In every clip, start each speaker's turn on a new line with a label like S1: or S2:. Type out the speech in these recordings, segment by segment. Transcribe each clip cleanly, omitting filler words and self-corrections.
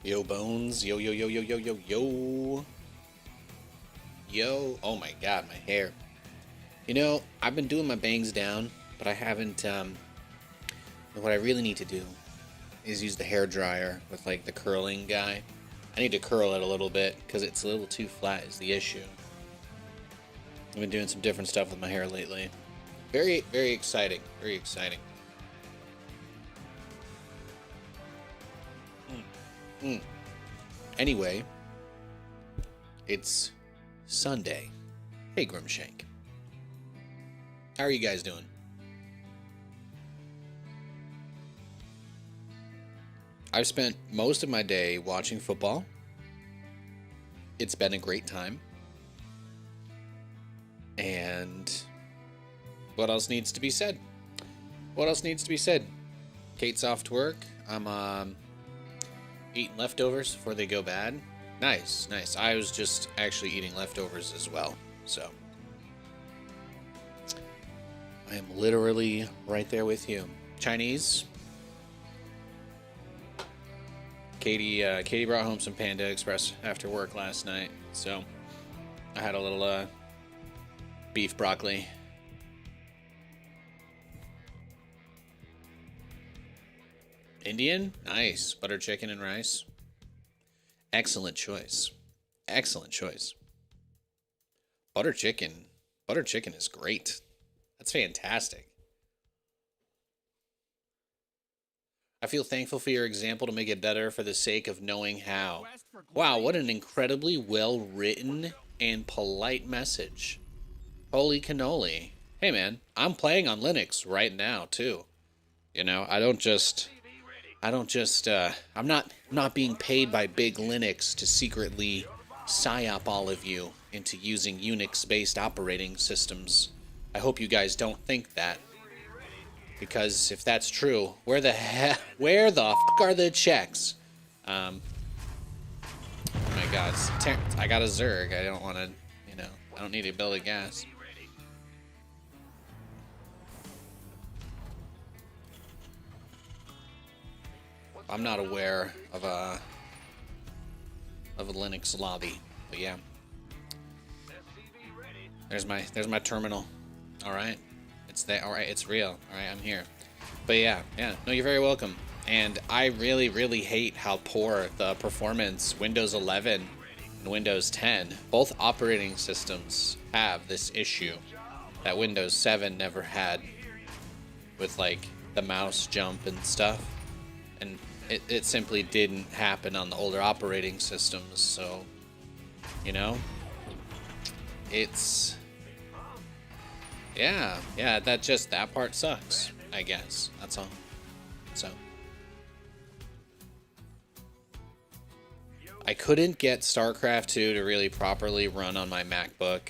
S1: Yo, Bones. Yo, yo, yo, yo, yo, yo, yo. Yo. Oh my god, my hair. You know, I've been doing my bangs down, but I haven't, what I really need to do is use the hair dryer with, like, the curling guy. I need to curl it a little bit, because it's a little too flat is the issue. I've been doing some different stuff with my hair lately. Very, very exciting. Very exciting. Anyway, it's Sunday. Hey, Grimshank. How are you guys doing? I've spent most of my day watching football. It's been a great time. And what else needs to be said? What else needs to be said? Kate's off to work. I'm eating leftovers before they go bad. Nice, nice. I was just actually eating leftovers as well. So I am literally right there with you. Chinese. Katie brought home some Panda Express after work last night, so I had a little beef broccoli. Indian? Nice. Butter chicken and rice. Excellent choice. Excellent choice. Butter chicken. Butter chicken is great. That's fantastic. I feel thankful for your example to make it better for the sake of knowing how. Wow, what an incredibly well-written and polite message. Holy cannoli. Hey man, I'm playing on Linux right now too. You know, I'm not being paid by Big Linux to secretly psyop all of you into using Unix-based operating systems. I hope you guys don't think that. Because if that's true, where the fuck are the checks? Oh my god, I got a Zerg. I don't want to, I don't need to build a gas. I'm not aware of a Linux lobby, but yeah. There's my terminal. All right. It's there. All right, it's real. All right, I'm here. But yeah. No, you're very welcome. And I really, really hate how poor the performance Windows 11 and Windows 10, both operating systems, have this issue that Windows 7 never had with, like, the mouse jump and stuff. And it simply didn't happen on the older operating systems. So, it's... Yeah, that part sucks, I guess. That's all. So I couldn't get StarCraft 2 to really properly run on my MacBook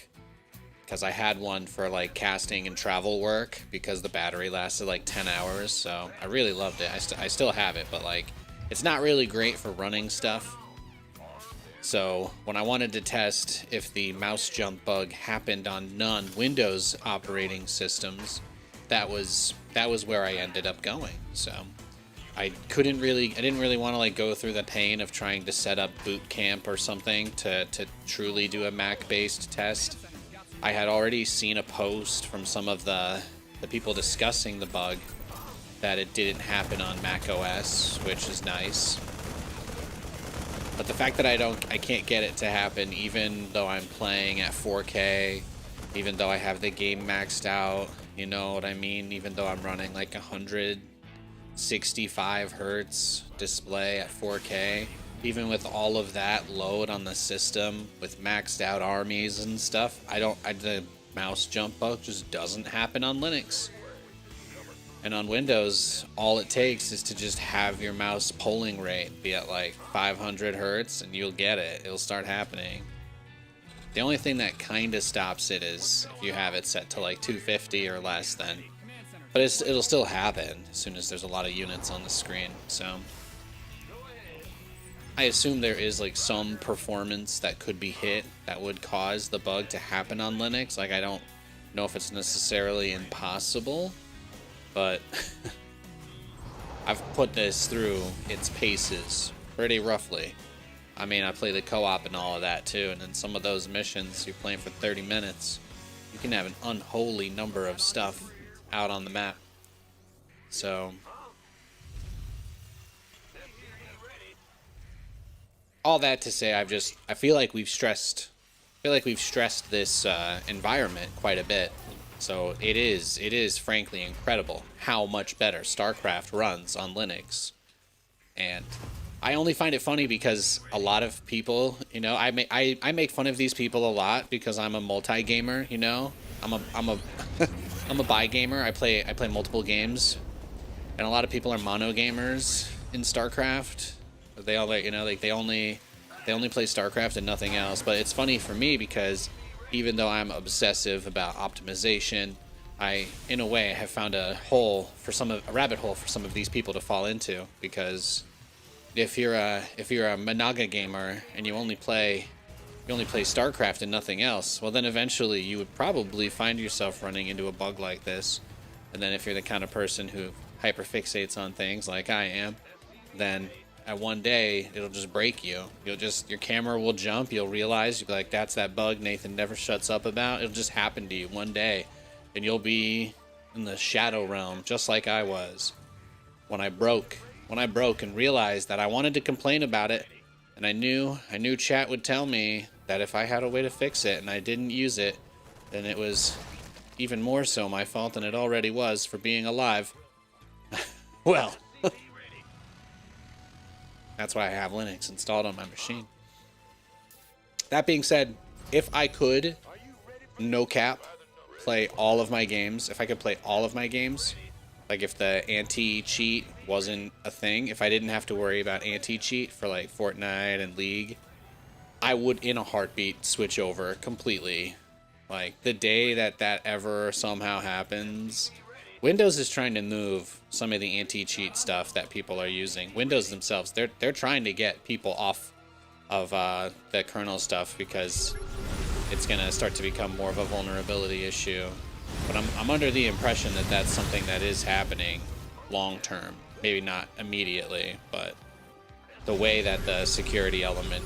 S1: because I had one for like casting and travel work because the battery lasted like 10 hours. So I really loved it. I still have it, but like it's not really great for running stuff. So when I wanted to test if the mouse jump bug happened on non-Windows operating systems, that was where I ended up going. So I didn't really want to like go through the pain of trying to set up Boot Camp or something to truly do a Mac-based test. I had already seen a post from some of the people discussing the bug that it didn't happen on Mac OS, which is nice. But the fact that I can't get it to happen even though I'm playing at 4K, even though I have the game maxed out, you know what I mean? Even though I'm running like 165 hertz display at 4K, even with all of that load on the system with maxed out armies and stuff, the mouse jump bug just doesn't happen on Linux. And on Windows, all it takes is to just have your mouse polling rate be at like 500 hertz and you'll get it. It'll start happening. The only thing that kind of stops it is if you have it set to like 250 or less then. But it'll still happen as soon as there's a lot of units on the screen. So I assume there is like some performance that could be hit that would cause the bug to happen on Linux. Like I don't know if it's necessarily impossible. But I've put this through its paces pretty roughly. I mean, I play the co-op and all of that too, and then some of those missions you're playing for 30 minutes, you can have an unholy number of stuff out on the map. So all that to say, I feel like we've stressed this environment quite a bit. So it is frankly incredible how much better StarCraft runs on Linux. And I only find it funny because a lot of people, you know, I make fun of these people a lot because I'm a multi-gamer, you know. I'm a I'm a bi-gamer. I play multiple games. And a lot of people are mono gamers in StarCraft. They all, like, you know, like they only play StarCraft and nothing else. But it's funny for me because even though I'm obsessive about optimization, I, in a way, have found a rabbit hole for some of these people to fall into. Because if you're a Managa gamer and you only play StarCraft and nothing else, well, then eventually you would probably find yourself running into a bug like this. And then if you're the kind of person who hyperfixates on things like I am, then at one day it'll just break you. Your camera will jump. You'll realize, you'll be like, that's that bug Nathan never shuts up about. It'll just happen to you one day, and you'll be in the shadow realm just like I was when I broke and realized that I wanted to complain about it, and I knew chat would tell me that if I had a way to fix it and I didn't use it, then it was even more so my fault than it already was for being alive. Well, that's why I have Linux installed on my machine. That being said, if I could, no cap, play all of my games, if I could play all of my games, like if the anti-cheat wasn't a thing, if I didn't have to worry about anti-cheat for like Fortnite and League, I would in a heartbeat switch over completely. Like the day that ever somehow happens, Windows is trying to move some of the anti-cheat stuff that people are using. Windows themselves, they're trying to get people off of the kernel stuff because it's going to start to become more of a vulnerability issue. But I'm under the impression that that's something that is happening long term. Maybe not immediately, but the way that the security element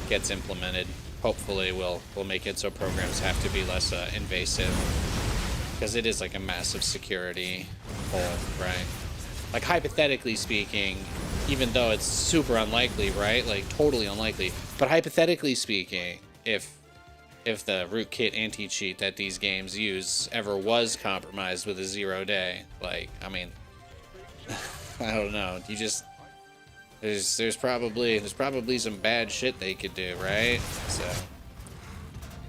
S1: gets implemented hopefully will make it so programs have to be less invasive. Because it is like a massive security hole, right? Like hypothetically speaking, even though it's super unlikely, right? Like totally unlikely. But hypothetically speaking, if the rootkit anti-cheat that these games use ever was compromised with a 0 day, like, I mean, I don't know. You just there's probably some bad shit they could do, right? So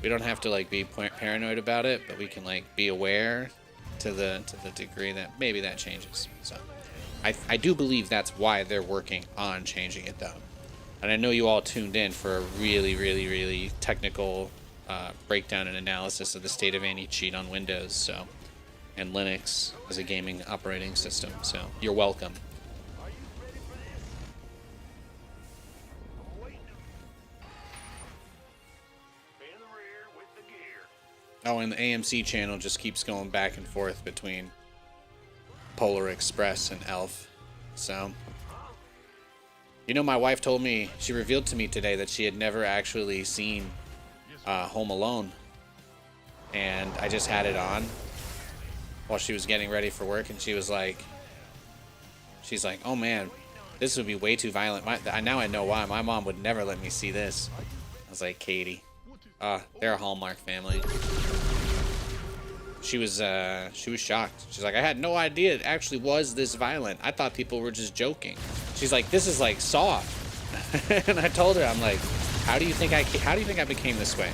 S1: we don't have to like be paranoid about it, but we can like be aware to the degree that maybe that changes. So I do believe that's why they're working on changing it though. And I know you all tuned in for a really technical breakdown and analysis of the state of anti-cheat on Windows, so, and Linux as a gaming operating system. So you're welcome. Oh, and the AMC channel just keeps going back and forth between Polar Express and Elf. So, you know, my wife told me, she revealed to me today that she had never actually seen Home Alone. And I just had it on while she was getting ready for work, and she's like, oh man, this would be way too violent. Now I know why. My mom would never let me see this. I was like, Katie, they're a Hallmark family. She was shocked. She's like, I had no idea it actually was this violent. I thought people were just joking. She's like, this is like Saw. And I told her, I'm like, how do you think I became this way?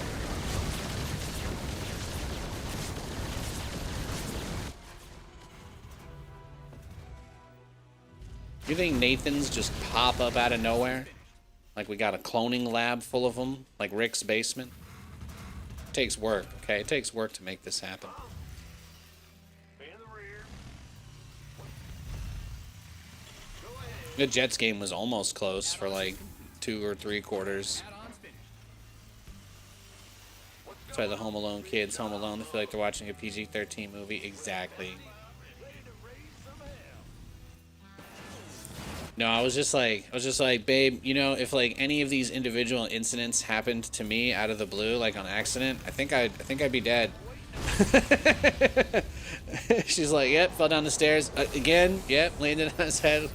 S1: You think Nathans just pop up out of nowhere? Like we got a cloning lab full of them, like Rick's basement? It takes work, okay? It takes work to make this happen. The Jets game was almost close for like 2 or 3 quarters. That's why the Home Alone kids, Home Alone, they feel like they're watching a PG-13 movie. Exactly. No, I was just like, babe, you know, if like any of these individual incidents happened to me out of the blue, like on accident, I think I'd be dead. She's like, yep, fell down the stairs again. Yep, landed on his head.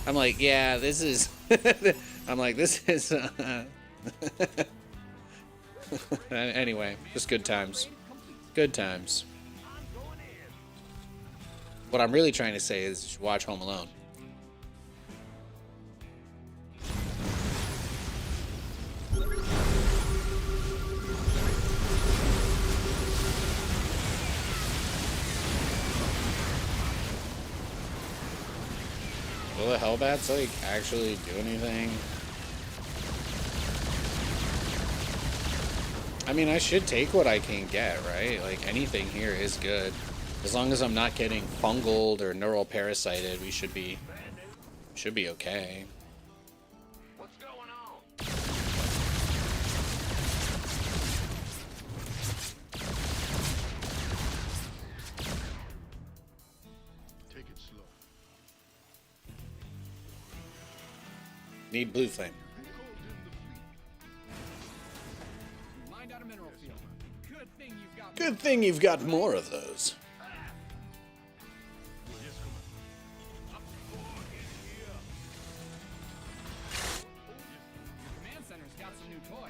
S1: I'm like, yeah, this is. I'm like, this is. Anyway, just good times. Good times. What I'm really trying to say is watch Home Alone. Will the Hellbats like actually do anything? I mean, I should take what I can get, right? Like anything here is good. As long as I'm not getting fungled or neural parasited, we should be okay.
S2: What's going on?
S3: Take it slow.
S1: Need blue flame.
S4: Mined out a mineral field.
S1: Good thing you've got more of those.
S4: Command center's got some new toy.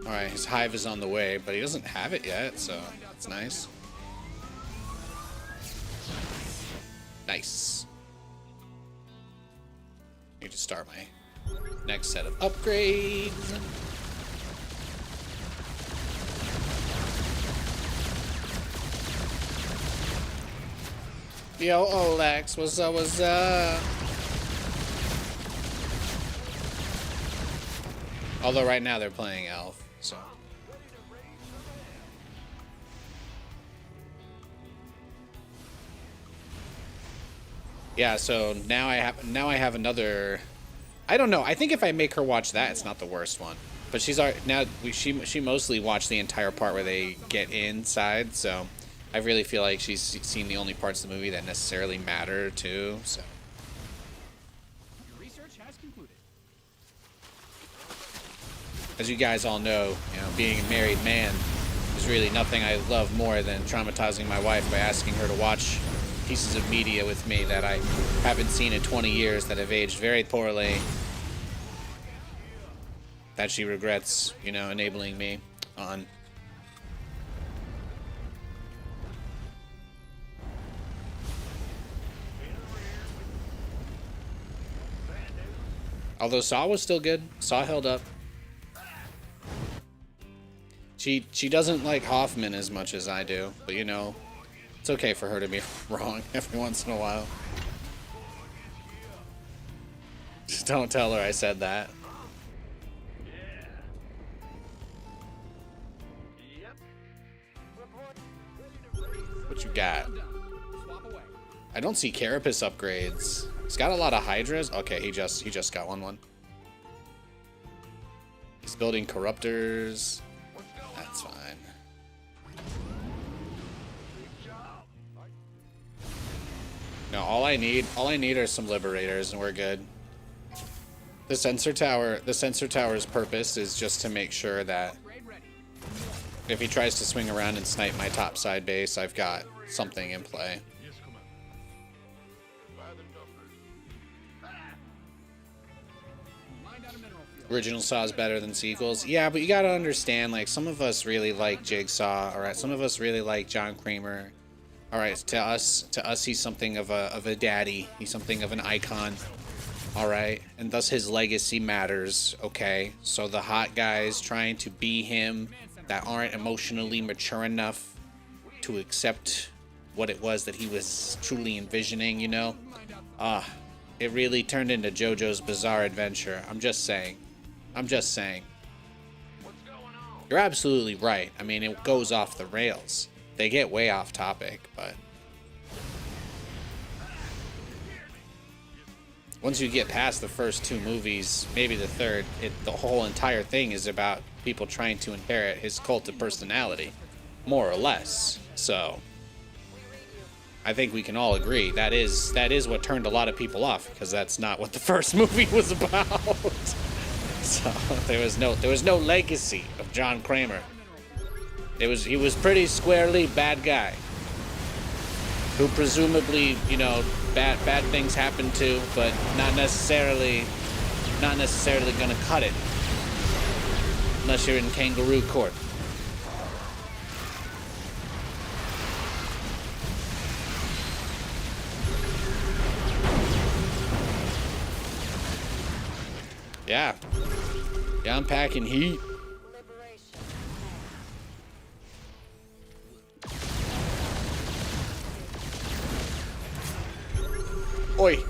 S1: All right, his hive is on the way, but he doesn't have it yet, so it's nice. Nice. Need to start my next set of upgrades. Yo, Olex, what's up, what's up? Although right now they're playing Elf, so. Yeah, so now I have another. I don't know. I think if I make her watch that, it's not the worst one. But she mostly watched the entire part where they get inside, so I really feel like she's seen the only parts of the movie that necessarily matter too. So.
S4: Your research has concluded.
S1: As you guys all know, being a married man, there's really nothing I love more than traumatizing my wife by asking her to watch pieces of media with me that I haven't seen in 20 years that have aged very poorly, that she regrets, enabling me on. Although Saw was still good. Saw held up. She doesn't like Hoffman as much as I do, but it's okay for her to be wrong every once in a while. Just don't tell her I said that. What you got?
S4: Swap away.
S1: I don't see Carapace upgrades. He's got a lot of Hydras. Okay, he just got one. He's building Corruptors. That's fine. No, all I need are some Liberators, and we're good. The sensor tower's purpose is just to make sure that if he tries to swing around and snipe my topside base, I've got something in play.
S3: Yes, Commander. By the numbers.
S4: Mined out a mineral field.
S1: Original Saw is better than sequels. Yeah, but you gotta understand, like, some of us really like Jigsaw, alright? Some of us really like John Kramer. Alright, to us, he's something of a daddy. He's something of an icon. Alright? And thus his legacy matters, okay? So the hot guys trying to be him that aren't emotionally mature enough to accept what it was that he was truly envisioning, it really turned into JoJo's Bizarre Adventure. I'm just saying. You're absolutely right. I mean, it goes off the rails. They get way off topic, but once you get past the first two movies, maybe the third, the whole entire thing is about people trying to inherit his cult of personality, more or less. So I think we can all agree that is what turned a lot of people off, because that's not what the first movie was about. So there was no legacy of John Kramer. He was pretty squarely bad guy, who presumably, you know, bad things happen to, but not necessarily gonna cut it unless you're in kangaroo court. Yeah, I'm packing heat. Oi.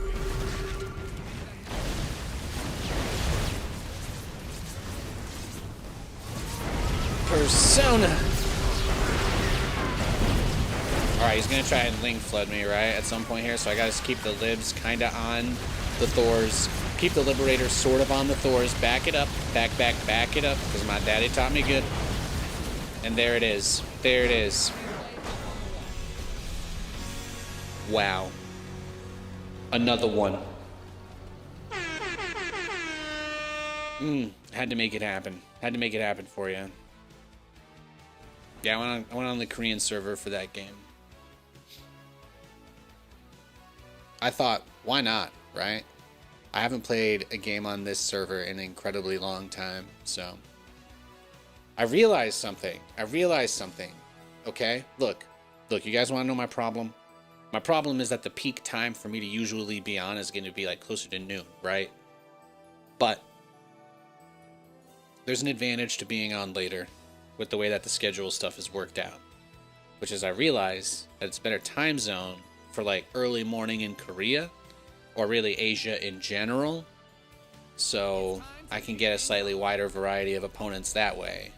S1: Persona. Alright, he's gonna try and link flood me, right? At some point here, so I gotta keep the libs kinda on the Thors. Keep the Liberator sort of on the Thors. Back it up. Back it up. Because my daddy taught me good. And there it is. There it is. Wow. Another one. Had to make it happen. Had to make it happen for you. Yeah, I went on the Korean server for that game. I thought, why not, right? I haven't played a game on this server in an incredibly long time, so... I realized something. Okay? Look, you guys want to know my problem? My problem is that the peak time for me to usually be on is going to be like closer to noon, right? But there's an advantage to being on later with the way that the schedule stuff is worked out, which is I realize that it's a better time zone for like early morning in Korea, or really Asia in general, so I can get a slightly wider variety of opponents that way.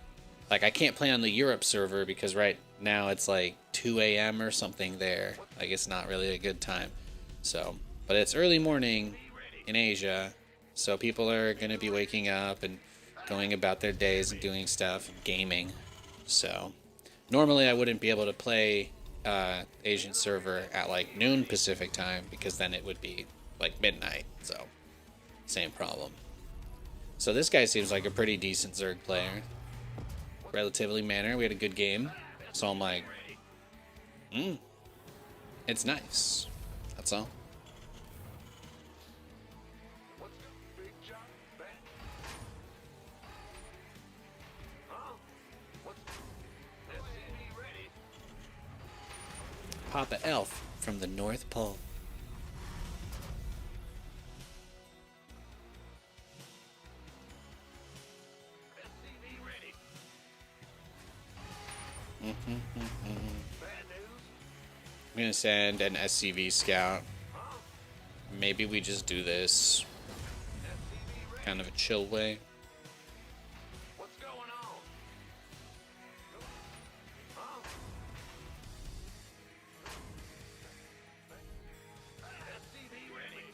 S1: Like, I can't play on the Europe server because right now it's like 2 a.m. or something there. Like, it's not really a good time. So, but it's early morning in Asia, so people are going to be waking up and going about their days and doing stuff, gaming. So, normally I wouldn't be able to play Asian server at like noon Pacific time, because then it would be like midnight, so same problem. So this guy seems like a pretty decent Zerg player. Relatively manner, we had a good game. So I'm like, it's nice. That's all.
S3: What's up, big job, man? Huh? What's SCV ready?
S1: Papa Elf from the North Pole.
S3: SCV ready.
S1: I'm
S3: Bad news?
S1: gonna send an SCV scout. Maybe we just do this
S3: SCV ready.
S1: kind of a chill way.
S3: What's going on? Huh? SCV ready.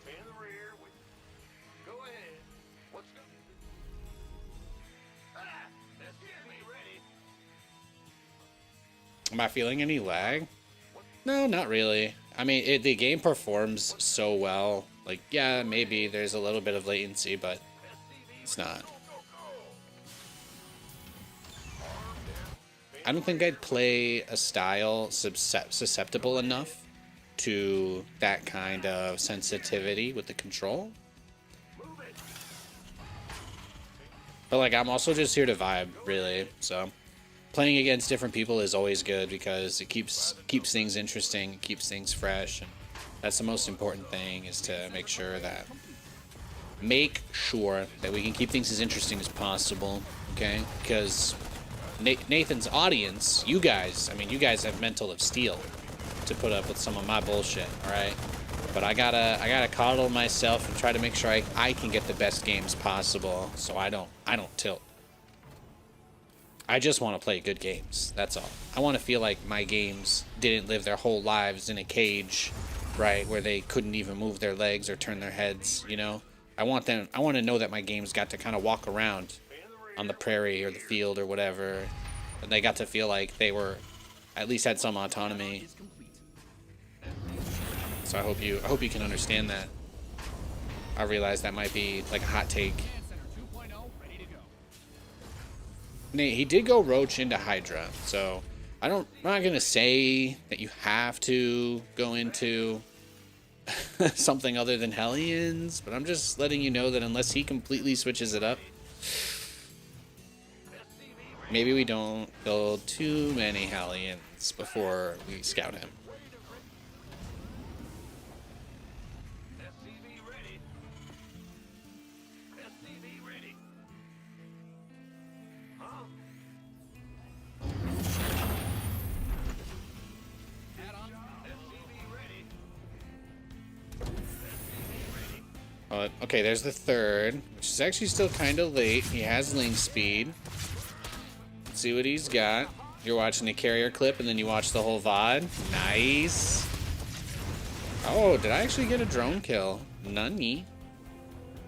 S3: In the rear with... Go ahead. What's going... SCV ready.
S1: Am I feeling any lag? No, not really. I mean, the game performs so well. Like, yeah, maybe there's a little bit of latency, but it's not. I don't think I'd play a style susceptible enough to that kind of sensitivity with the control. But, like, I'm also just here to vibe, really, so... Playing against different people is always good because it keeps things interesting, it keeps things fresh, and that's the most important thing, is to make sure that we can keep things as interesting as possible, okay? Because Nathan's audience, you guys, I mean, you guys have mental of steel to put up with some of my bullshit, all right? But I gotta coddle myself and try to make sure I can get the best games possible, so I don't tilt. I just want to play good games. That's all. I want to feel like my games didn't live their whole lives in a cage, right, where they couldn't even move their legs or turn their heads, you know? I want to know that my games got to kind of walk around on the prairie or the field or whatever And they got to feel like they were, at least had some autonomy.
S4: Is complete.
S1: So I hope you can understand that. I realize that might be like a hot take.
S4: Command Center 2.0 ready to go.
S1: Nate, he did go Roach into Hydra, so I'm not gonna say that you have to go into something other than Hellions, but I'm just letting you know that unless he completely switches it up, maybe we don't build too many Hellions before we scout him.
S3: SCV ready. SCV ready. Huh?
S4: Add on.
S3: SCV ready.
S1: Okay, there's the third, which is actually still kind of late. He has link speed. Let's see what he's got. You're watching the carrier clip, and then you watch the whole VOD. Nice. Oh, did I actually get a drone kill? None.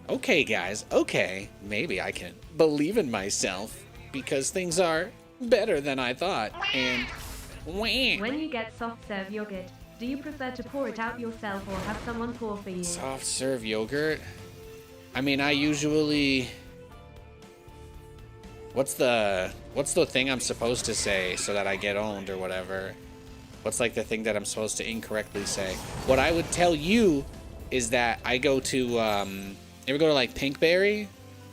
S1: Okay, guys. Okay. Maybe I can believe in myself, because things are better than I thought. And
S5: When you get soft serve yogurt, do you prefer to pour it out yourself or have someone pour for you?
S1: soft serve yogurt. I mean, I usually. What's the thing I'm supposed to say so that I get owned or whatever? What's like the thing that I'm supposed to incorrectly say? What I would tell you is that I go to you ever go to like Pinkberry?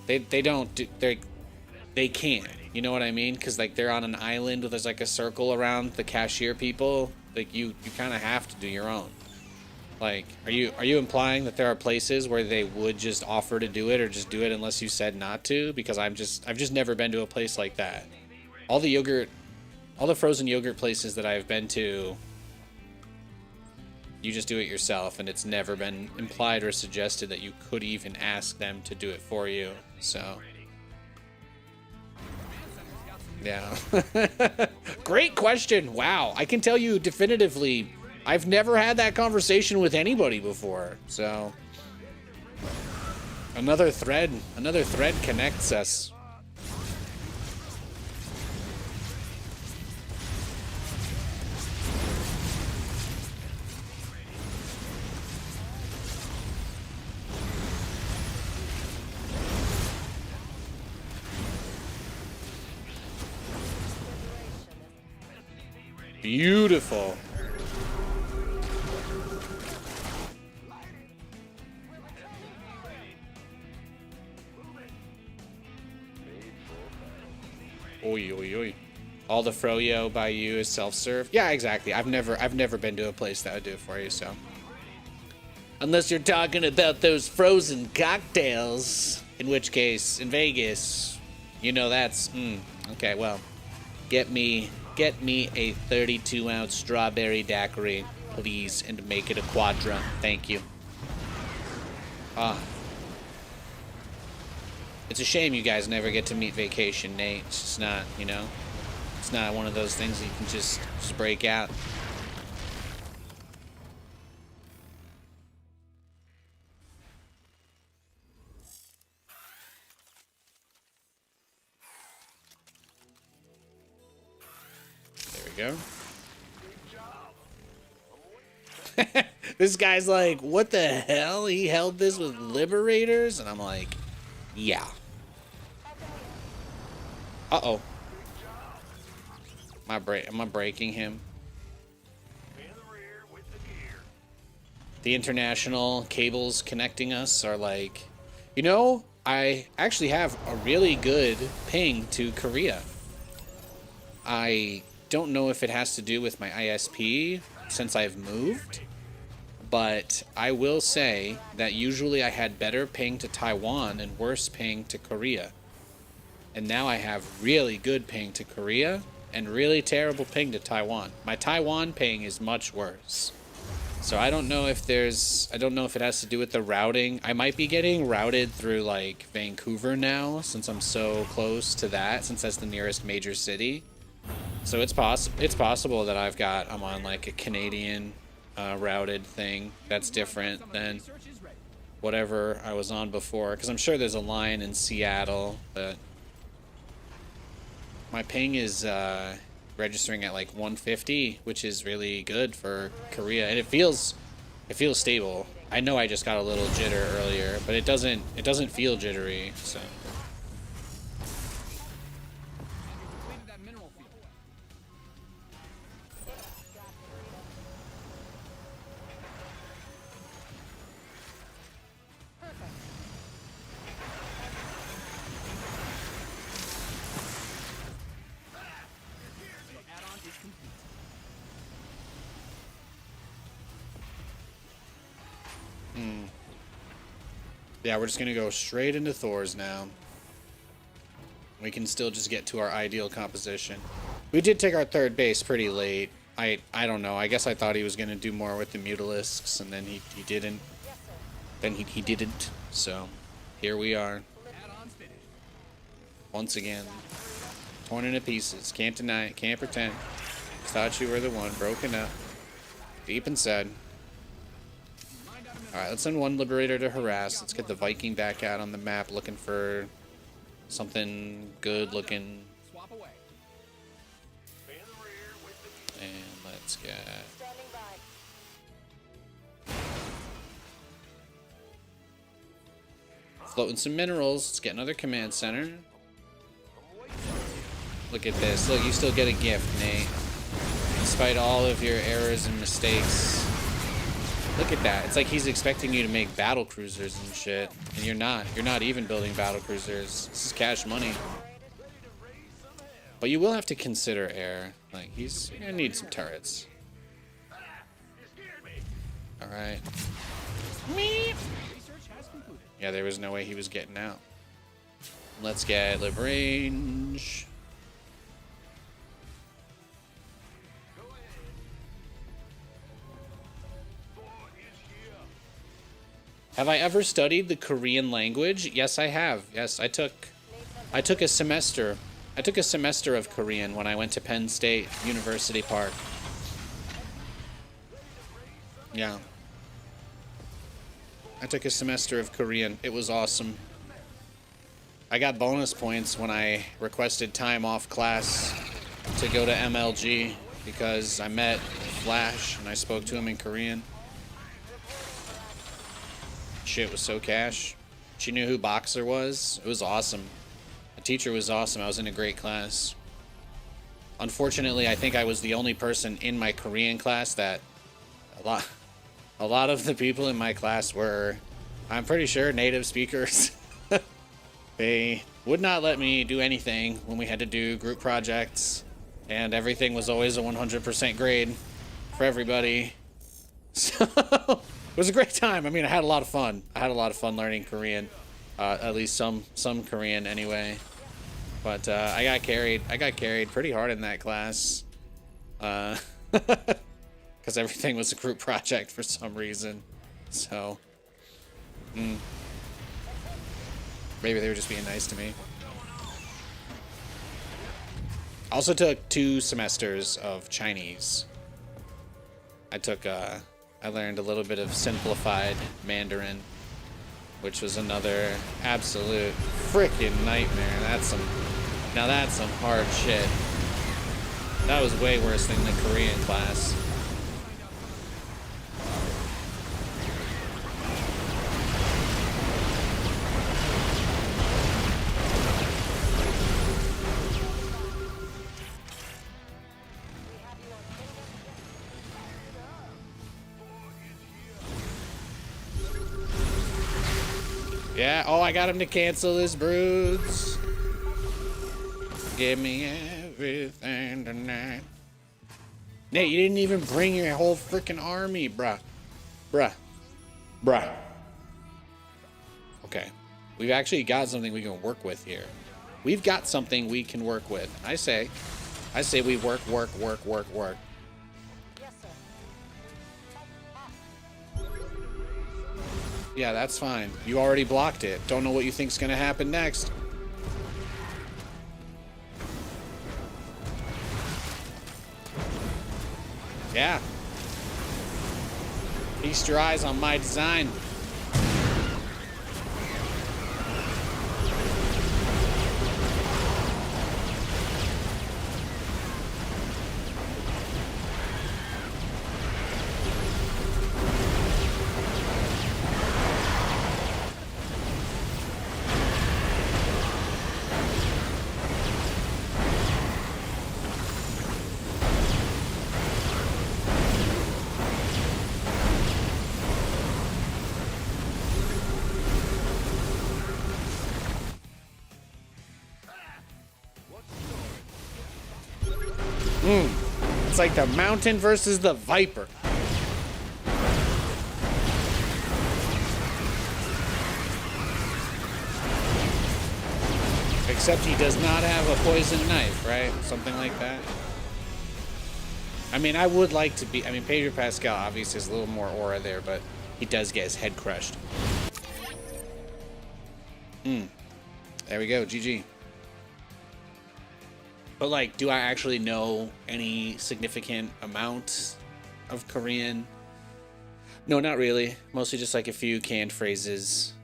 S1: They don't do, they can't. You know what I mean? Because like they're on an island where there's like a circle around the cashier people. Like you kind of have to do your own. Like, are you implying that there are places where they would just offer to do it or just do it unless you said not to? Because I've just never been to a place like that. All the frozen yogurt places that I've been to, you just do it yourself, and it's never been implied or suggested that you could even ask them to do it for you. So, yeah. Great question. Wow, I can tell you definitively, I've never had that conversation with anybody before. So, another thread connects us. Beautiful. Oi, oi, oi. All the froyo by you is self-serve. Yeah, exactly. I've never been to a place that would do it for you, so. Unless you're talking about those frozen cocktails, in which case, in Vegas, you know that's, okay, well, get me a 32-ounce strawberry daiquiri, please, and make it a quadra. Thank you. It's a shame you guys never get to meet Vacation, Nate. It's just not, you know, it's not one of those things that you can just break out. There we go. This guy's like, what the hell? He held this with Liberators? And I'm like, yeah. Uh-oh. Am I breaking him?
S3: In the rear with the gear.
S1: The international cables connecting us are like, you know, I actually have a really good ping to Korea. I don't know if it has to do with my ISP since I've moved, but I will say that usually I had better ping to Taiwan and worse ping to Korea. And now I have really good ping to Korea and really terrible ping to Taiwan. My Taiwan ping is much worse. So I don't know if it has to do with the routing. I might be getting routed through like Vancouver now since I'm so close to that, since that's the nearest major city. So it's possible that I'm on like a Canadian routed thing that's different than whatever I was on before, because I'm sure there's a line in Seattle that My ping is registering at like 150, which is really good for Korea, and it feels stable. I know I just got a little jitter earlier, but it doesn't feel jittery. So
S4: Completed that mineral field. The add-on is complete.
S1: yeah, we're just gonna go straight into Thor's now. We can still just get to our ideal composition. We did take our third base pretty late. I don't know. I guess I thought he was gonna do more with the Mutalisks, and then he didn't. Then he didn't. So here we are.
S4: Add-on's finished.
S1: Once again. Torn into pieces. Can't deny it. Can't pretend. Thought you were the one. Broken up. Deep inside. Alright, let's send one Liberator to harass. Let's get the Viking back out on the map looking for something good looking.
S4: Swap away.
S1: And let's get... floating some minerals. Let's get another command center. Look at this. Look, you still get a gift, Nate. Despite all of your errors and mistakes. Look at that. It's like he's expecting you to make battle cruisers and shit. And you're not. You're not even building battle cruisers. This is cash money. But you will have to consider air. Like, you're gonna need some turrets. Alright.
S4: Research has concluded.
S1: Yeah, there was no way he was getting out. Let's get live range. Have I ever studied the Korean language? Yes, I have. Yes, I took a semester. I took a semester of Korean when I went to Penn State University Park. Yeah. I took a semester of Korean. It was awesome. I got bonus points when I requested time off class to go to MLG because I met Flash and I spoke to him in Korean. Shit was so cash. She knew who Boxer was. It was awesome. The teacher was awesome. I was in a great class. Unfortunately, I think I was the only person in my Korean class that a lot of the people in my class were, I'm pretty sure, native speakers. They would not let me do anything when we had to do group projects, and everything was always a 100% grade for everybody. So it was a great time. I mean, I had a lot of fun. I had a lot of fun learning Korean, at least some Korean anyway. But I got carried pretty hard in that class, because everything was a group project for some reason. So maybe they were just being nice to me. I also took 2 semesters of Chinese. I learned a little bit of simplified Mandarin, which was another absolute freaking nightmare. Now that's some hard shit. That was way worse than the Korean class. Yeah, oh, I got him to cancel his broods. Give me everything tonight. Nate, you didn't even bring your whole freaking army, bruh. Bruh. Okay. We've actually got something we can work with here. We've got something we can work with. I say we work. Yeah, that's fine. You already blocked it. Don't know what you think's gonna happen next. Yeah. Feast your eyes on my design. It's like the mountain versus the viper. Except he does not have a poison knife, right? Something like that. I mean, I would like to be... I mean, Pedro Pascal obviously has a little more aura there, but he does get his head crushed. There we go, GG. But, like, do I actually know any significant amount of Korean? No, not really. Mostly just, like, a few canned phrases.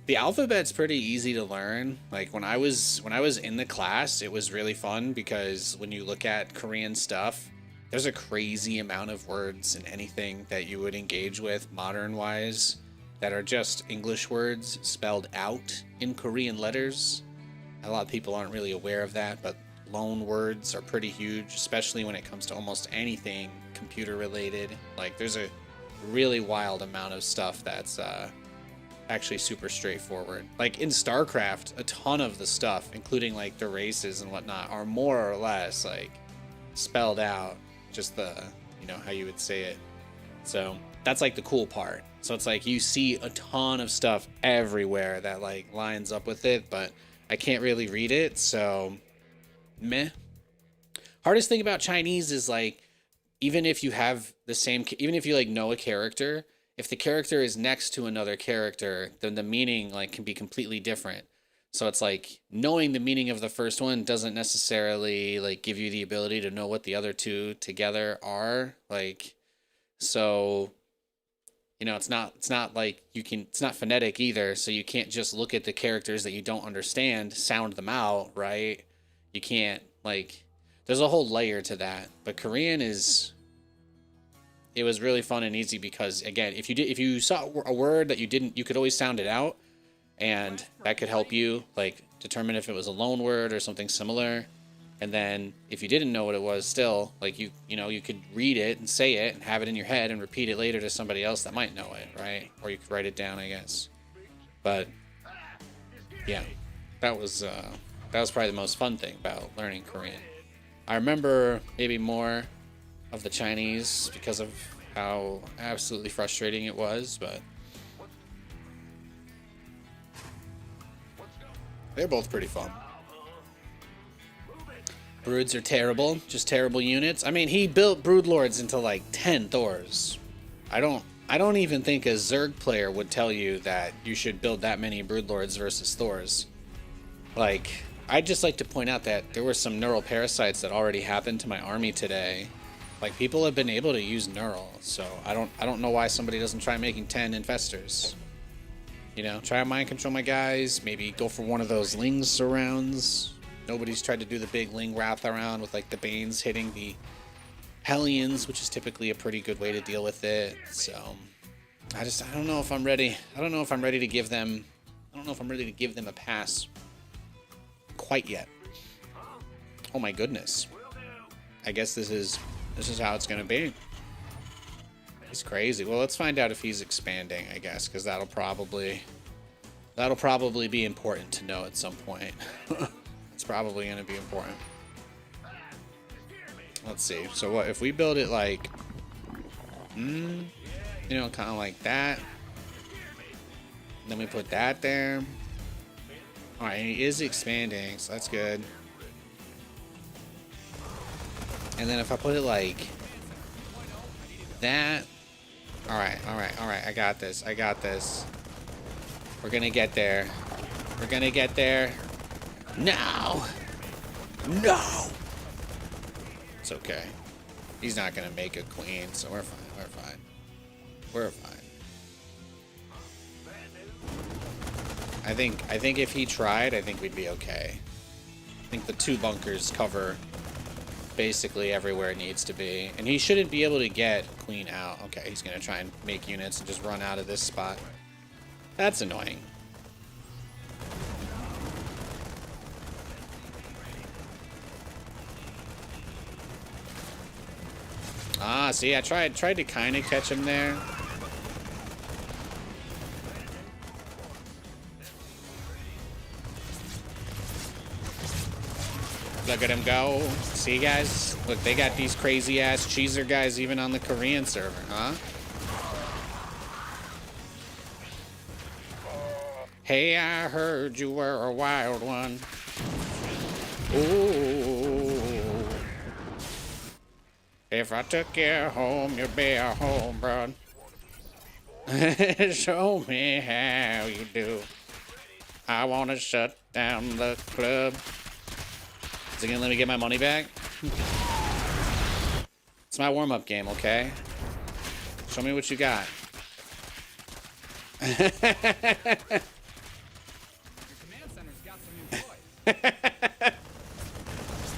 S1: The alphabet's pretty easy to learn. Like, when I was in the class, it was really fun because when you look at Korean stuff, there's a crazy amount of words in anything that you would engage with modern-wise that are just English words spelled out in Korean letters. A lot of people aren't really aware of that, but loan words are pretty huge, especially when it comes to almost anything computer-related. Like, there's a really wild amount of stuff that's actually super straightforward. Like in StarCraft, a ton of the stuff, including like the races and whatnot, are more or less like spelled out, just the, you know, how you would say it. So that's like the cool part. So it's like you see a ton of stuff everywhere that like lines up with it, but I can't really read it, so meh. Hardest thing about Chinese is like, even if you have the same, even if you like know a character, if the character is next to another character, then the meaning like can be completely different. So it's like knowing the meaning of the first one doesn't necessarily like give you the ability to know what the other two together are. Like, so, you know, it's not like you can, it's not phonetic either. So you can't just look at the characters that you don't understand, sound them out, right? You can't, like, there's a whole layer to that. But Korean is, it was really fun and easy because, again, if you saw a word that you could always sound it out, and that could help you like determine if it was a loan word or something similar. And then if you didn't know what it was, still like you know, you could read it and say it and have it in your head and repeat it later to somebody else that might know it, right? Or you could write it down, I guess. But yeah, that was probably the most fun thing about learning Korean. I remember maybe more of the Chinese because of how absolutely frustrating it was, but they're both pretty fun. Broods are terrible, just terrible units. I mean, he built Broodlords into like 10 Thors. I don't even think a Zerg player would tell you that you should build that many Broodlords versus Thors. Like, I'd just like to point out that there were some neural parasites that already happened to my army today. Like, people have been able to use neural, so I don't know why somebody doesn't try making 10 infestors. You know, try to mind control my guys, maybe go for one of those Ling surrounds. Nobody's tried to do the big Ling wrath around with like the Banes hitting the Hellions, which is typically a pretty good way to deal with it. So I don't know if I'm ready. I don't know if I'm ready to give them a pass quite yet. Oh my goodness. I guess this is how it's gonna be. He's crazy. Well, let's find out if he's expanding, I guess, because that'll probably be important to know at some point. It's probably gonna be important. Let's see. So what if we build it like, you know, kind of like that? Then we put that there. All right, he is expanding, so that's good. And then if I put it like that, all right, I got this. We're gonna get there. No! It's okay. He's not gonna make a queen, so we're fine. I think if he tried, I think we'd be okay. I think the 2 bunkers cover basically everywhere it needs to be. And he shouldn't be able to get queen out. Okay, he's gonna try and make units and just run out of this spot. That's annoying. Ah, see, I tried to kind of catch him there. Look at him go. See, guys? Look, they got these crazy-ass cheeser guys even on the Korean server, huh? Hey, I heard you were a wild one. Ooh. If I took you home, you'd be a home, bro. Show me how you do. I want to shut down the club. Is it gonna let me get my money back? It's my warm-up game, okay? Show me what you got.
S4: Your command center's got some new toys.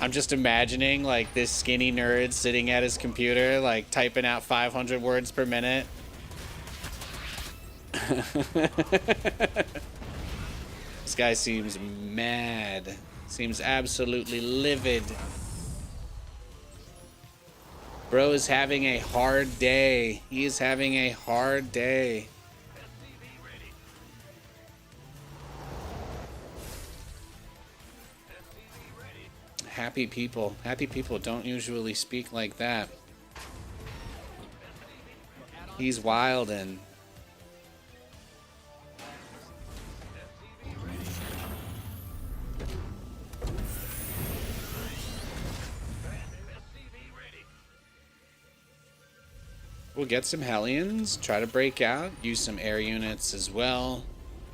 S1: I'm just imagining, like, this skinny nerd sitting at his computer, like, typing out 500 words per minute. This guy seems mad. Seems absolutely livid. Bro is having a hard day. He is having a hard day. Happy people don't usually speak like that. He's wildin'. We'll get some Hellions, try to break out, use some air units as well.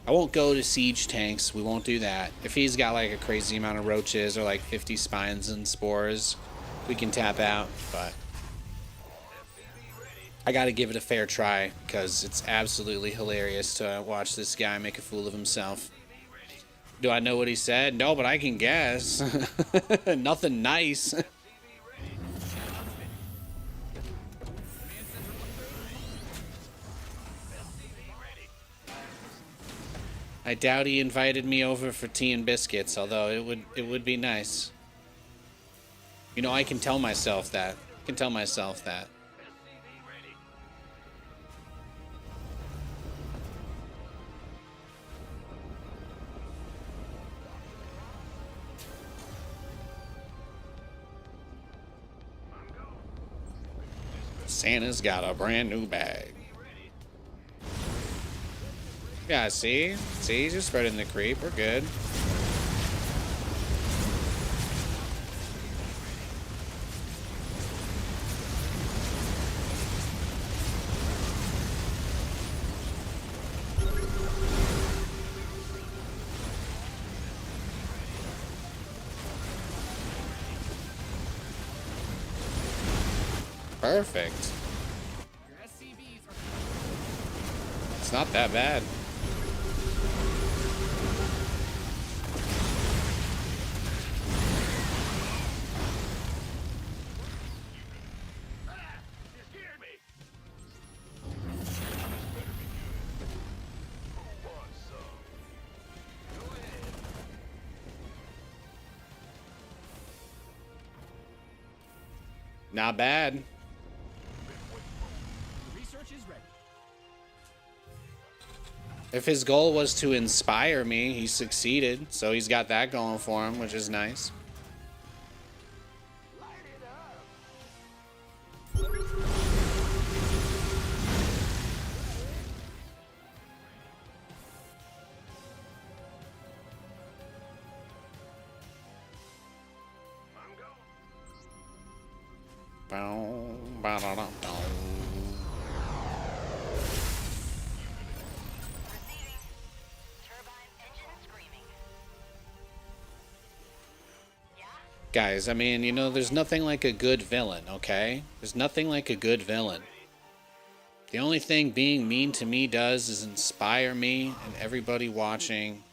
S1: I won't go to siege tanks, we won't do that. If he's got like a crazy amount of roaches or like 50 spines and spores, we can tap out, but I gotta give it a fair try because it's absolutely hilarious to watch this guy make a fool of himself. Do I know what he said? No, but I can guess. Nothing nice. I doubt he invited me over for tea and biscuits, although it would be nice. You know, I can tell myself that. I can tell myself that. Santa's got a brand new bag. Yeah, see? See, he's just spreading the creep. We're good. Perfect.
S4: Your SCVs are...
S1: It's not that bad. Not bad.
S4: The research is ready.
S1: If his goal was to inspire me, he succeeded. So he's got that going for him, which is nice. Guys, I mean, you know, there's nothing like a good villain, okay? There's nothing like a good villain. The only thing being mean to me does is inspire me and everybody watching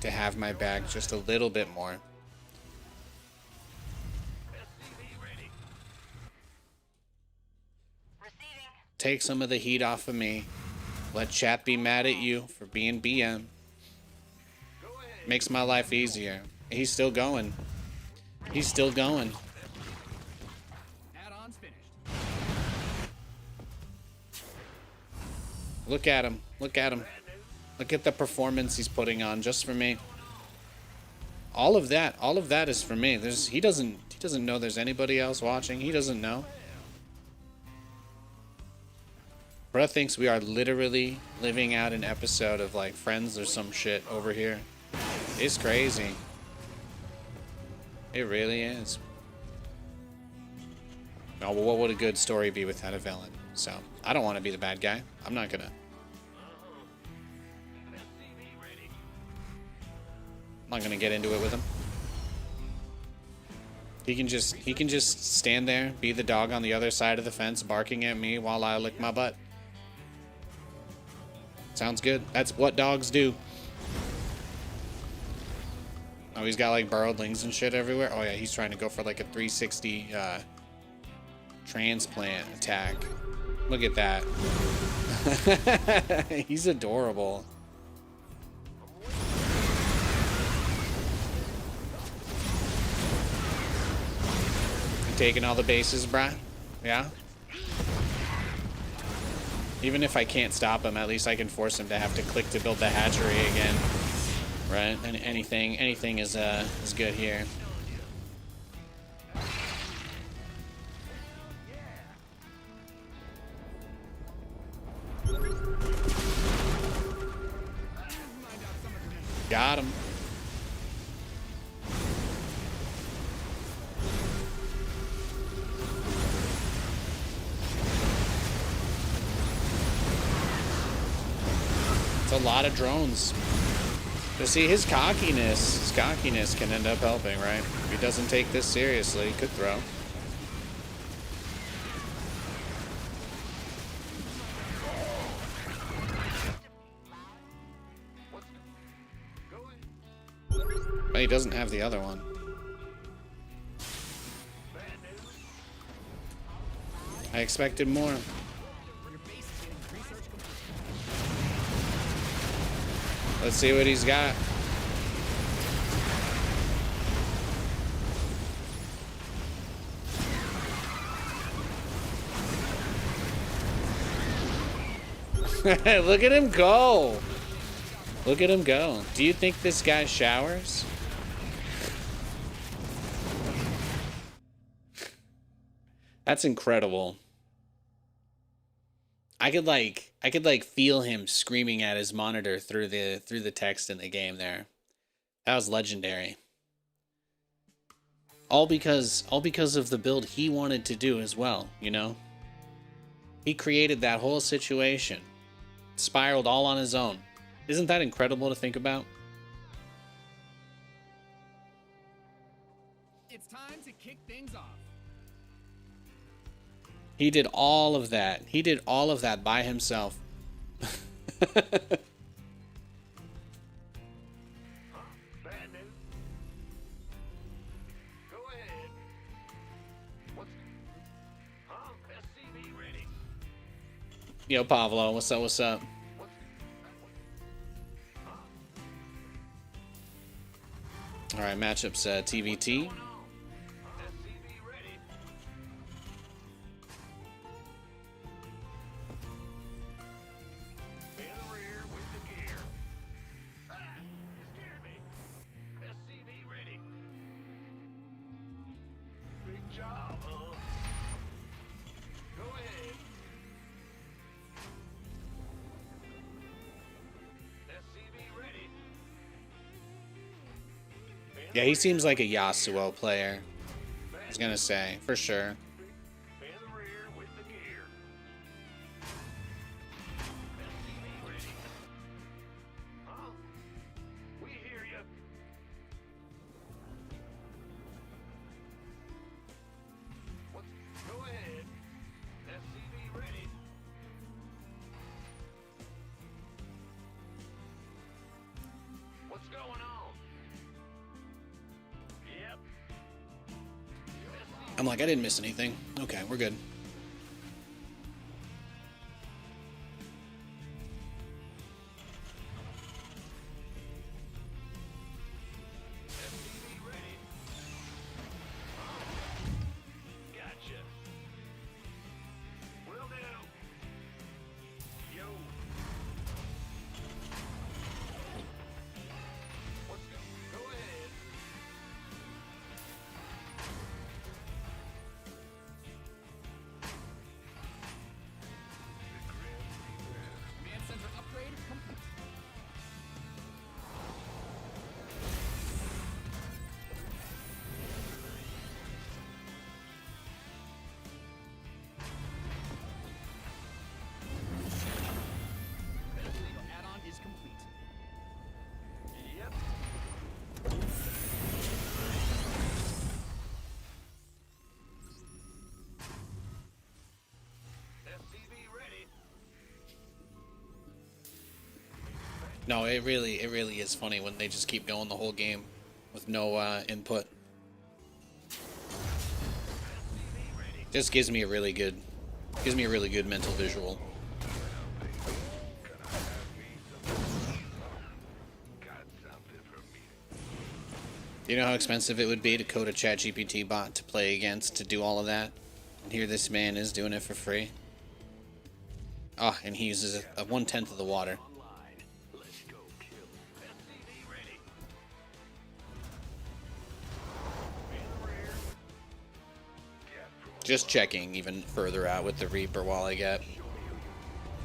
S1: to have my back just a little bit more. Take some of the heat off of me. Let chat be mad at you for being BM. Makes my life easier. He's still going. He's still going.
S4: Add-on's finished.
S1: Look at him. Look at him. Look at the performance he's putting on just for me. All of that is for me. He doesn't know there's anybody else watching. He doesn't know. Bruh thinks we are literally living out an episode of like Friends or some shit over here. It's crazy. It really is. Oh, well, what would a good story be without a villain? So, I don't want to be the bad guy. I'm not gonna get into it with him. He can just stand there, be the dog on the other side of the fence, barking at me while I lick my butt. Sounds good. That's what dogs do. Oh, he's got like burrowlings and shit everywhere. Oh yeah, he's trying to go for like a 360 transplant attack. Look at that. He's adorable. Taking all the bases, bruh. Yeah? Even if I can't stop him, at least I can force him to have to click to build the hatchery again. Right? And anything is good here. Got him. It's a lot of drones. But see, his cockiness can end up helping, right? If he doesn't take this seriously, he could throw. But he doesn't have the other one. I expected more. Let's see what he's got. Look at him go. Look at him go. Do you think this guy showers? That's incredible. I could feel him screaming at his monitor through the text in the game there. That was legendary. All because of the build he wanted to do as well, you know? He created that whole situation. Spiraled all on his own. Isn't that incredible to think about?
S4: It's time to kick things off.
S1: He did all of that. He did all of that by himself.
S3: Bad news. Go ahead. SCV ready.
S1: Yo, Pavlo, what's up? What's up? All right, matchups TVT. Yeah, he seems like a Yasuo player. I was gonna say, for sure. I'm like, I didn't miss anything. Okay, we're good. No, it really is funny when they just keep going the whole game with no input. Just gives me a really good mental visual. You know how expensive it would be to code a ChatGPT bot to play against, to do all of that? And here this man is doing it for free. Oh, and he uses a 1/10 of the water. Just checking even further out with the Reaper while I get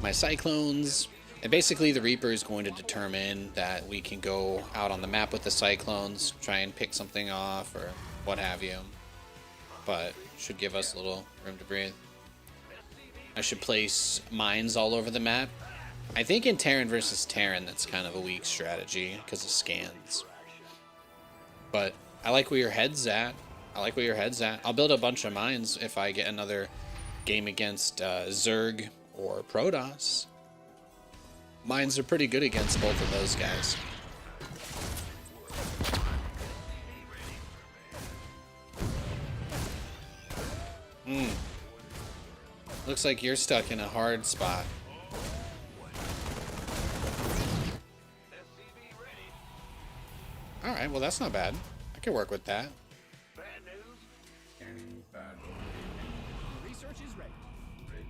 S1: my Cyclones. And basically the Reaper is going to determine that we can go out on the map with the Cyclones, try and pick something off or what have you. But should give us a little room to breathe. I should place mines all over the map. I think in Terran versus Terran that's kind of a weak strategy because of scans. But I like where your head's at. I'll build a bunch of mines if I get another game against Zerg or Protoss. Mines are pretty good against both of those guys. Looks like you're stuck in a hard spot. Alright, well that's not bad. I can work with that.
S4: Research is ready.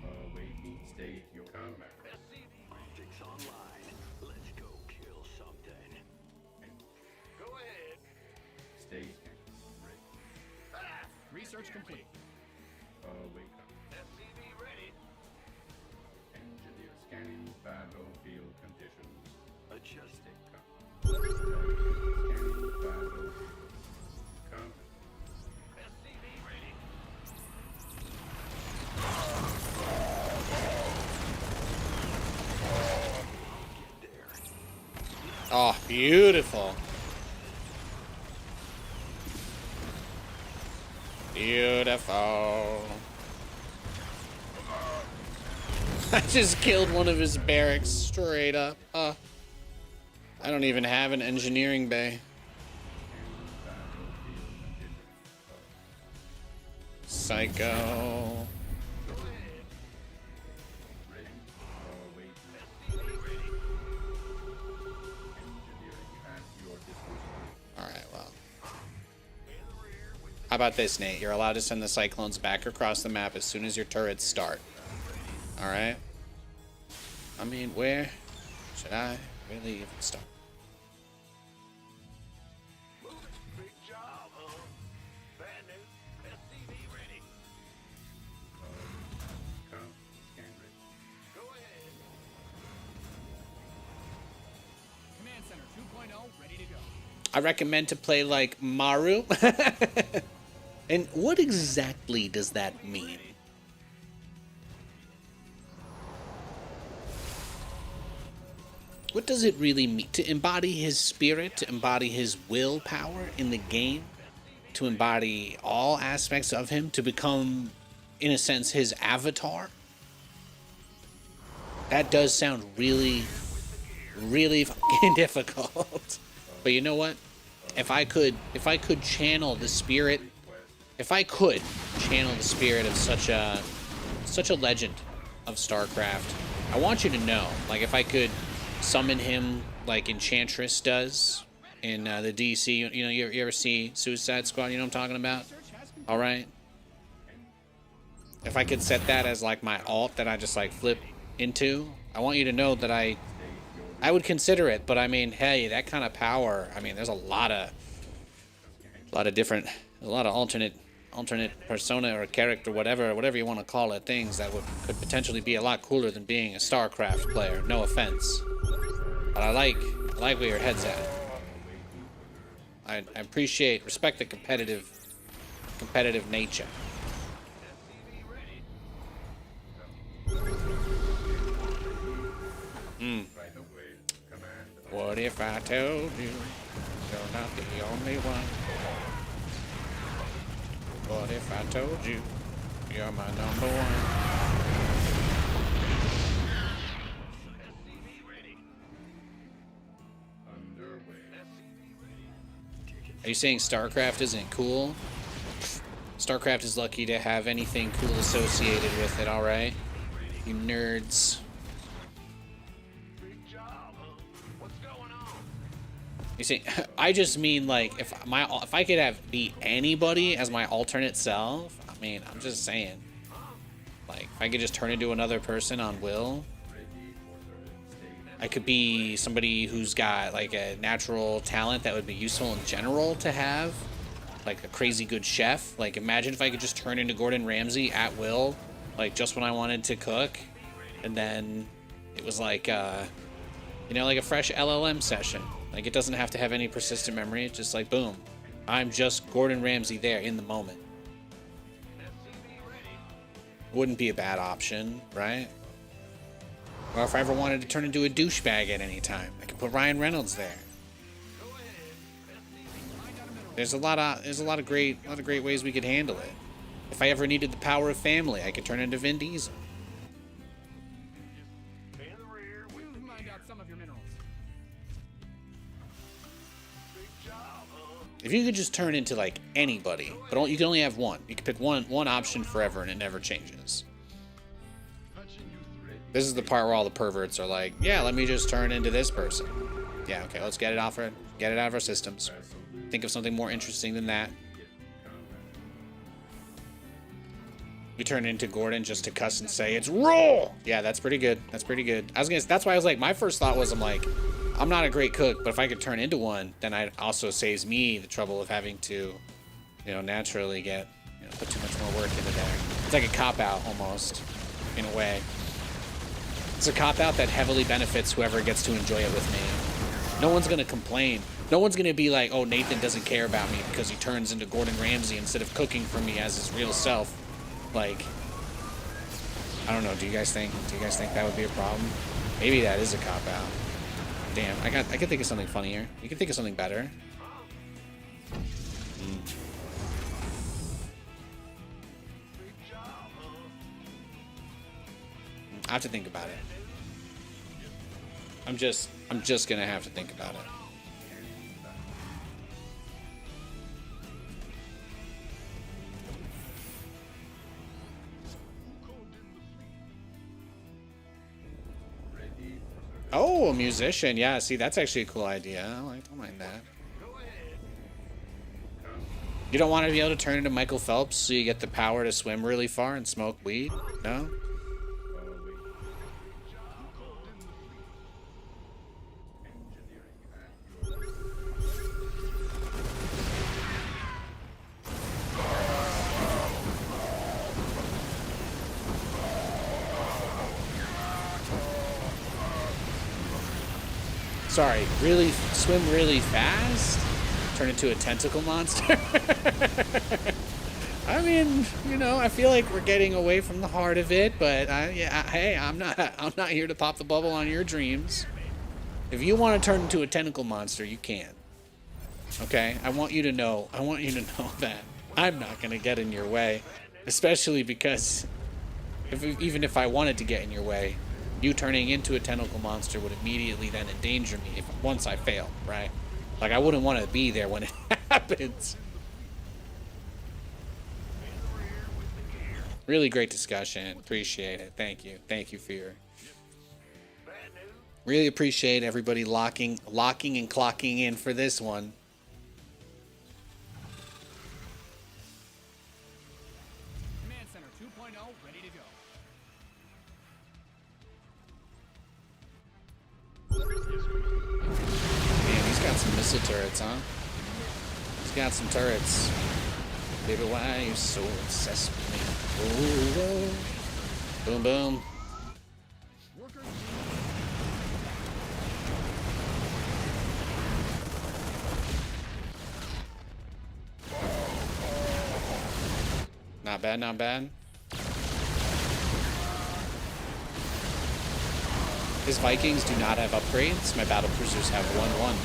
S3: Awaiting state your combat. SCP online. Let's go kill something. Go ahead. State ready.
S4: Research complete.
S3: Wake up. SCP ready. Engineer scanning battlefield conditions. Adjusting. Scanning battlefield. Come. SCP ready.
S1: Oh, beautiful. Beautiful. I just killed one of his barracks straight up. I don't even have an engineering bay. Psycho. Alright, well. How about this, Nate? You're allowed to send the Cyclones back across the map as soon as your turrets start. Alright? I mean, where should I really even start?
S3: Big job, huh? Bad news. SCP ready. Come. Scan ready. Go ahead.
S4: Command Center 2.0 ready to go.
S1: I recommend to play like Maru. And what exactly does that mean? What does it really mean? To embody his spirit, to embody his willpower in the game, to embody all aspects of him, to become, in a sense, his avatar? That does sound really, really fucking difficult. But you know what? If I could channel the spirit, of such a legend of StarCraft, I want you to know, like, if I could summon him like Enchantress does in the DC, you know, you ever see Suicide Squad? You know what I'm talking about? All right. If I could set that as like my alt that I just like flip into, I want you to know that I would consider it. But I mean, hey, that kind of power. I mean, there's a lot of alternate persona or character, whatever you want to call it, things that could potentially be a lot cooler than being a StarCraft player. No offense, but I like where your head's at. I respect the competitive nature. What if I told you you're not the only one? What if I told you you're my number one? Are you saying StarCraft isn't cool? StarCraft is lucky to have anything cool associated with it, alright? You nerds.
S3: Big job, huh? What's going on?
S1: You see, I just mean like if I could have beat anybody as my alternate self. I mean, I'm just saying, like if I could just turn into another person on will, I could be somebody who's got like a natural talent that would be useful in general to have, like a crazy good chef. Like imagine if I could just turn into Gordon Ramsay at will, like just when I wanted to cook, and then it was like you know, like a fresh LLM session. Like, it doesn't have to have any persistent memory. It's just like, boom. I'm just Gordon Ramsay there in the moment. Wouldn't be a bad option, right? Or if I ever wanted to turn into a douchebag at any time, I could put Ryan Reynolds there. There's a lot of great ways we could handle it. If I ever needed the power of family, I could turn into Vin Diesel.
S3: In the rear with
S4: You've mined out some of your minerals.
S3: big job, huh?
S1: If you could just turn into like anybody, but you can only have one. You can pick one option forever, and it never changes. This is the part where all the perverts are like, "Yeah, let me just turn into this person." Yeah, okay, let's get it out of our systems. Think of something more interesting than that. We turn into Gordon just to cuss and say it's raw. Yeah, that's pretty good. That's pretty good. That's why I was like, my first thought was, I'm not a great cook, but if I could turn into one, then it also saves me the trouble of having to, naturally put too much more work into there. It's like a cop-out almost, in a way. It's a cop-out that heavily benefits whoever gets to enjoy it with me. No one's gonna complain. No one's gonna be like, oh, Nathan doesn't care about me because he turns into Gordon Ramsay instead of cooking for me as his real self. Like, I don't know. Do you guys think that would be a problem? Maybe that is a cop-out. Damn, I can think of something funnier. You can think of something better. I have to think about it. I'm just gonna have to think about it. Oh, a musician. Yeah, see, that's actually a cool idea. I don't mind that. You don't want to be able to turn into Michael Phelps so you get the power to swim really far and smoke weed? No? Sorry, swim really fast? Turn into a tentacle monster? I mean, I feel like we're getting away from the heart of it, but hey, I'm not here to pop the bubble on your dreams. If you want to turn into a tentacle monster, you can. Okay? I want you to know that I'm not going to get in your way, especially because even if I wanted to get in your way, you turning into a tentacle monster would immediately then endanger me once I fail, right? Like, I wouldn't want to be there when it happens. Really great discussion. Appreciate it. Thank you. Thank you for your... Really appreciate everybody locking and clocking in for this one.
S4: Command Center 2.0 ready to go.
S1: Man, he's got some missile turrets, huh? He's got some turrets. Baby, why are you so obsessed with me? Ooh, whoa. Boom, boom.
S4: Workers.
S1: Not bad, not bad. His Vikings do not have upgrades. My battle cruisers have 1-1.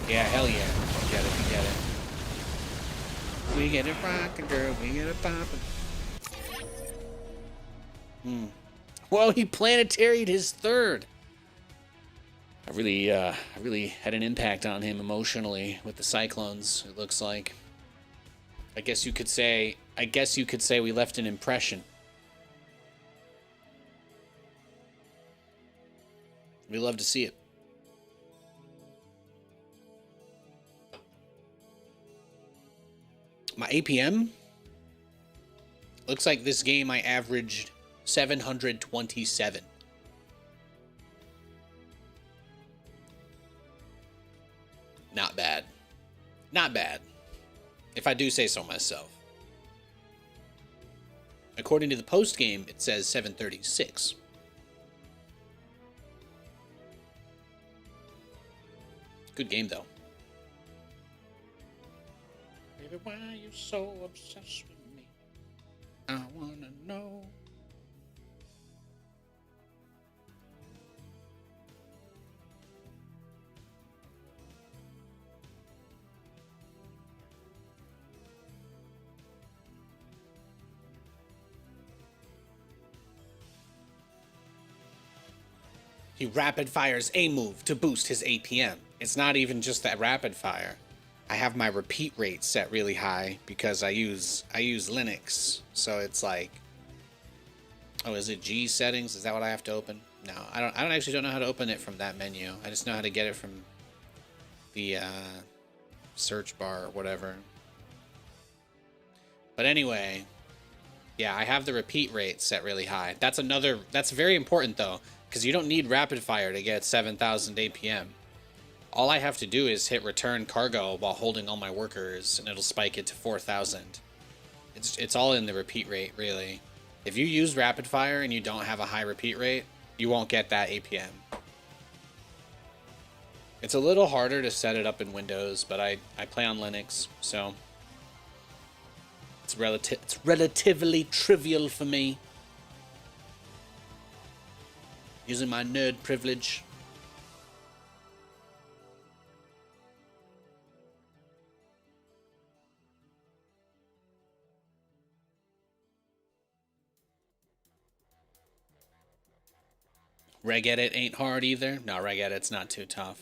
S1: Yeah, hell yeah. We get it, we get it. We get it rockin', girl. We get it poppin'. Well, he planetaried his third. I I really had an impact on him emotionally with the Cyclones. It looks like. I guess you could say we left an impression. We love to see it. My APM? Looks like this game I averaged 727. Not bad. Not bad. If I do say so myself. According to the post game, it says 736. Good game, though. Baby, why are you so obsessed with me? I wanna know. He rapid fires a move to boost his APM. It's not even just that rapid fire. I have my repeat rate set really high because I use Linux. So it's like, oh, is it G settings? Is that what I have to open? No, I don't actually know how to open it from that menu. I just know how to get it from the search bar or whatever. But anyway, yeah, I have the repeat rate set really high. That's very important though, because you don't need rapid fire to get 7,000 APM. All I have to do is hit return cargo while holding all my workers, and it'll spike it to 4,000. It's all in the repeat rate, really. If you use rapid fire and you don't have a high repeat rate, you won't get that APM. It's a little harder to set it up in Windows, but I play on Linux, so it's relatively trivial for me. Using my nerd privilege. Reg edit ain't hard either. No, reg edit's not too tough.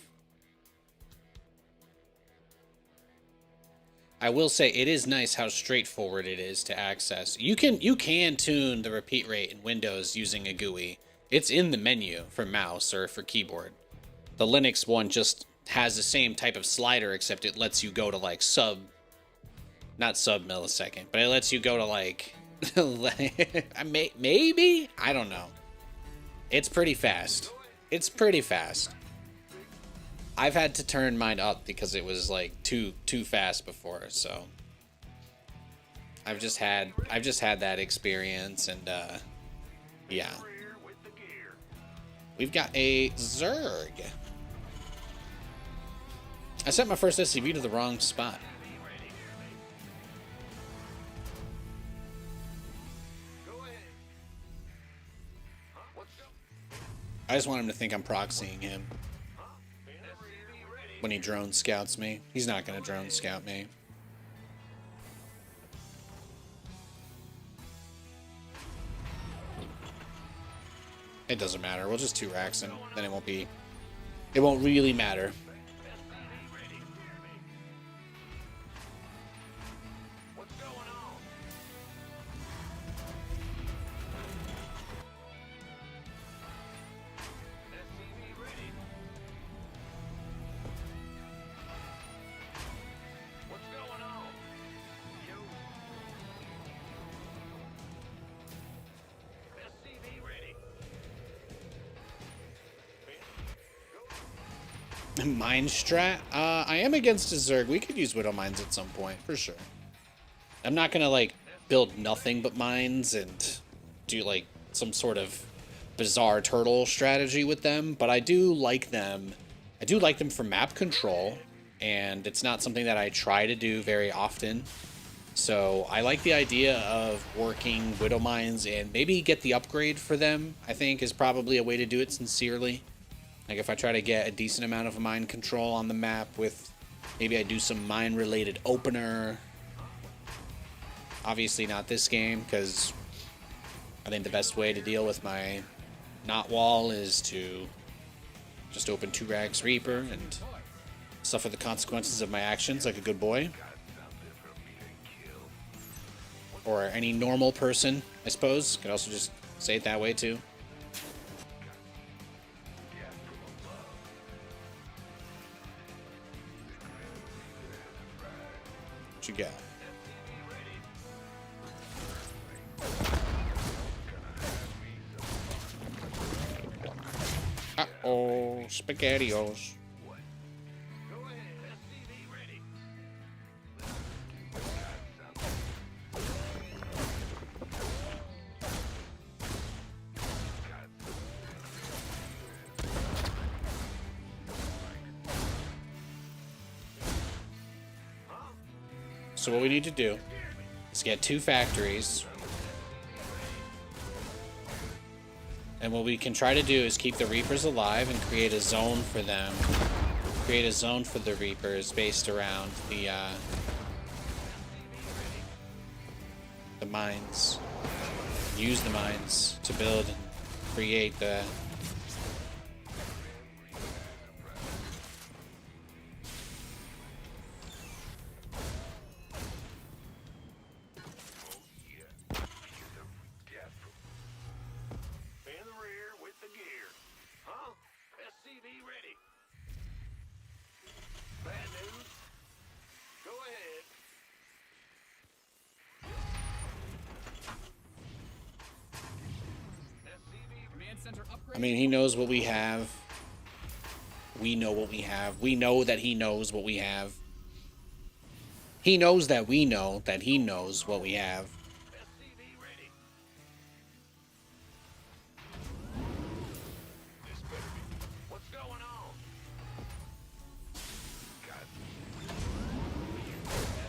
S1: I will say it is nice how straightforward it is to access. You can tune the repeat rate in Windows using a GUI. It's in the menu for mouse or for keyboard. The Linux one just has the same type of slider, except it lets you go to like not sub millisecond, but it lets you go to like maybe? I don't know. It's pretty fast. It's pretty fast. I've had to turn mine up because it was like too fast before, so I've just had that experience, and yeah. We've got a Zerg. I set my first SCV to the wrong spot. I just want him to think I'm proxying him when he drone scouts me. He's not going to drone scout me. It doesn't matter. We'll just 2-racks him. Then it won't really matter. Mine strat? I am against a Zerg. We could use Widow Mines at some point, for sure. I'm not gonna, like, build nothing but mines and do, like, some sort of bizarre turtle strategy with them, but I do like them. I do like them for map control, and it's not something that I try to do very often. So I like the idea of working Widow Mines and maybe get the upgrade for them, I think, is probably a way to do it sincerely. Like if I try to get a decent amount of mine control on the map with, maybe I do some mine-related opener. Obviously not this game, because I think the best way to deal with my knot wall is to Just open 2 Rags Reaper and suffer the consequences of my actions like a good boy. Or any normal person, I suppose. Could also just say it that way too. What you got? Uh-oh, SpaghettiOs.
S3: Go ahead. SCV ready.
S1: So what we need to do is get 2 factories. And what we can try to do is keep the Reapers alive and create a zone for them. Create a zone for the Reapers based around the mines. Use the mines to build and create the...
S3: In the rear with the gear. Huh? SCV ready. Bad news. Go ahead. SCV
S4: Command center upgrade.
S1: I mean, he knows what we have. We know what we have. We know that he knows what we have. He knows that we know that he knows what we have.
S3: SCV ready. What's going on?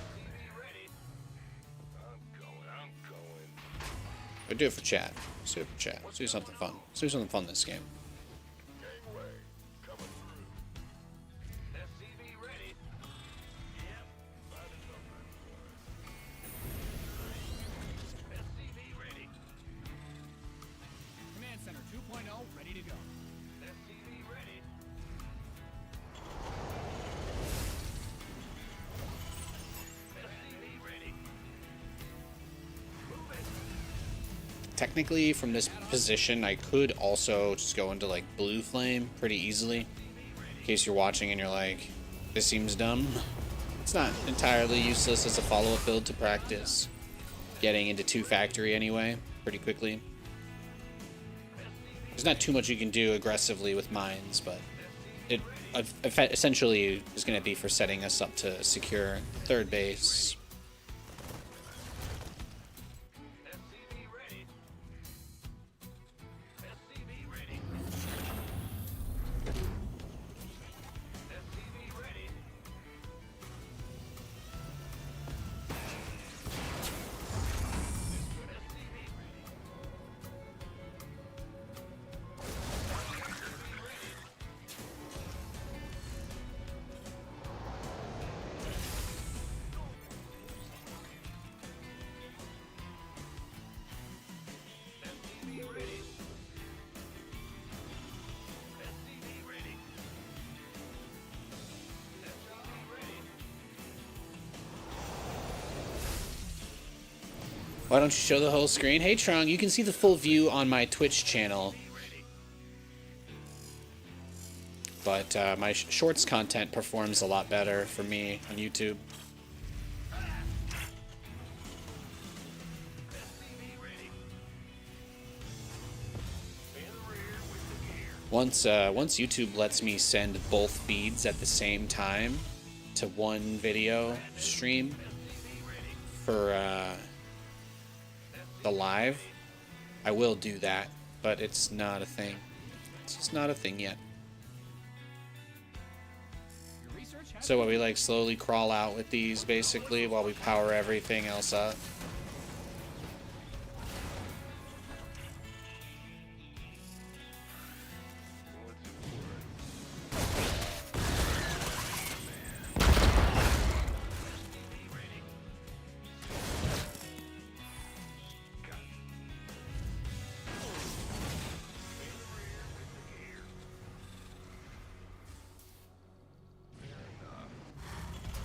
S3: SCV ready. I'm going.
S1: But do it for chat. Let's do it for chat. Let's do something fun. Let's do something fun this game.
S3: Gangway coming through. SCV ready. Yep. SCV ready.
S4: Command center 2.0 ready to go.
S3: SCV ready. SCV ready. Move it.
S1: Technically, from this position, I could also just go into like blue flame pretty easily. In case you're watching and you're like, this seems dumb. It's not entirely useless as a follow-up build to practice getting into 2 factory anyway, pretty quickly. There's not too much you can do aggressively with mines, but it essentially is going to be for setting us up to secure 3rd base.
S3: SCV ready. SCV ready. SCV ready. SCV ready. SCV ready. SCV ready.
S1: Why don't you show the whole screen? Hey Trong, you can see the full view on my Twitch channel. But my shorts content performs a lot better for me on YouTube.
S3: SCV ready. In the rear with the gear.
S1: Once YouTube lets me send both feeds at the same time to one video stream for the live, I will do that, but it's not a thing. It's just not a thing yet.
S4: Your research has
S1: So what, we like slowly crawl out with these basically while we power everything else up.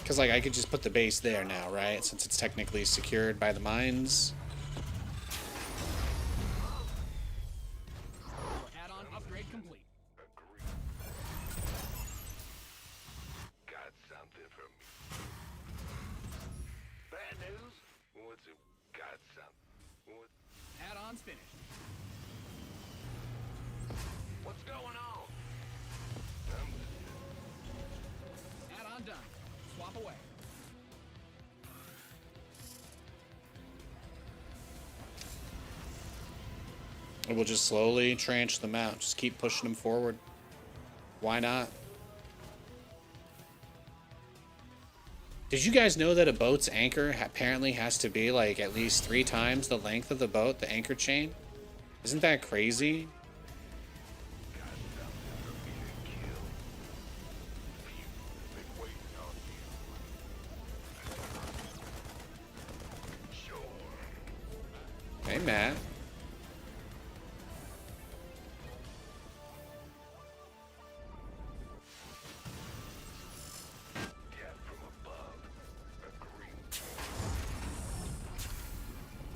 S1: Because, like, I could just put the base there now, right? Since it's technically secured by the mines.
S4: Add-on upgrade complete.
S3: Got something for me. Bad news? What's it? Got something. What?
S4: Add-on's finished.
S3: What's going on?
S4: Add-on done. Swap away.
S1: We'll just slowly tranche them out. Just keep pushing them forward. Why not? Did you guys know that a boat's anchor apparently has to be like at least 3 times the length of the boat, the anchor chain? Isn't that crazy? Hey, Matt.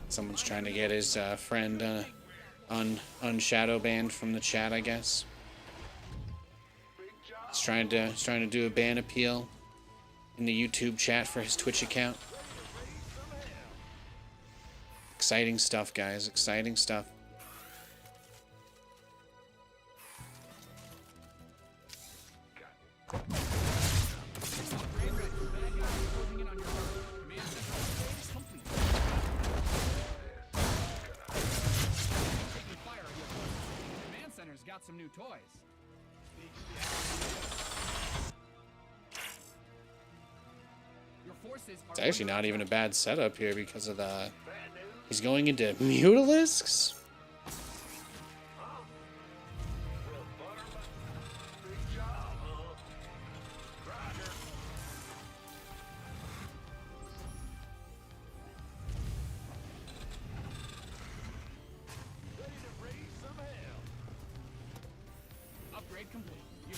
S1: Someone's trying to get his friend unshadow banned from the chat, I guess. He's trying to do a ban appeal in the YouTube chat for his Twitch account. Exciting stuff, guys. Exciting stuff.
S4: Upgrade ready. Bad guys are closing in on your target. Command center upgrade is complete. Taking fire at your forces. Command center's got some new toys. Your forces are
S1: It's actually
S4: under
S1: not even a
S4: attack.
S1: bad setup here because of the... He's going into Mutalisks?
S3: Big job, huh? Roger. Ready to raise some hell.
S4: Upgrade complete. You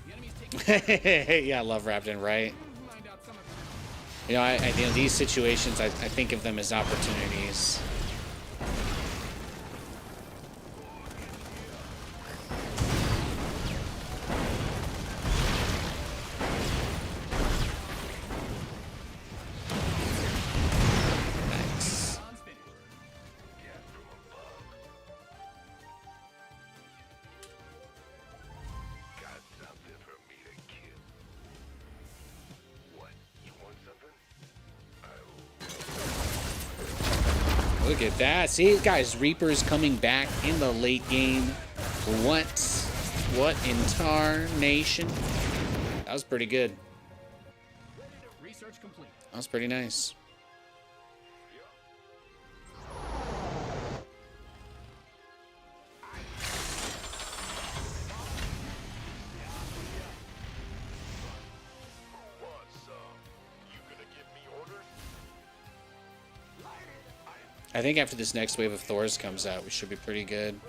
S4: The enemy's taking
S1: Yeah, I love Raptor, right?
S4: mind out some of
S1: You know, you know, these situations, I think of them as opportunities. Nice.
S4: Add-on's finished.
S3: Cat from above. Got something for me to kill. What? You want something?
S1: Look at that. See, guys, Reaper's coming back in the late game. What in tarnation? That was pretty good.
S4: Research complete.
S1: That was pretty nice.
S3: What's you gonna give me orders?
S1: I think after this next wave of Thors comes out, we should be pretty good.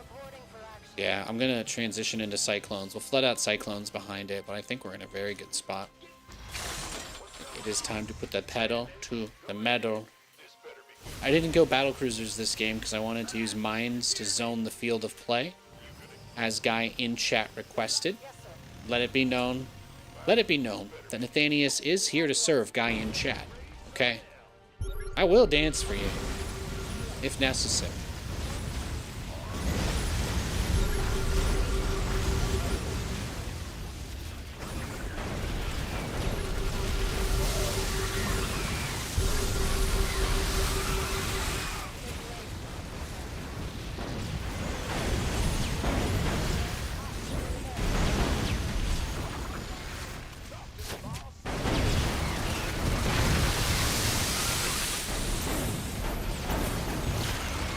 S1: Yeah, I'm gonna transition into Cyclones. We'll flood out Cyclones behind it, but I think we're in a very good spot. It is time to put the pedal to the metal. I didn't go battle cruisers this game because I wanted to use mines to zone the field of play, as Guy in chat requested. Let it be known that Nathanias is here to serve Guy in chat. Okay, I will dance for you if necessary.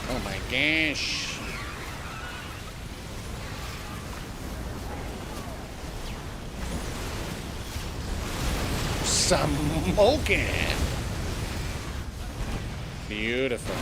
S1: Oh my gosh. Smoking. Beautiful.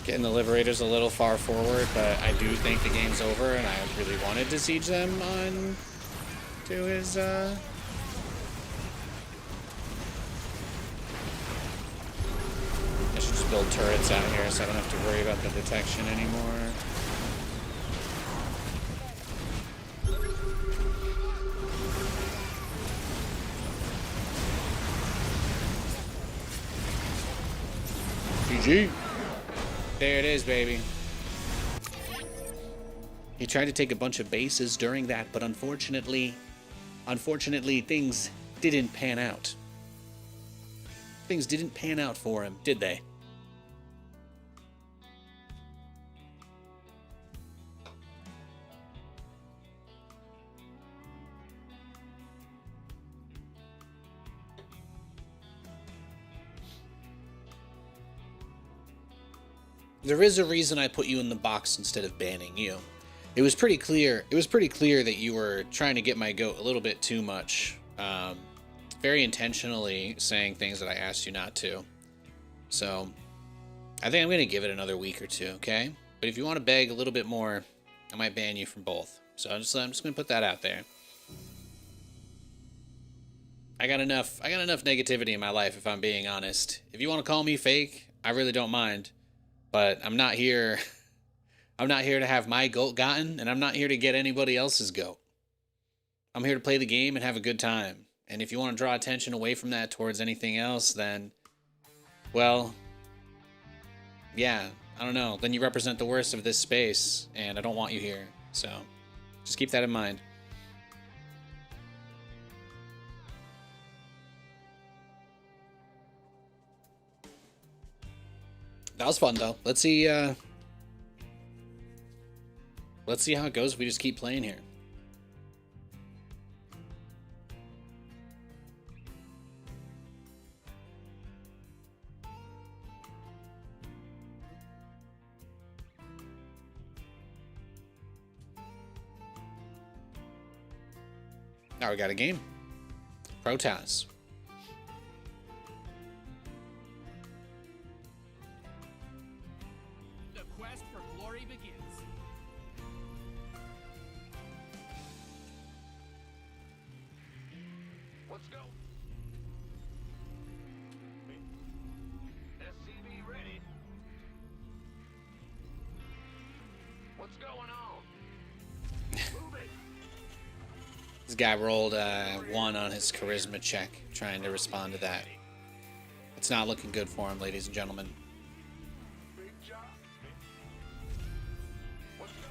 S1: Getting the Liberators a little far forward, but I do think the game's over, and I really wanted to siege them on to his, I should just build turrets out here so I don't have to worry about the detection anymore. GG. There it is, baby. He tried to take a bunch of bases during that, but unfortunately, things didn't pan out. Things didn't pan out for him, did they? There is a reason I put you in the box instead of banning you. It was pretty clear. It was pretty clear that you were trying to get my goat a little bit too much, very intentionally saying things that I asked you not to. So, I think I'm gonna give it another week or two, okay? But if you want to beg a little bit more, I might ban you from both. So I'm just gonna put that out there. I got enough negativity in my life, if I'm being honest. If you want to call me fake, I really don't mind. But I'm not here. I'm not here to have my goat gotten, and I'm not here to get anybody else's goat. I'm here to play the game and have a good time. And if you want to draw attention away from that towards anything else, then, well, yeah, I don't know. Then you represent the worst of this space, and I don't want you here. So, just keep that in mind. That was fun, though. Let's see how it goes if we just keep playing here. Now we got a game. Protoss.
S4: The quest for glory begins.
S3: Let's go. SCV ready. What's going on? Move it.
S1: This guy rolled 1 on his charisma check, trying to respond to that. It's not looking good for him, ladies and gentlemen.
S3: Big job. Let's go.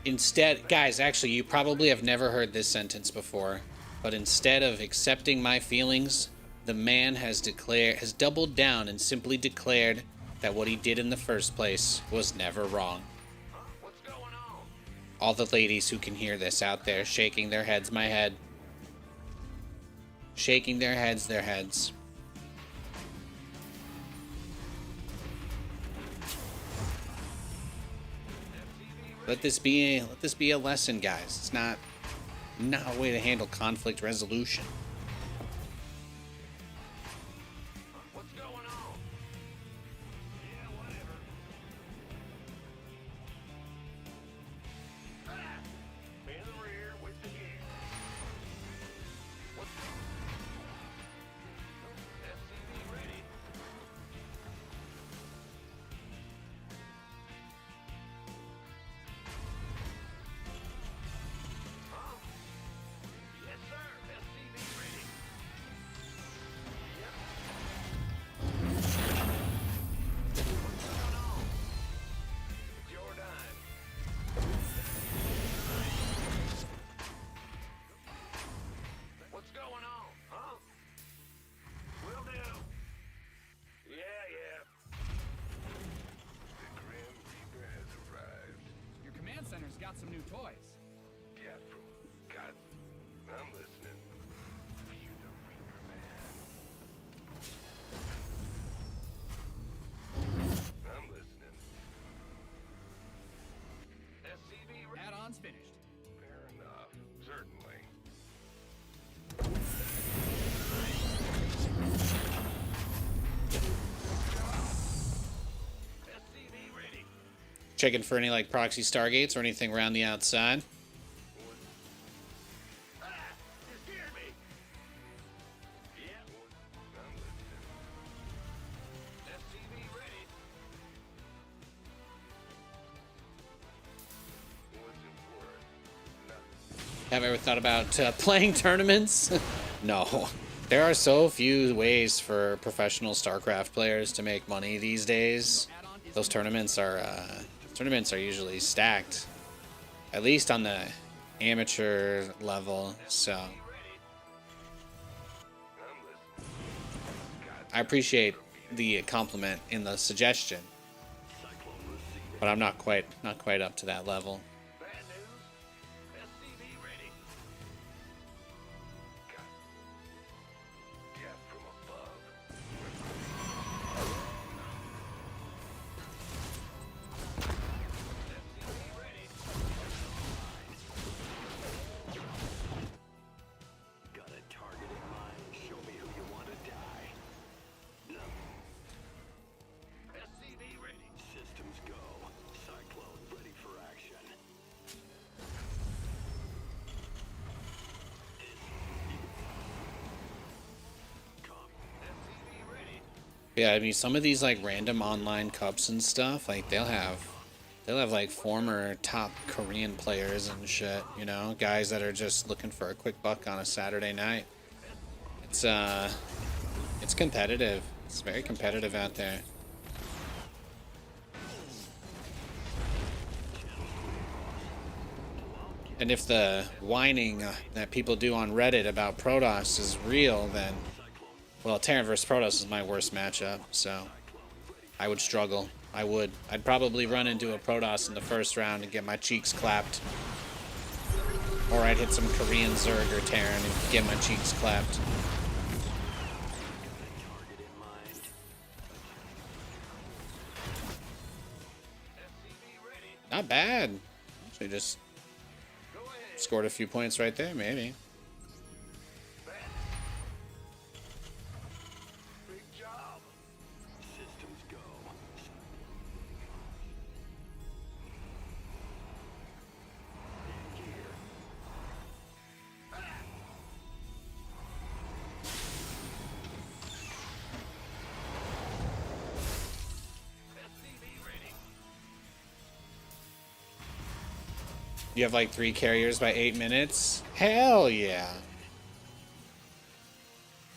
S1: Instead, guys, actually, you probably have never heard this sentence before, but instead of accepting my feelings, the man has doubled down and simply declared that what he did in the first place was never wrong.
S3: What's going on?
S1: All the ladies who can hear this out there shaking their heads, my head. Shaking their heads, their heads. Let this be a lesson, guys. It's not a way to handle conflict resolution.
S3: What's going on? Yeah, whatever. In the rear with the gear. What's SCV ready? Yes, sir. SCV ready. Yep. What's going on? It's your dime. What's going on? Huh? Will do. Yeah. The Grim Reaper has arrived.
S4: Your command center's got some new toys.
S3: Yeah, God, I'm listening. You the Reaper, man. I'm listening. SCV ready?
S4: Add-ons finished.
S3: Fair enough. Certainly.
S1: Checking for any like proxy stargates or anything around the outside.
S3: Ah! You scared me! Yeah. I'm listening. SCV ready. What's important? Nothing.
S1: Have you ever thought about playing tournaments? No. There are so few ways for professional StarCraft players to make money these days. Those tournaments are usually stacked, at least on the amateur level. So I appreciate the compliment and the suggestion, but I'm not quite up to that level.
S3: Bad news? SCV ready. Death from above. SCV ready. Got a target in mind. Show me who you want to die. SCV ready. Systems go. Cyclone ready for action. SCV ready.
S1: Yeah, I mean, some of these like random online cups and stuff, like they'll have like former top Korean players and shit, you know, guys that are just looking for a quick buck on a Saturday night. It's competitive. It's very competitive out there. And if the whining that people do on Reddit about Protoss is real, then, well, Terran versus Protoss is my worst matchup, so I would struggle. I'd probably run into a Protoss in the first round and get my cheeks clapped. Or I'd hit some Korean Zerg or Terran and get my cheeks clapped. Not bad. Actually just scored a few points right there, maybe.
S3: Big job. Systems go. In gear. SCV ready.
S1: You have like 3 carriers by 8 minutes? Hell yeah.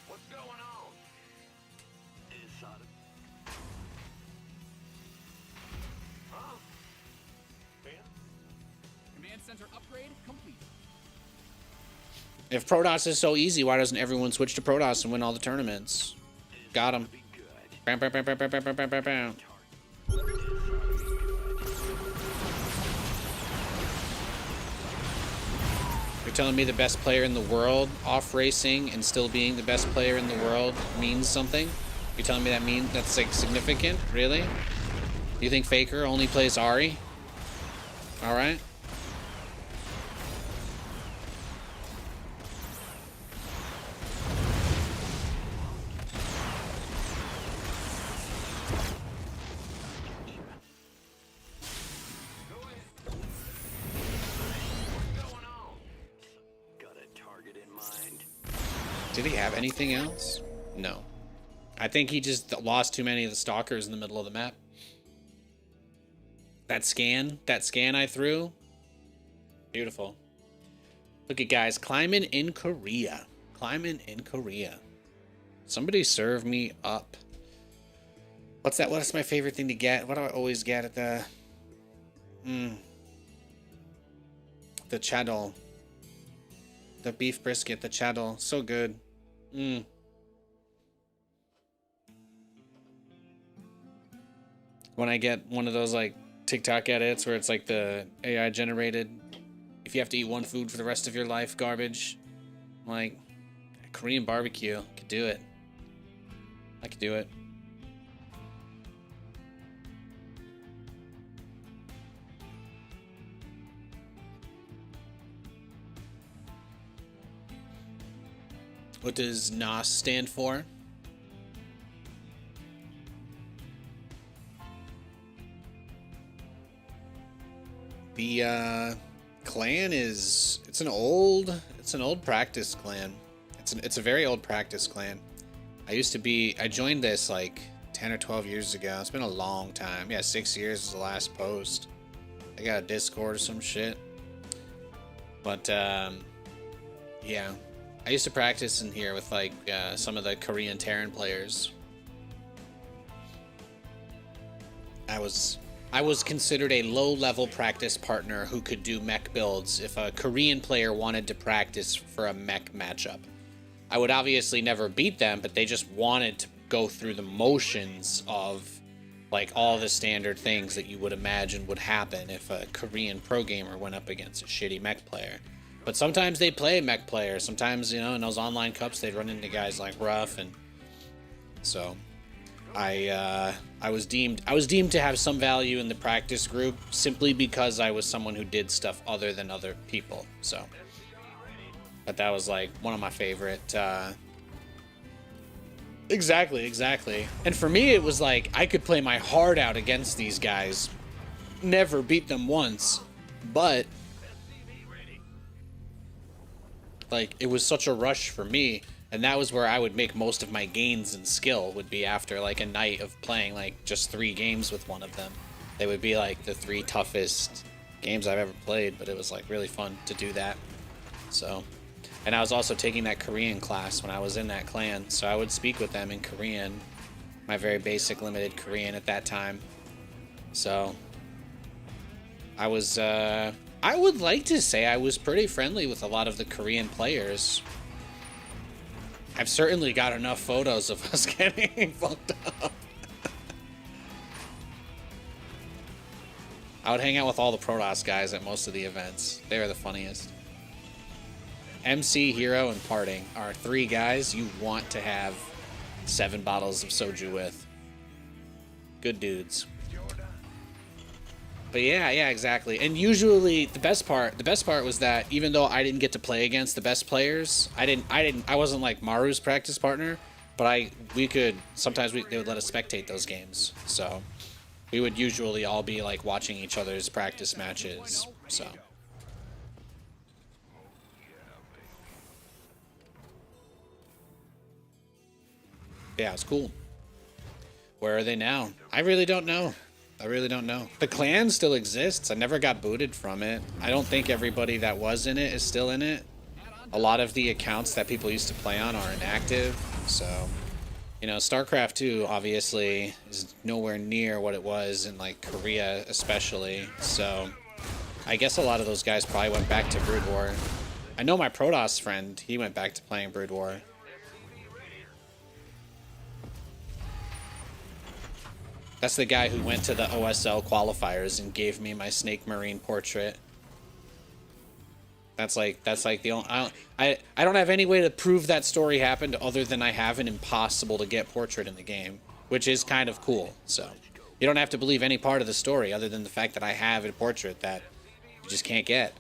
S3: What's going on? Huh? Ben?
S4: Command center upgrade complete.
S1: If Protoss is so easy, why doesn't everyone switch to Protoss and win all the tournaments? Got him. Bam, bam, bam, bam, bam, bam, bam, bam, bam. You're telling me the best player in the world off racing and still being the best player in the world means something? You're telling me that's like significant? Really? You think Faker only plays Ahri? All right.
S3: Got a target in mind.
S1: Did he have anything else? No. I think he just lost too many of the stalkers in the middle of the map. That scan I threw. Beautiful. Look at guys climbing in Korea. Climbing in Korea. Somebody serve me up. What's that? What's my favorite thing to get? What do I always get at the chaddle? The beef brisket, the chaddle. So good. When I get one of those like TikTok edits where it's like the AI generated, if you have to eat one food for the rest of your life, garbage. I'm like, Korean barbecue. I could do it. I could do it. What does NOS stand for? The clan is it's an old practice clan. It's a very old practice clan. I joined this like 10 or 12 years ago. It's been a long time. Yeah, 6 years is the last post. I got a Discord or some shit. But yeah, I used to practice in here with like some of the Korean Terran players. I was considered a low-level practice partner who could do mech builds if a Korean player wanted to practice for a mech matchup. I would obviously never beat them, but they just wanted to go through the motions of like all the standard things that you would imagine would happen if a Korean pro gamer went up against a shitty mech player. But sometimes they play mech players. Sometimes, you know, in those online cups, they'd run into guys like Ruff, and so I was deemed to have some value in the practice group simply because I was someone who did stuff other than other people. So, but that was like one of my favorite. Exactly. And for me, it was like I could play my heart out against these guys, never beat them once, but like it was such a rush for me. And that was where I would make most of my gains in skill, would be after like a night of playing like just 3 games with one of them. They would be like the 3 toughest games I've ever played, but it was like really fun to do that. So, and I was also taking that Korean class when I was in that clan, so I would speak with them in Korean, my very basic limited Korean at that time. So I was, I would like to say I was pretty friendly with a lot of the Korean players. I've certainly got enough photos of us getting fucked up. I would hang out with all the Protoss guys at most of the events. They were the funniest. MC, Hero, and Parting are 3 guys you want to have 7 bottles of soju with. Good dudes. But yeah, exactly. And usually the best part was that even though I didn't get to play against the best players, I wasn't like Maru's practice partner, but sometimes they would let us spectate those games. So we would usually all be like watching each other's practice matches. So yeah, it's cool. Where are they now? I really don't know. The clan still exists. I never got booted from it. I don't think everybody that was in it is still in it. A lot of the accounts that people used to play on are inactive. So, you know, StarCraft 2 obviously is nowhere near what it was in like Korea especially. So I guess a lot of those guys probably went back to Brood War. I know my Protoss friend, he went back to playing Brood War. That's the guy who went to the OSL qualifiers and gave me my Snake Marine portrait. That's like the only I don't have any way to prove that story happened other than I have an impossible to get portrait in the game, which is kind of cool. So you don't have to believe any part of the story other than the fact that I have a portrait that you just can't get.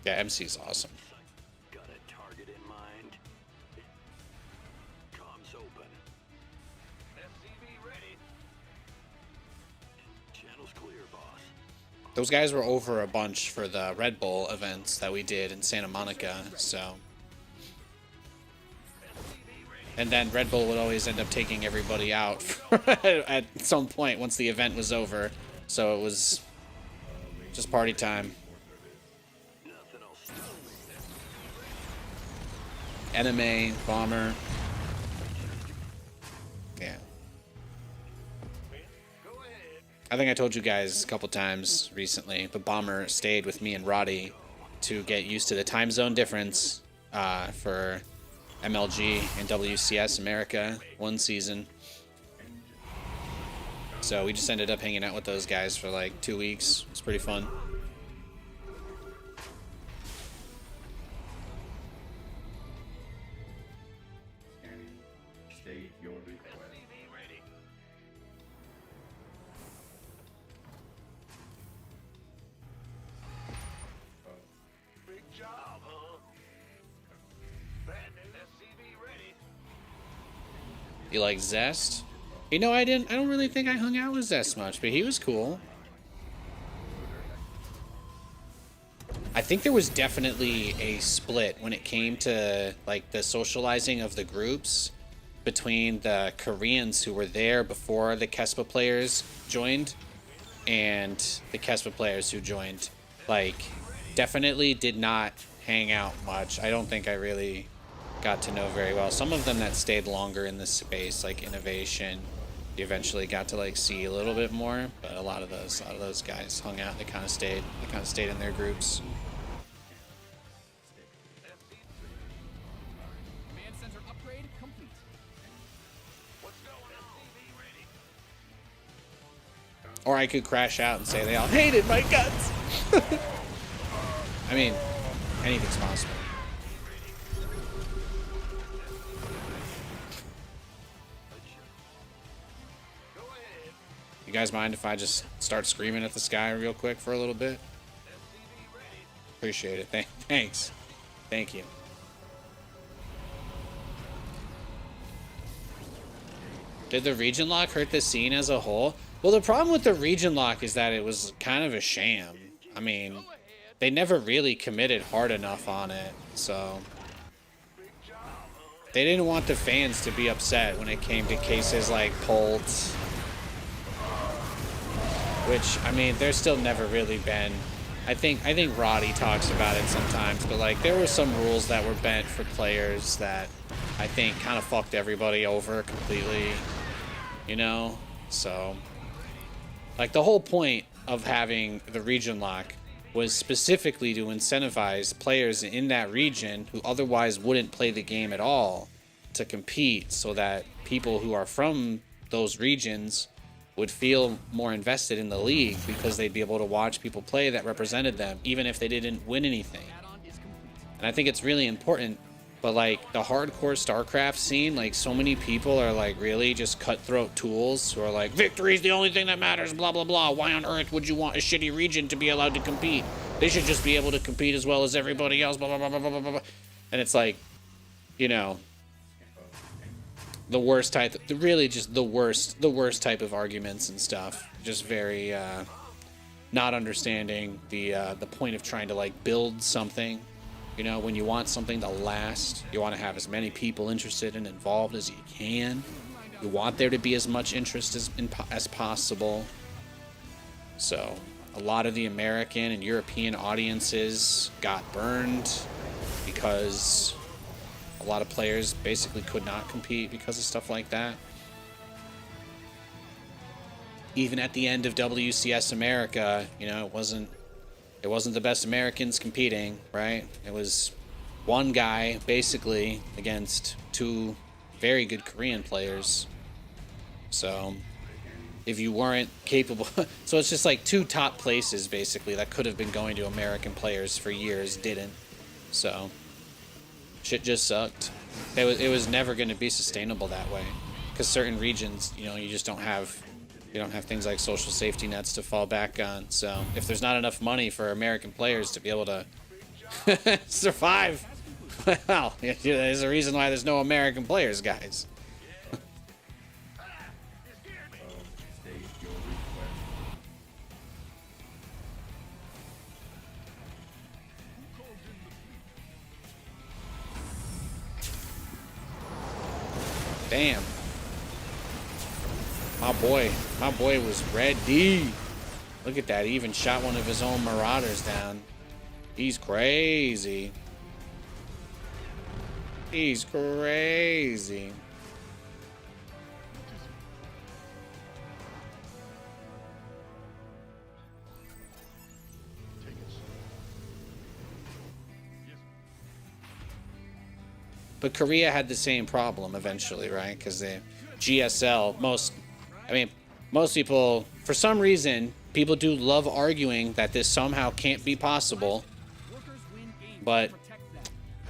S1: Yeah, MC's awesome.
S3: Got a target in mind. Comms open.
S2: SCV ready.
S3: Channel's clear, boss.
S1: Those guys were over a bunch for the Red Bull events that we did in Santa Monica, so. And then Red Bull would always end up taking everybody out at some point once the event was over. So it was just party time. Anime, Bomber. Yeah. I think I told you guys a couple times recently, but Bomber stayed with me and Roddy to get used to the time zone difference for MLG and WCS America one season. So we just ended up hanging out with those guys for like 2 weeks. It's pretty fun.
S3: State your request.
S2: SCV ready. Big job, huh? Brand new SCV ready.
S1: You like Zest? You know, I don't really think I hung out with Zest much, but he was cool. I think there was definitely a split when it came to like the socializing of the groups between the Koreans who were there before the Kespa players joined and the Kespa players who joined. Like, definitely did not hang out much. I don't think I really got to know very well. Some of them that stayed longer in the space, like Innovation, you eventually got to like see a little bit more, but a lot of those guys hung out. They kind of stayed in their groups.
S4: Command center upgrade complete.
S2: What's going on? SCV ready.
S1: Or I could crash out and say they all hated my guts. I mean, anything's possible.
S2: Go ahead.
S1: You guys mind if I just start screaming at the sky real quick for a little bit?
S2: SCV ready.
S1: Appreciate it. Thanks. Thank you. Did the region lock hurt the scene as a whole? Well, the problem with the region lock is that it was kind of a sham. I mean, they never really committed hard enough on it, so they didn't want the fans to be upset when it came to cases like Polt, which, I mean, there's still never really been. I think Roddy talks about it sometimes, but like there were some rules that were bent for players that I think kind of fucked everybody over completely, you know? So, like, the whole point of having the region lock was specifically to incentivize players in that region who otherwise wouldn't play the game at all to compete, so that people who are from those regions would feel more invested in the league because they'd be able to watch people play that represented them, even if they didn't win anything.
S4: Add-on is complete.
S1: And I think it's really important. But like the hardcore StarCraft scene, like so many people are like really just cutthroat tools who are like, victory is the only thing that matters, blah, blah, blah. Why on earth would you want a shitty region to be allowed to compete? They should just be able to compete as well as everybody else, blah, blah, blah, blah, blah, blah, blah. And it's like, you know, the worst type, really just the worst type of arguments and stuff. Just very not understanding the point of trying to like build something. You know, when you want something to last, you want to have as many people interested and involved as you can. You want there to be as much interest as possible. So, a lot of the American and European audiences got burned because a lot of players basically could not compete because of stuff like that. Even at the end of WCS America, you know, it wasn't the best Americans competing, right? It was one guy basically against two very good Korean players. So if you weren't capable, so it's just like two top places basically that could have been going to American players for years didn't. So shit just sucked. It was never going to be sustainable that way, because certain regions, you know, you just don't have. You don't have things like social safety nets to fall back on. So if there's not enough money for American players to be able to survive, well, there's a reason why there's no American players, guys. Damn. My boy was ready. Look at that. He even shot one of his own Marauders down. He's crazy. He's crazy. But Korea had the same problem eventually, right? Because the GSL, most people, for some reason, people do love arguing that this somehow can't be possible. But,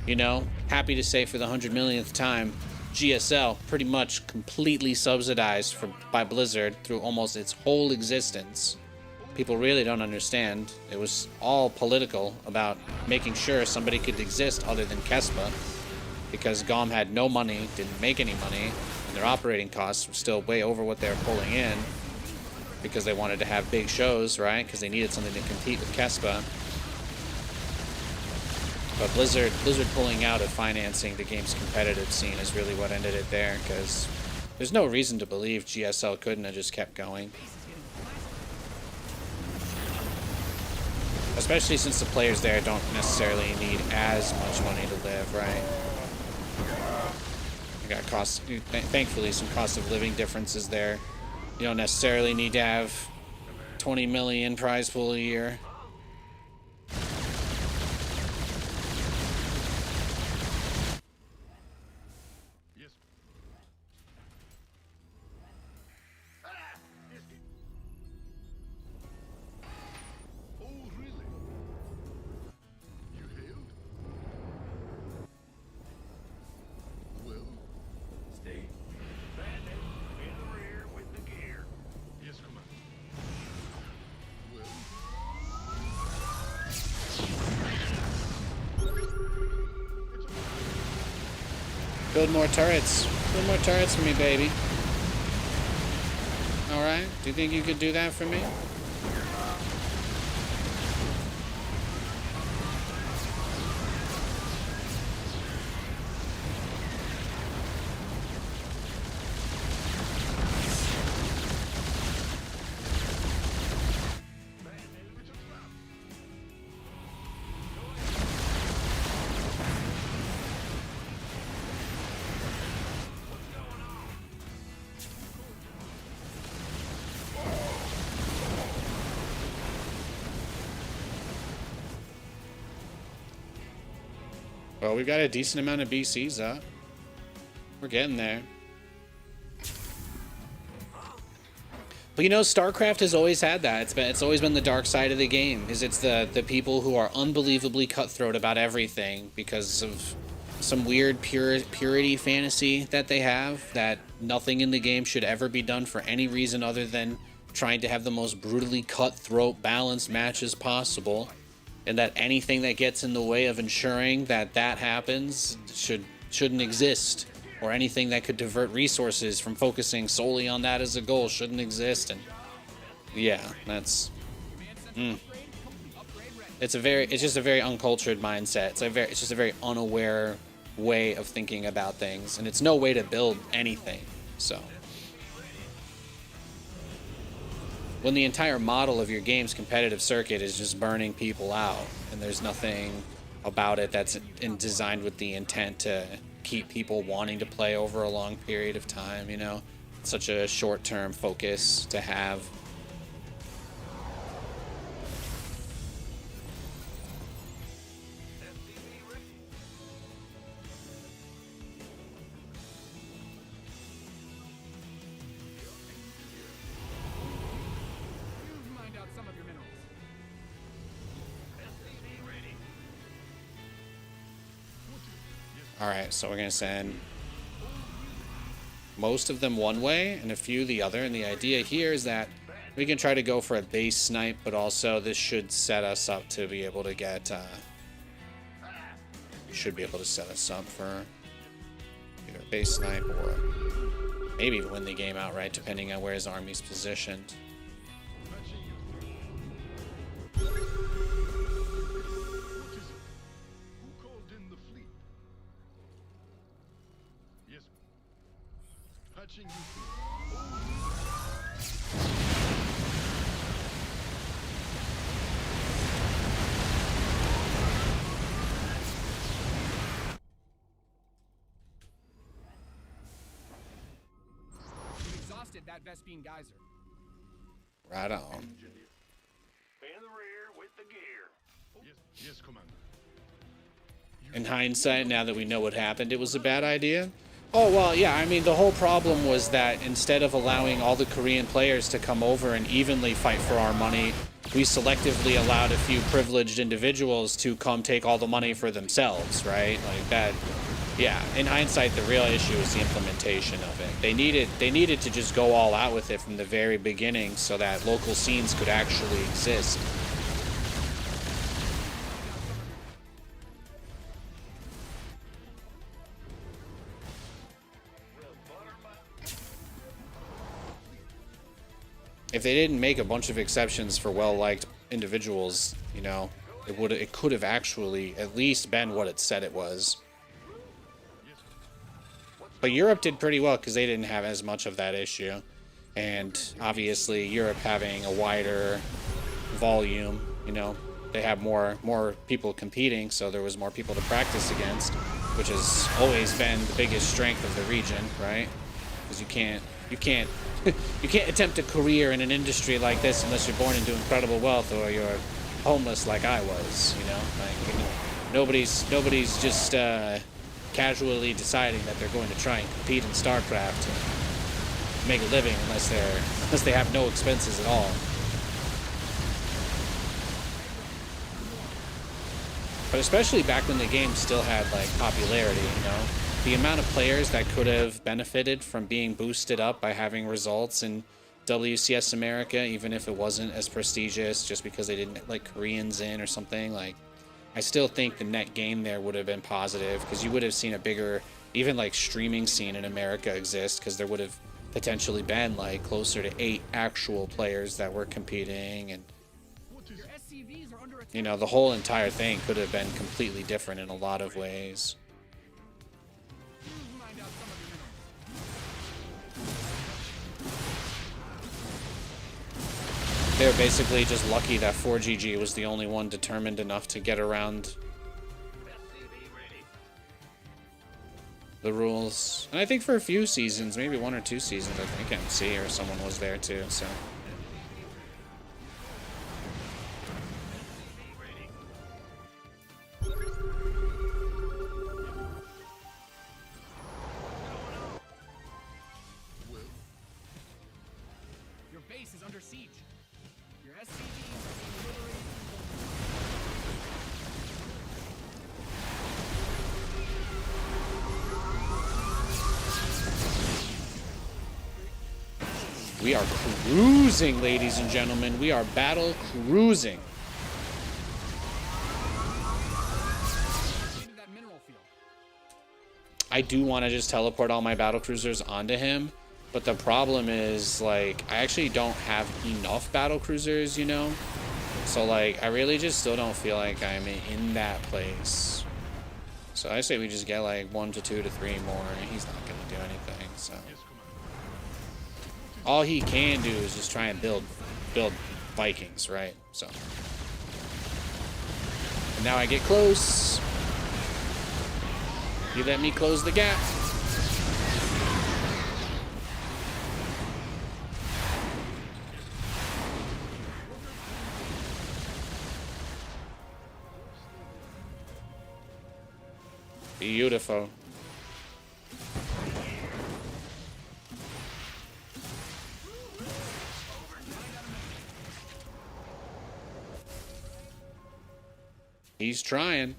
S1: you know, happy to say for the 100 millionth time, GSL pretty much completely subsidized by Blizzard through almost its whole existence. People really don't understand. It was all political about making sure somebody could exist other than Kespa, because GOM had no money, didn't make any money, and their operating costs were still way over what they were pulling in, because they wanted to have big shows, right? Because they needed something to compete with Kespa. But Blizzard pulling out of financing the game's competitive scene is really what ended it there, because there's no reason to believe GSL couldn't have just kept going. Especially since the players there don't necessarily need as much money to live, right? You got thankfully some cost of living differences there. You don't necessarily need to have 20 million prize pool a year. Build more turrets. Build more turrets for me, baby. Alright, do you think you could do that for me? Well, we've got a decent amount of BCs up. We're getting there. But you know, StarCraft has always had that. It's always been the dark side of the game. It's the people who are unbelievably cutthroat about everything because of some weird purity fantasy that they have, that nothing in the game should ever be done for any reason other than trying to have the most brutally cutthroat balanced matches possible. And that anything that gets in the way of ensuring that that happens shouldn't exist, or anything that could divert resources from focusing solely on that as a goal shouldn't exist. And yeah, that's it's just a very uncultured mindset. It's just a very unaware way of thinking about things, and it's no way to build anything. So when the entire model of your game's competitive circuit is just burning people out, and there's nothing about it that's designed with the intent to keep people wanting to play over a long period of time, you know? It's such a short-term focus to have. Alright, so we're going to send most of them one way and a few the other. And the idea here is that we can try to go for a base snipe, but also this should set us up to be able to get... should be able to set us up for either a base snipe or maybe win the game outright, depending on where his army's positioned.
S4: That Vespine geyser.
S1: Right on.
S3: In the rear with the gear. Yes, Commander. You
S1: in hindsight, now that we know what happened, it was a bad idea? Oh, well, yeah, I mean, the whole problem was that instead of allowing all the Korean players to come over and evenly fight for our money, we selectively allowed a few privileged individuals to come take all the money for themselves, right? Like that, yeah, in hindsight, the real issue is the implementation of it. They needed to just go all out with it from the very beginning so that local scenes could actually exist. If they didn't make a bunch of exceptions for well-liked individuals, you know, it could have actually at least been what it said it was. But Europe did pretty well because they didn't have as much of that issue. And obviously Europe having a wider volume, you know, they have more people competing, so there was more people to practice against, which has always been the biggest strength of the region, right? Because you can't you can't attempt a career in an industry like this unless you're born into incredible wealth or you're homeless like I was, you know? Like, nobody's just casually deciding that they're going to try and compete in StarCraft and make a living unless they have no expenses at all. But especially back when the game still had like popularity, you know? The amount of players that could have benefited from being boosted up by having results in WCS America, even if it wasn't as prestigious, just because they didn't let Koreans in or something, like, I still think the net gain there would have been positive, because you would have seen a bigger, even like streaming scene in America exist, because there would have potentially been like closer to 8 actual players that were competing, and you know, the whole entire thing could have been completely different in a lot of ways. They were basically just lucky that 4GG was the only one determined enough to get around the rules. And I think for a few seasons, maybe 1 or 2 seasons, I think MC or someone was there too, so.
S4: Your base is under siege. Your SCVs
S1: We are cruising, ladies and gentlemen. We are battle cruising.
S4: that mineral field.
S1: I do want to just teleport all my battle cruisers onto him, but the problem is, like, I actually don't have enough battle cruisers, you know? So, like, I really just still don't feel like I'm in that place. So I say we just get, like, 1 to 2 to 3 more, and he's not going to do anything, so. All he can do is just try and build Vikings, right? So. And now I get close. You let me close the gap. Beautiful. He's trying.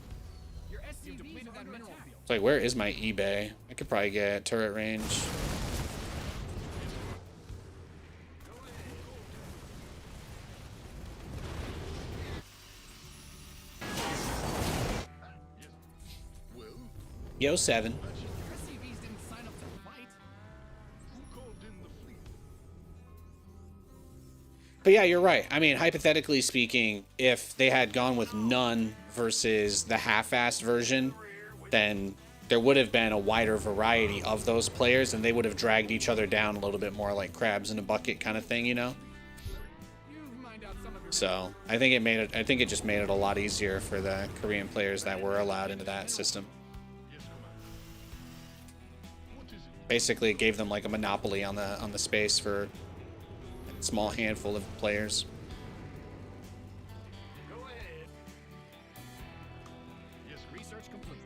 S4: Your SCVs depleted that mineral field.
S1: It's like, where is my eBay? I could probably get turret range. Yo, 7.
S4: Your SCVs didn't sign up to fight.
S1: But yeah, you're right. I mean, hypothetically speaking, if they had gone with none versus the half-assed version, then there would have been a wider variety of those players, and they would have dragged each other down a little bit more, like crabs in a bucket kind of thing, you know?
S4: You've mined out some of your
S1: So I think it just made it a lot easier for the Korean players that were allowed into that system. Basically, it gave them like a monopoly on the space for a small handful of players.
S4: research complete.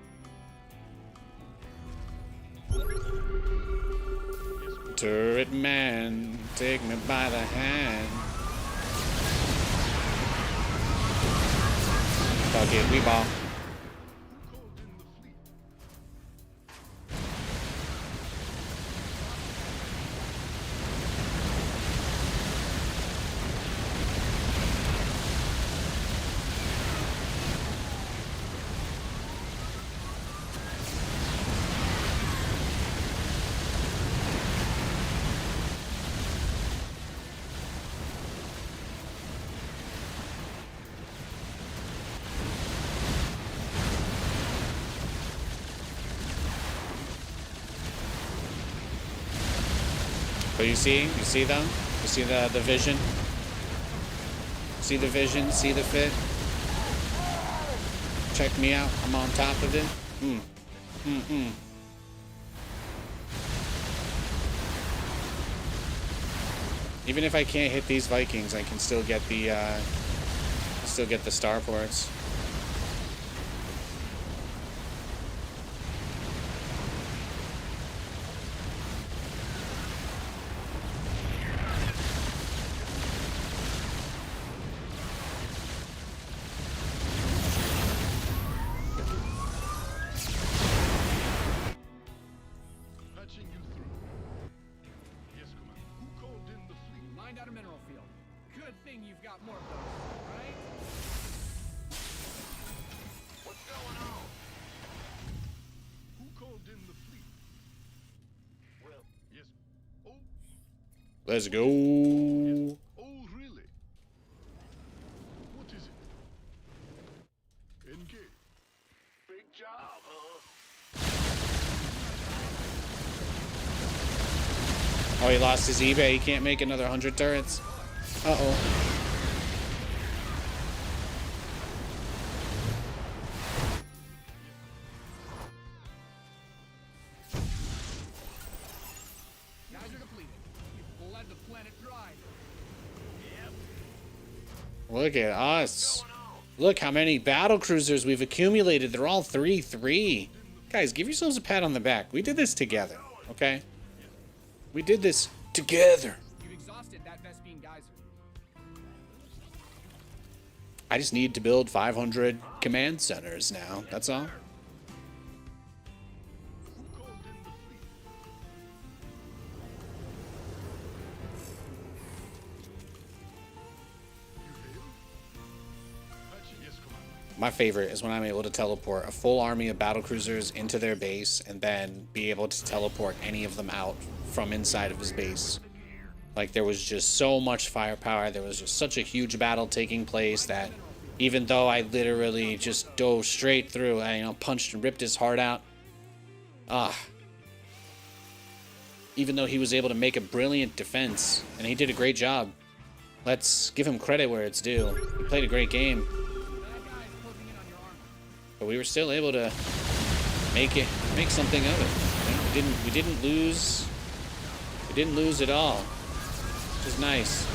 S1: red man, take me by the hand. Fuck it, we ball. But you see them? You see the vision? See the vision? See the fit? Check me out. I'm on top of it. Even if I can't hit these Vikings, I can still get the starports.
S4: Lined out a mineral field. Good thing you've got more of those, right?
S2: What's going on?
S3: Who called in the fleet?
S2: Well,
S3: Yes. Oh,
S1: Let's go.
S3: oh, really? What is it? Engage.
S2: big job, huh?
S1: Oh, he lost his eBay. He can't make another 100 turrets. Uh-oh.
S4: Guys are depleted. You've bled the planet dry.
S1: Look at us. Look how many battle cruisers we've accumulated. They're all 3-3. Guys, give yourselves a pat on the back. We did this together, okay? We did this together.
S4: You've exhausted that Vespine geyser.
S1: I just need to build 500 command centers now. That's all.
S3: Who called in the fleet? You hail? Apache, yes, Commander.
S1: My favorite is when I'm able to teleport a full army of battlecruisers into their base and then be able to teleport any of them out from inside of his base. Like, there was just so much firepower. There was just such a huge battle taking place that even though I literally just dove straight through, I, punched and ripped his heart out. Even though he was able to make a brilliant defense, and he did a great job. Let's give him credit where it's due. He played a great game.
S4: Bad guys closing in on your armor.
S1: But we were still able to make something of it. We didn't lose. We didn't lose at all, which is nice.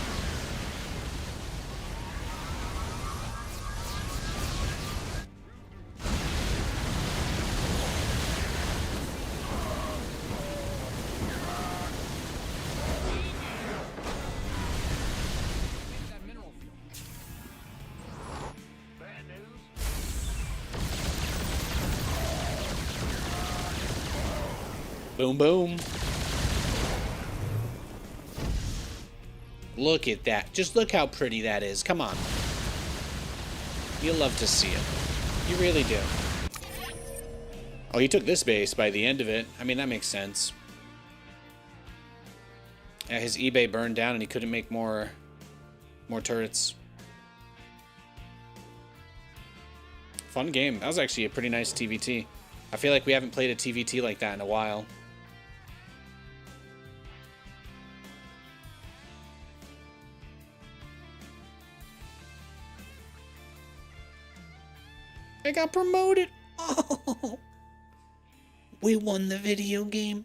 S4: Into that mineral field.
S2: Bad news?
S1: Boom, boom. Look at that. Just look how pretty that is. Come on. You'll love to see it. You really do. Oh, he took this base by the end of it. I mean, that makes sense. Yeah, his eBay burned down and he couldn't make more turrets. Fun game. That was actually a pretty nice TVT. I feel like we haven't played a TVT like that in a while. I got promoted. Oh, we won the video game.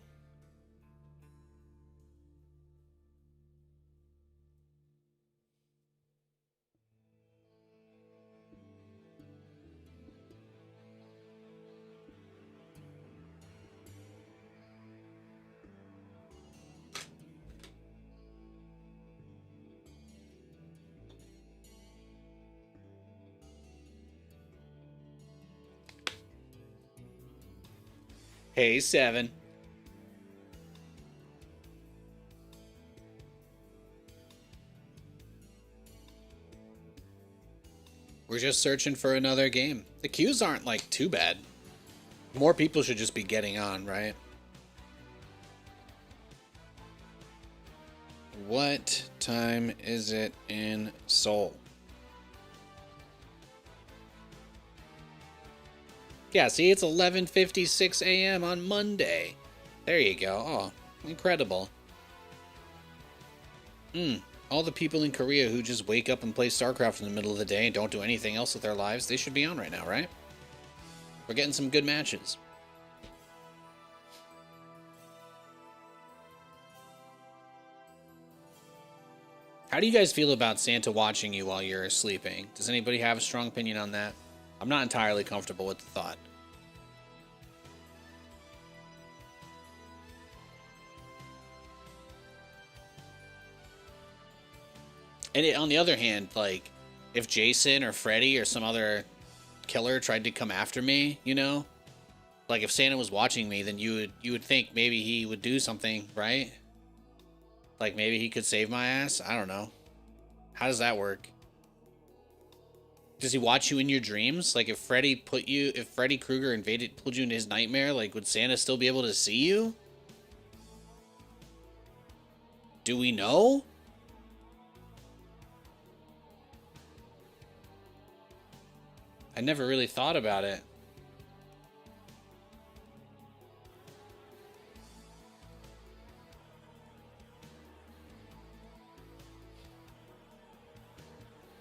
S1: Hey, 7. We're just searching for another game. The queues aren't, like, too bad. More people should just be getting on, right? What time is it in Seoul? Yeah, see, it's 11:56 a.m. on Monday. There you go. Oh, incredible. All the people in Korea who just wake up and play StarCraft in the middle of the day and don't do anything else with their lives, they should be on right now, right? We're getting some good matches. How do you guys feel about Santa watching you while you're sleeping? Does anybody have a strong opinion on that? I'm not entirely comfortable with the thought. And on the other hand, like, if Jason or Freddy or some other killer tried to come after me, you know? Like, if Santa was watching me, then you would think maybe he would do something, right? Like, maybe he could save my ass? I don't know. How does that work? Does he watch you in your dreams? Like, if Freddy Krueger pulled you into his nightmare, like, would Santa still be able to see you? Do we know? I never really thought about it.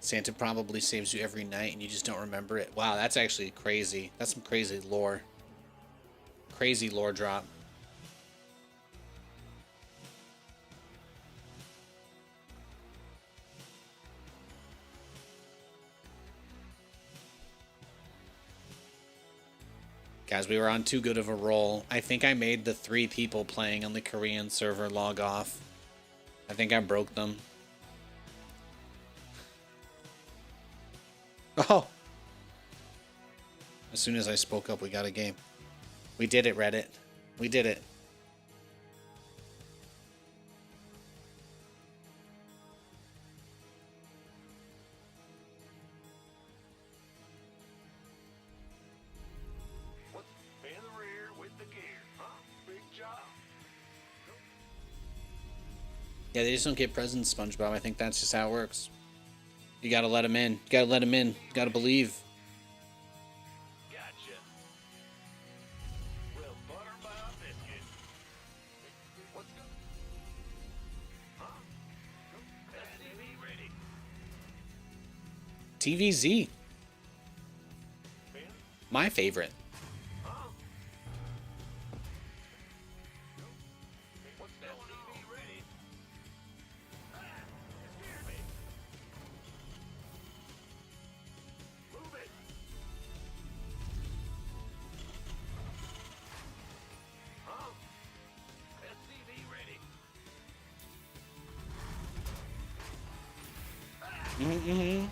S1: Santa probably saves you every night and you just don't remember it. Wow, that's actually crazy. That's some crazy lore. Crazy lore drop. Guys, we were on too good of a roll. I think I made the 3 people playing on the Korean server log off. I think I broke them. Oh! As soon as I spoke up, we got a game. We did it, Reddit. We did it.
S3: In the rear with the gear, huh? Big job.
S1: Yeah, they just don't get presents, SpongeBob. I think that's just how it works. You gotta let them in. You gotta let them in. You gotta believe.
S3: Gotcha. Well, butter my biscuit. What's good? Huh? SCV ready.
S1: TVZ.
S3: Ben?
S1: My favorite.
S3: Huh? What's going on? SCV ready. Excuse me. Move it. Huh? SCV ready.
S1: Mm-hmm.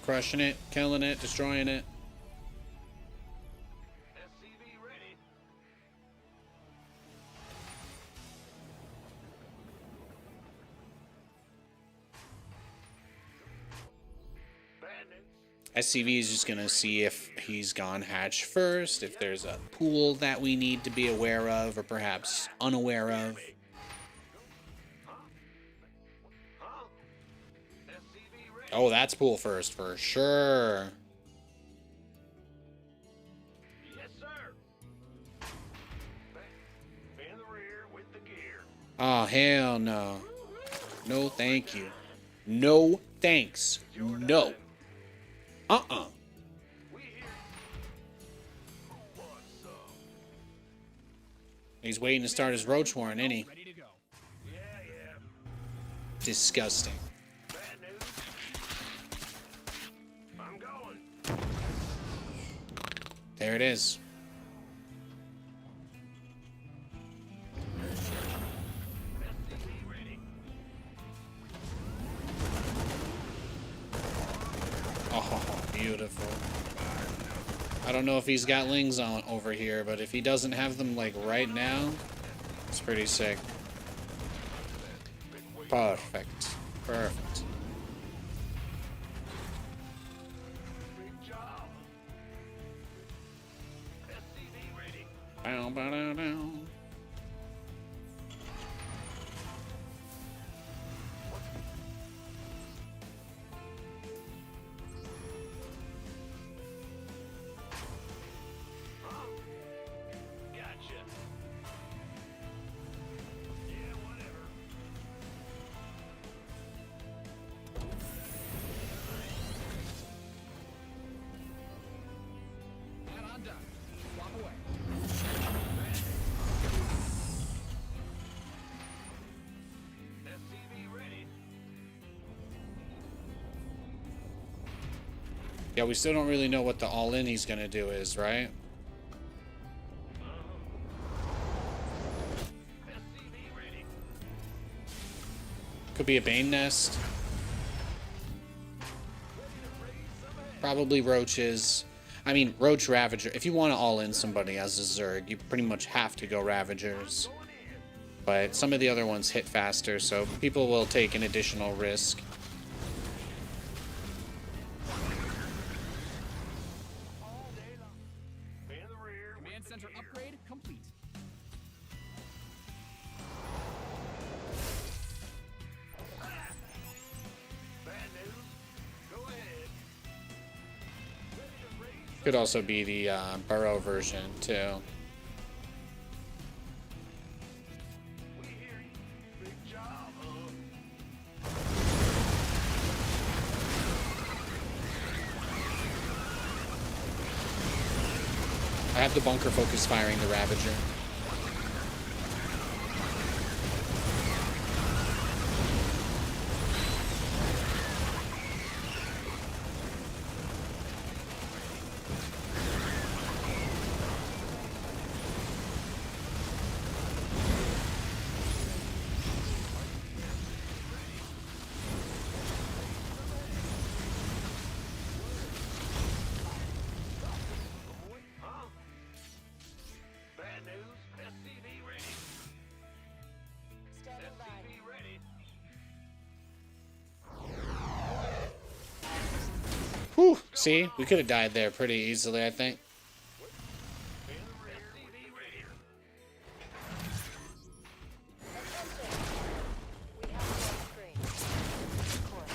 S1: Crushing it, killing it, destroying it.
S3: SCV ready. Bad news.
S1: SCV is just gonna see if he's gone hatch first, if there's a pool that we need to be aware of, or perhaps unaware of.
S3: Huh? SCV ready.
S1: Oh, that's pool first, for sure.
S3: Yes, sir. In the rear with the gear.
S1: Oh, hell no. No, thank you. No, thanks. No. Uh-uh.
S3: We here. What's up?
S1: He's waiting to start his roach warren, ain't he?
S4: Ready to go.
S3: Yeah, yeah.
S1: Disgusting.
S3: Bad news. I'm going.
S1: There it is.
S3: SCV ready.
S1: Oh, beautiful. I don't know if he's got lings on over here, but if he doesn't have them like right now, it's pretty sick. Perfect. Perfect.
S2: Big job. SCV ready.
S1: Bow, bow, bow, bow.
S2: Gotcha. Yeah, whatever.
S4: Add-on done. Swap away.
S2: SCV ready.
S1: Yeah, we still don't really know what the all-in he's gonna do is, right?
S2: SCV ready.
S1: Could be a Bane Nest. Probably Roaches. I mean, Roach Ravager. If you want to all-in somebody as a Zerg, you pretty much have to go Ravagers. But some of the other ones hit faster, so people will take an additional risk.
S2: All day long. In the rear.
S4: Command center upgrade complete.
S2: Bad news. Go ahead. Ready to raise.
S1: Could also be the Burrow version, too.
S2: We hear you. Big job.
S1: I have the bunker focus firing the Ravager.
S2: Huh? Bad news. SCV ready. SCV ready.
S1: Whew! See? We could have died there pretty easily, I think.
S2: In the rear. SCV ready.
S6: We have it on screen. Of course.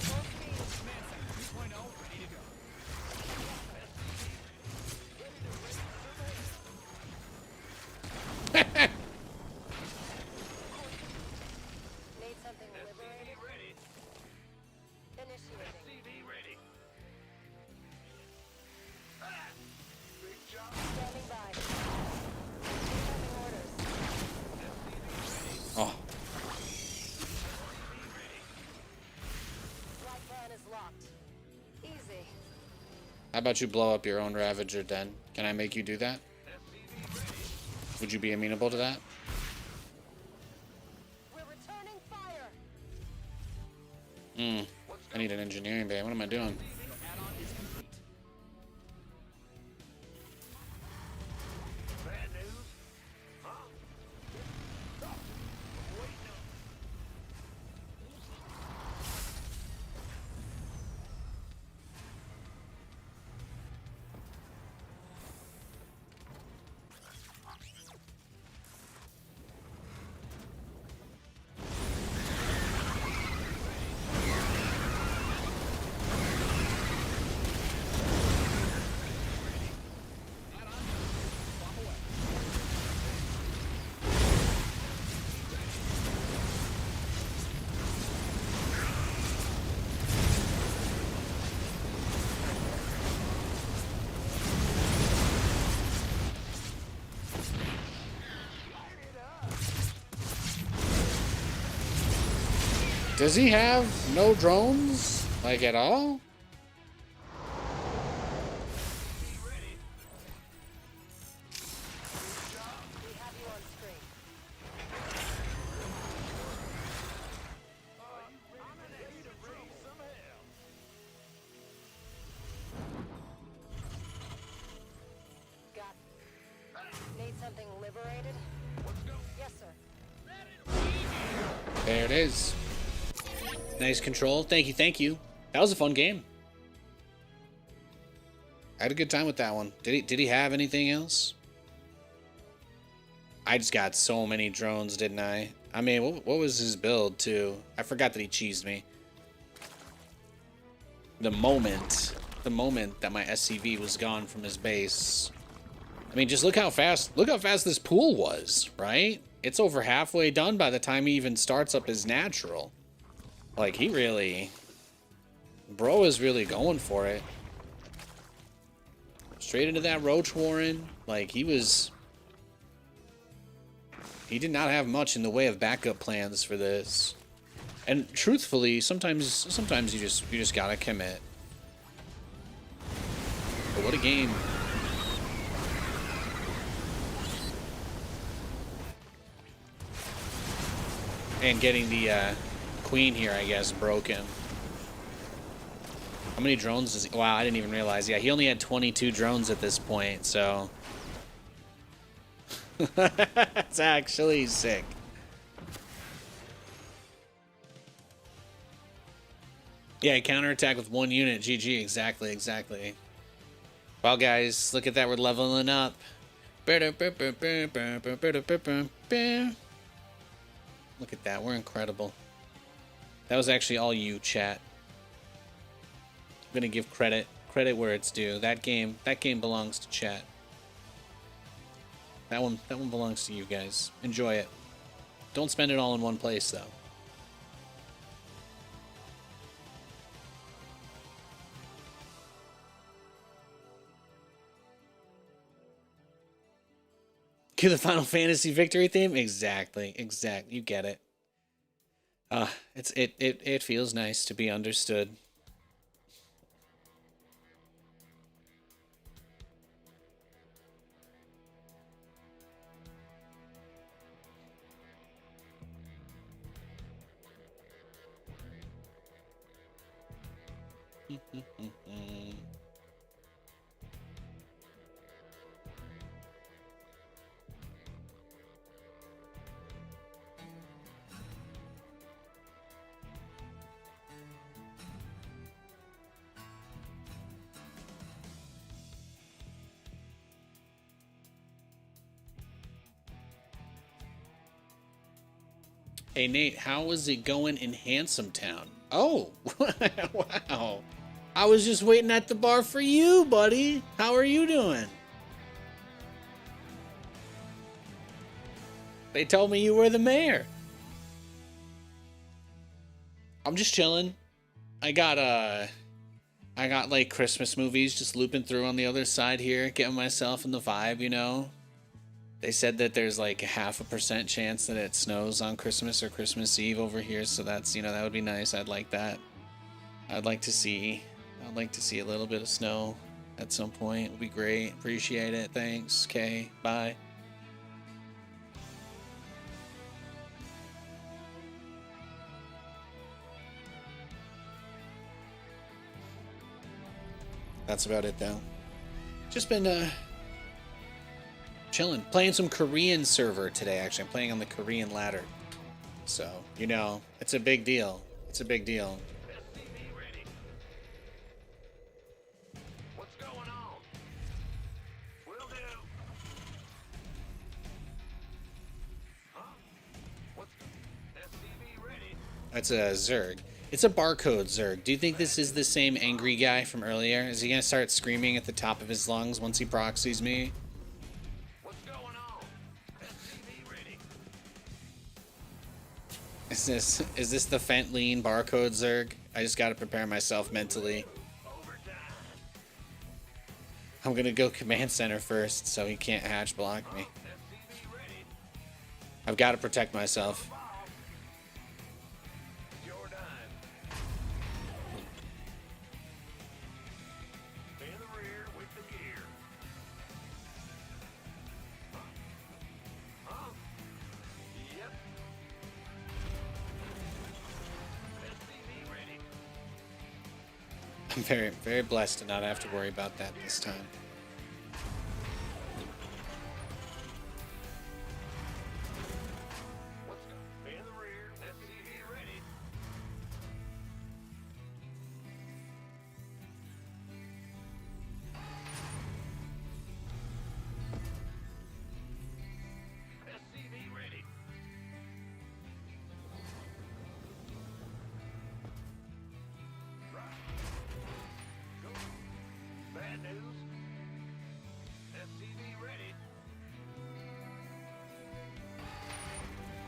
S6: Full speed.
S4: Command center 2.0 ready to go.
S6: Need something liberated?
S2: SCV ready.
S6: Initiating.
S2: SCV ready. Ah! Big job.
S6: Standing by. Incoming orders.
S1: Oh,
S6: Flight plan is locked. Easy.
S1: how about you blow up your own Ravager, Den? Can I make you do that? Would you be amenable to that?
S6: We're returning fire.
S1: I need an engineering bay. What am I doing?
S4: Your add-on is complete.
S2: Bad news. Huh? Waiting on.
S4: Add-on done. Swap away.
S1: Does he have no drones? Like, at all?
S6: We have you on screen.
S2: I'm ready to raise some hell.
S1: There it is. Nice control. Thank you, thank you. That was a fun game. I had a good time with that one. Did he have anything else? I just got so many drones, didn't I? I mean, what was his build, too? I forgot that he cheesed me. The moment that my SCV was gone from his base. I mean, just look how fast this pool was, right? It's over halfway done by the time he even starts up his natural. Like, he really... Bro is really going for it. Straight into that Roach Warren. Like, he did not have much in the way of backup plans for this. And truthfully, sometimes you just gotta commit. But what a game. And getting the queen here, I guess, broke him. How many drones does he... Wow, I didn't even realize. Yeah, he only had 22 drones at this point, so... That's actually sick. Yeah, counterattack with 1 unit. GG, exactly. Well, guys, look at that. We're leveling up. Look at that. We're incredible. That was actually all you, chat. I'm gonna give credit where it's due. That game belongs to chat. That one belongs to you guys. Enjoy it. Don't spend it all in one place, though. Cue the Final Fantasy victory theme? Exactly. You get it. It feels nice to be understood. Hey Nate, how is it going in Handsome Town? Oh, wow. I was just waiting at the bar for you, buddy. How are you doing? They told me you were the mayor. I'm just chilling. I got like Christmas movies just looping through on the other side here, getting myself in the vibe, you know. They said that there's like a 0.5% chance that it snows on Christmas or Christmas Eve over here, so that's, you know, that would be nice. I'd like that. I'd like to see a little bit of snow at some point. It would be great. Appreciate it. Thanks. Okay. Bye. That's about it though. Just been chilling, playing some Korean server today. Actually, I'm playing on the Korean ladder, so you know it's a big deal. It's a big deal.
S2: SCV ready. What's going on? Will do. Huh? What's SCV ready?
S1: That's a Zerg. It's a barcode Zerg. Do you think this is the same angry guy from earlier? Is he gonna start screaming at the top of his lungs once he proxies me?
S2: What's going on? SCV ready.
S1: Is this the Fentlean barcode Zerg? I just gotta prepare myself mentally.
S2: Overtime.
S1: I'm gonna go command center first so he can't hatch block me.
S2: SCV ready.
S1: I've gotta protect myself.
S2: Your dime. In the rear with the gear. Huh? Yep. SCV ready.
S1: I'm very, very blessed to not have to worry about that this time.
S2: What's in the rear? SCV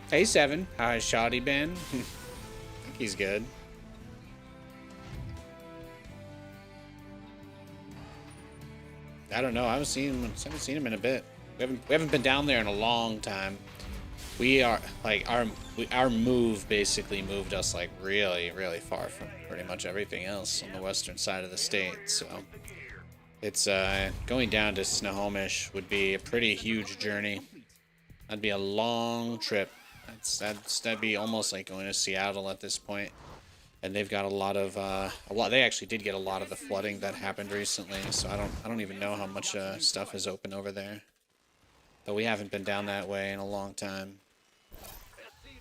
S1: Hey, Seven. How's Shoddy been? I think he's good. I don't know. I haven't seen him in a bit. We haven't been down there in a long time. We are like our move basically moved us like really far from pretty much everything else on the western side of the state. So it's going down to Snohomish would be a pretty huge journey. That'd be a long trip. That'd be almost like going to Seattle at this point. And they've got a lot. They actually did get a lot of the flooding that happened recently. So I don't even know how much stuff is open over there. But we haven't been down that way in a long time.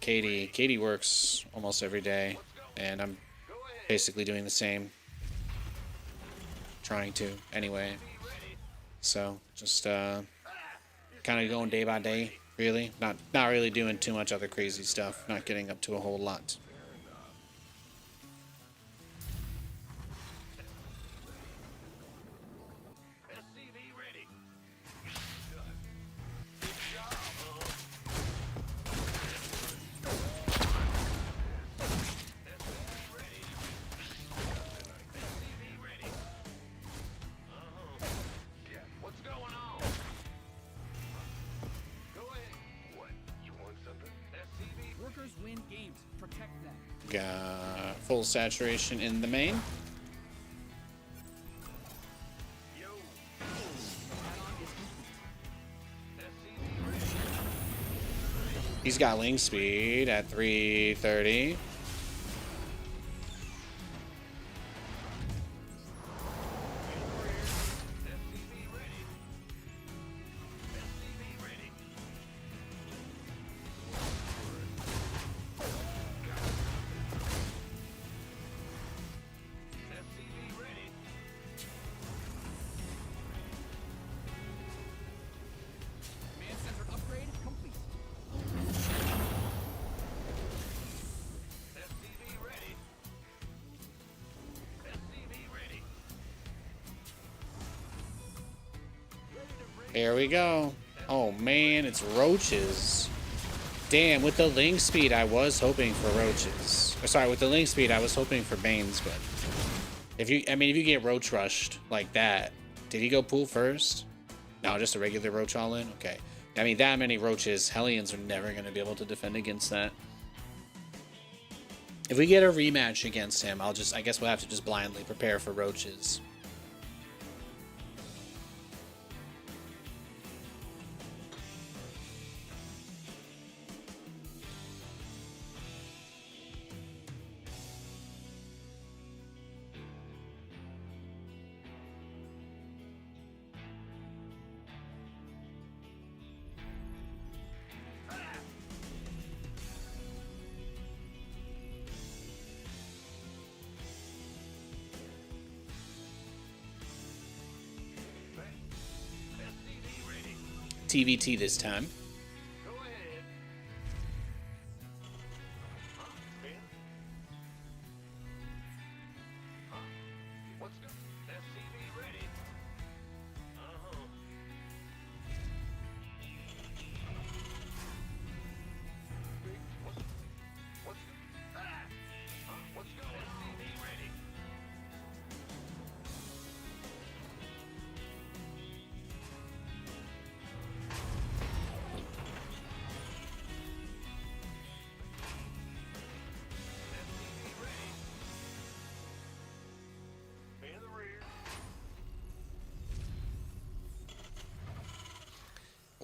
S1: Katie works almost every day, and I'm basically doing the same. Trying to, anyway. So just kind of going day by day, really. Not really doing too much other crazy stuff. Not getting up to a whole lot.
S4: Workers win games. Protect them.
S1: Got full saturation in the main. He's got link speed at 330.
S4: Command center upgrade complete.
S1: Here we go. Oh man, it's roaches. Damn, with the link speed, I was hoping for roaches. Or, sorry, with the link speed, I was hoping for banes, but if you get roach rushed like that, did he go pool first? No, just a regular roach all in? Okay. I mean, that many roaches, Hellions are never going to be able to defend against that. If we get a rematch against him, I guess we'll have to just blindly prepare for roaches. TVT this time.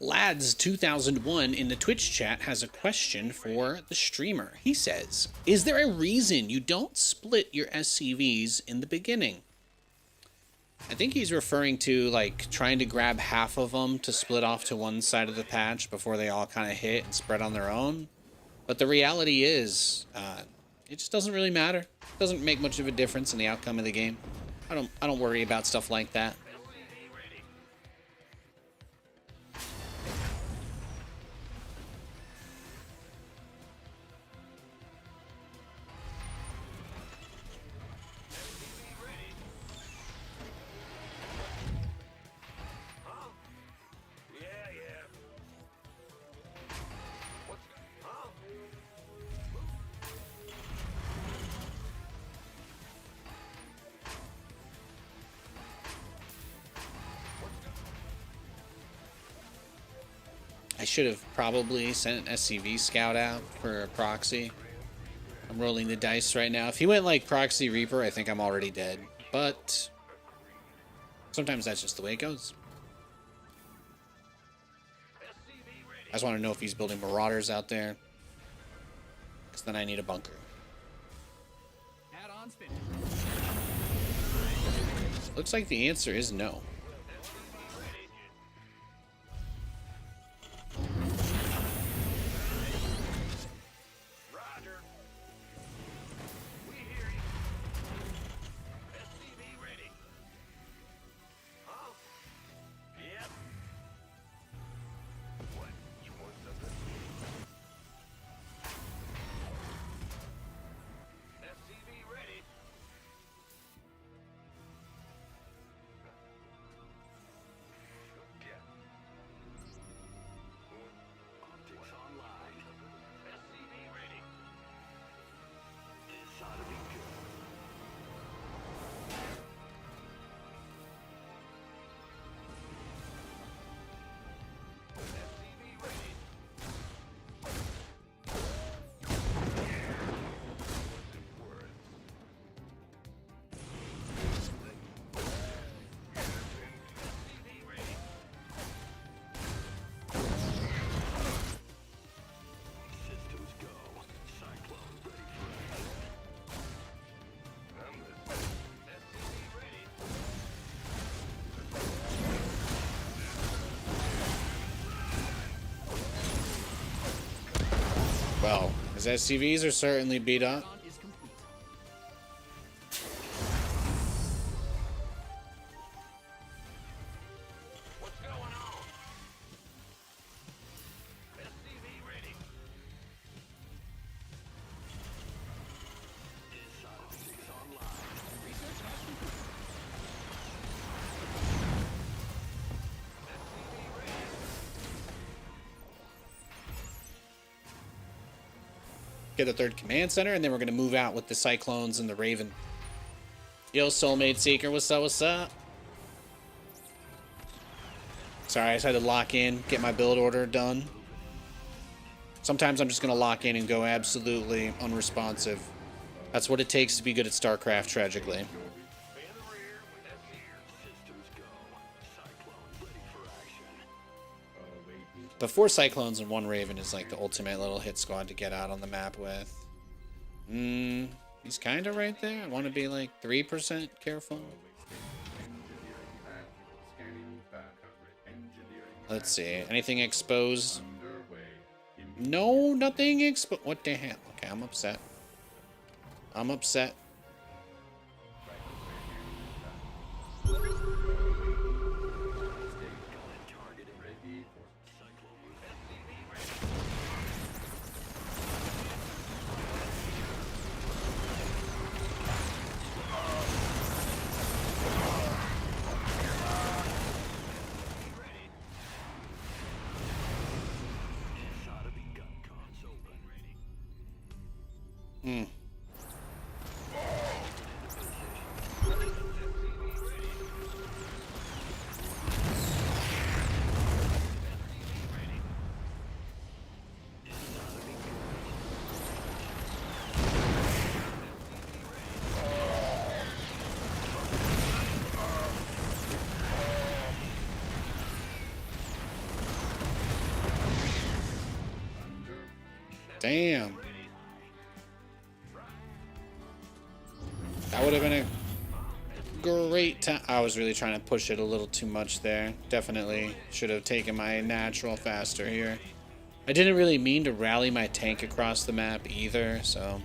S1: Lads2001 in the Twitch chat has a question for the streamer. He says, is there a reason you don't split your SCVs in the beginning? I think he's referring to like trying to grab half of them to split off to one side of the patch before they all kind of hit and spread on their own. But the reality is, it just doesn't really matter. It doesn't make much of a difference in the outcome of the game. I don't worry about stuff like that. should have probably sent an SCV scout out for a proxy. I'm rolling the dice right now. If he went like proxy Reaper, I think I'm already dead. But sometimes that's just the way it goes. I just want to know if he's building Marauders out there. Because then I need a bunker.
S4: Add-ons finished.
S1: Looks like the answer is no.
S2: Roger. We hear you. SCV ready. Huh? Yep. What? You want something? SCV ready. Yeah.
S3: Optics online.
S2: SCV ready.
S3: This ought to be good.
S2: SCV ready. SCV ready.
S3: Systems go. Cyclone ready for action.
S2: I'm listening. SCV ready.
S1: Well, his SCVs are certainly beat up.
S4: Add-on is complete.
S2: What's going on? SCV ready.
S3: This optics online.
S4: Research has completed.
S2: SCV ready.
S1: Get a third command center, and then we're going to move out with the Cyclones and the Raven. Yo, Soulmate Seeker, what's up, what's up? Sorry, I just had to lock in, get my build order done. Sometimes I'm just going to lock in and go absolutely unresponsive. That's what it takes to be good at StarCraft, tragically.
S2: Be in the rear with SCV.
S3: Systems go. Cyclone ready for action.
S1: But 4 Cyclones and 1 Raven is like the ultimate little hit squad to get out on the map with. He's kind of right there. I want to be like 3% careful. Let's see. Anything exposed? No, nothing exposed. What the hell? Okay, I'm upset. I'm upset.
S3: This ought to be gun cons open.
S1: Hmm. Damn. That would have been a great time. I was really trying to push it a little too much there. Definitely should have taken my natural faster here. I didn't really mean to rally my tank across the map either, so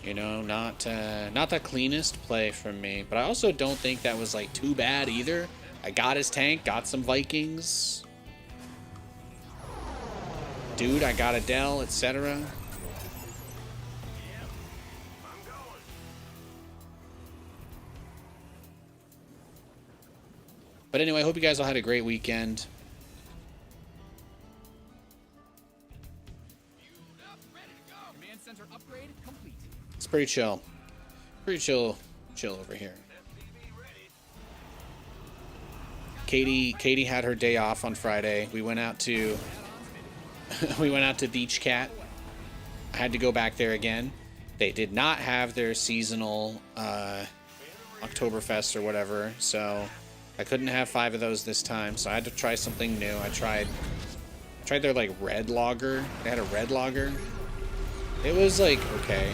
S1: you know, not the cleanest play from me. But I also don't think that was like too bad either. I got his tank, got some Vikings. Dude, I got a Dell, etc. But anyway, I hope you guys all had a great weekend.
S4: Command center upgrade complete.
S1: It's pretty chill. Pretty chill over here. Katie had her day off on Friday. We went out to we went out to Beach Cat. I had to go back there again. They did not have their seasonal Oktoberfest or whatever, so I couldn't have 5 of those this time. So I had to try something new. I tried their like red lager. They had a red lager. It was like okay.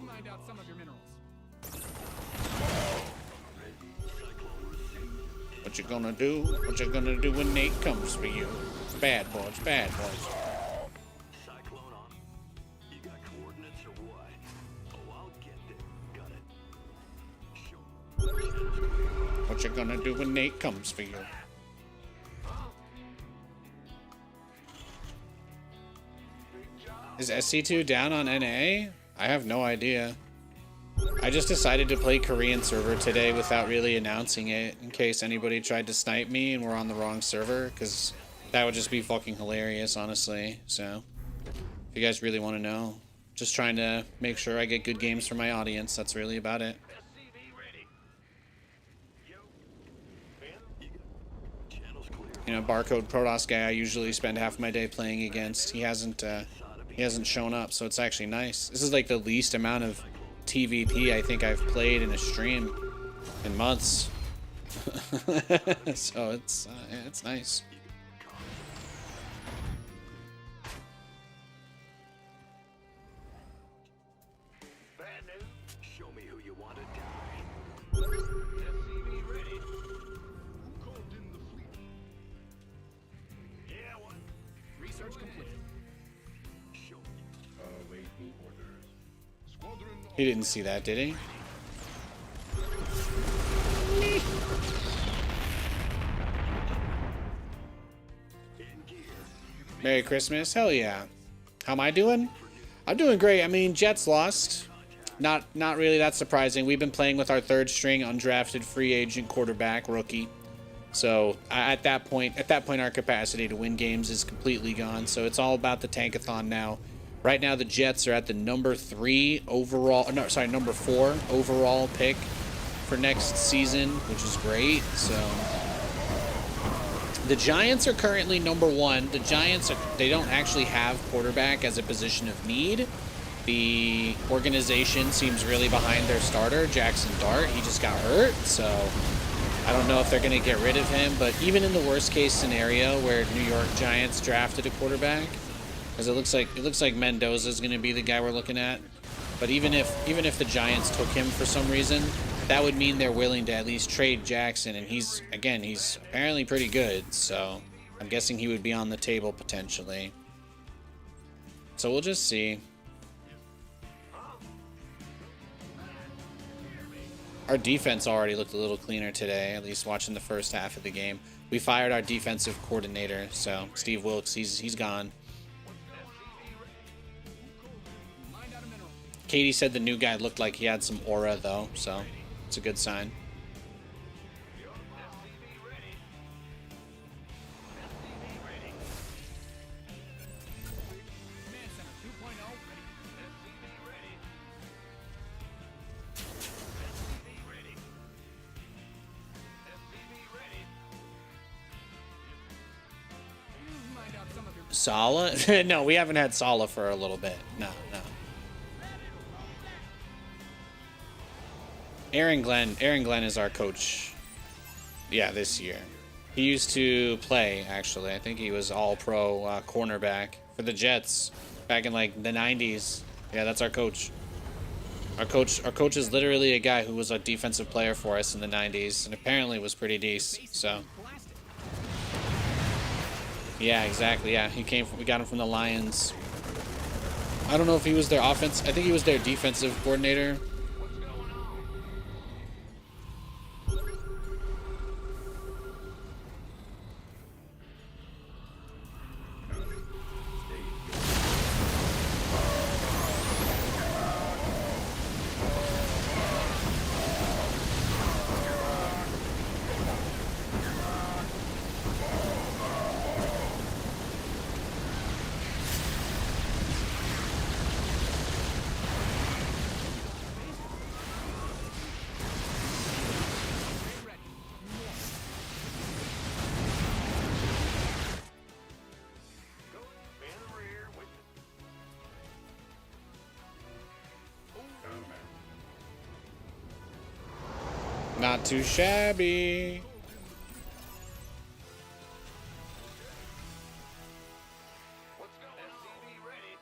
S4: Mined out some of your minerals.
S1: What you gonna do? What you gonna do when Nate comes for you? Bad boys, bad boys.
S3: Cyclone on. You got coordinates or what? Oh, I'll get there. Got it. Sure.
S1: What you gonna do when Nate comes for you? Is SC2 down on NA? I have no idea. I just decided to play Korean server today without really announcing it in case anybody tried to snipe me and we're on the wrong server, because that would just be fucking hilarious, honestly. So, if you guys really want to know, just trying to make sure I get good games for my audience. That's really about it.
S2: SCV ready.
S3: Channel's clear.
S1: You know, Barcode Protoss guy I usually spend half my day playing against. He hasn't shown up, so it's actually nice. This is like the least amount of TVP I think I've played in a stream in months. So it's nice.
S2: Bad news.
S3: Show me who you want to die.
S2: SCV ready. Who called in the fleet? Yeah, what?
S4: Research complete.
S3: Show me.
S2: Awaiting orders. Squadron.
S1: He didn't see that, did he?
S3: In gear.
S1: Merry Christmas. Hell yeah. How am I doing? I'm doing great. I mean, Jets lost. Not really that surprising. We've been playing with our third string undrafted free agent quarterback rookie. So at that point our capacity to win games is completely gone. So it's all about the tankathon now. Right now the Jets are at the number 4 overall pick for next season, which is great. So the Giants are currently number 1. The Giants they don't actually have quarterback as a position of need. The organization seems really behind their starter, Jackson Dart. He just got hurt, so I don't know if they're going to get rid of him. But even in the worst case scenario where New York Giants drafted a quarterback, because it looks like Mendoza is going to be the guy we're looking at. But even if the Giants took him for some reason, that would mean they're willing to at least trade Jackson, and he's apparently pretty good. So I'm guessing he would be on the table potentially. So we'll just see. Our defense already looked a little cleaner today, at least watching the first half of the game. We fired our defensive coordinator, so Steve Wilkes, he's gone.
S4: Mined out a mineral.
S1: Katie said the new guy looked like he had some aura, though, so it's a good sign.
S2: SCV ready. SCV ready.
S4: Command Center 2.0 ready.
S2: SCV ready. SCV ready. SCV ready.
S4: Mined out some of your
S1: Sala? No, we haven't had Sala for a little bit. No. Aaron Glenn is our coach. Yeah, this year. He used to play, actually. I think he was all-pro cornerback for the Jets back in, like, the 90s. Yeah, that's our coach. Our coach is literally a guy who was a defensive player for us in the 90s and apparently was pretty decent, so.
S4: blasted.
S1: Yeah, exactly. Yeah, we got him from the Lions. I don't know if he was their I think he was their defensive coordinator. Not too shabby.
S2: What's going on? SCV ready.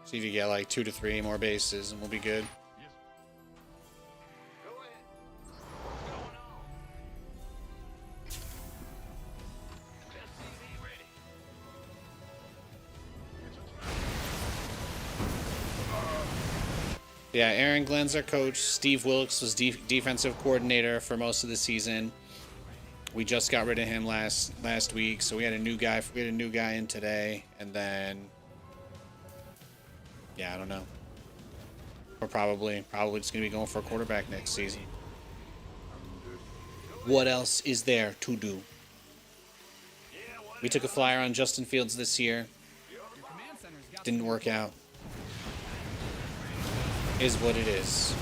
S1: See if you get like 2 to 3 more bases and we'll be good.
S2: Go ahead. What's going on? SCV ready.
S1: Yeah, Aaron Glenn's our coach. Steve Wilkes was defensive coordinator for most of the season. We just got rid of him last week, so we had a new guy. We had a new guy in today, and then yeah, I don't know. We're probably just gonna be going for a quarterback next season. What else is there to do? We took a flyer on Justin Fields this year. Didn't work out. Is what it is.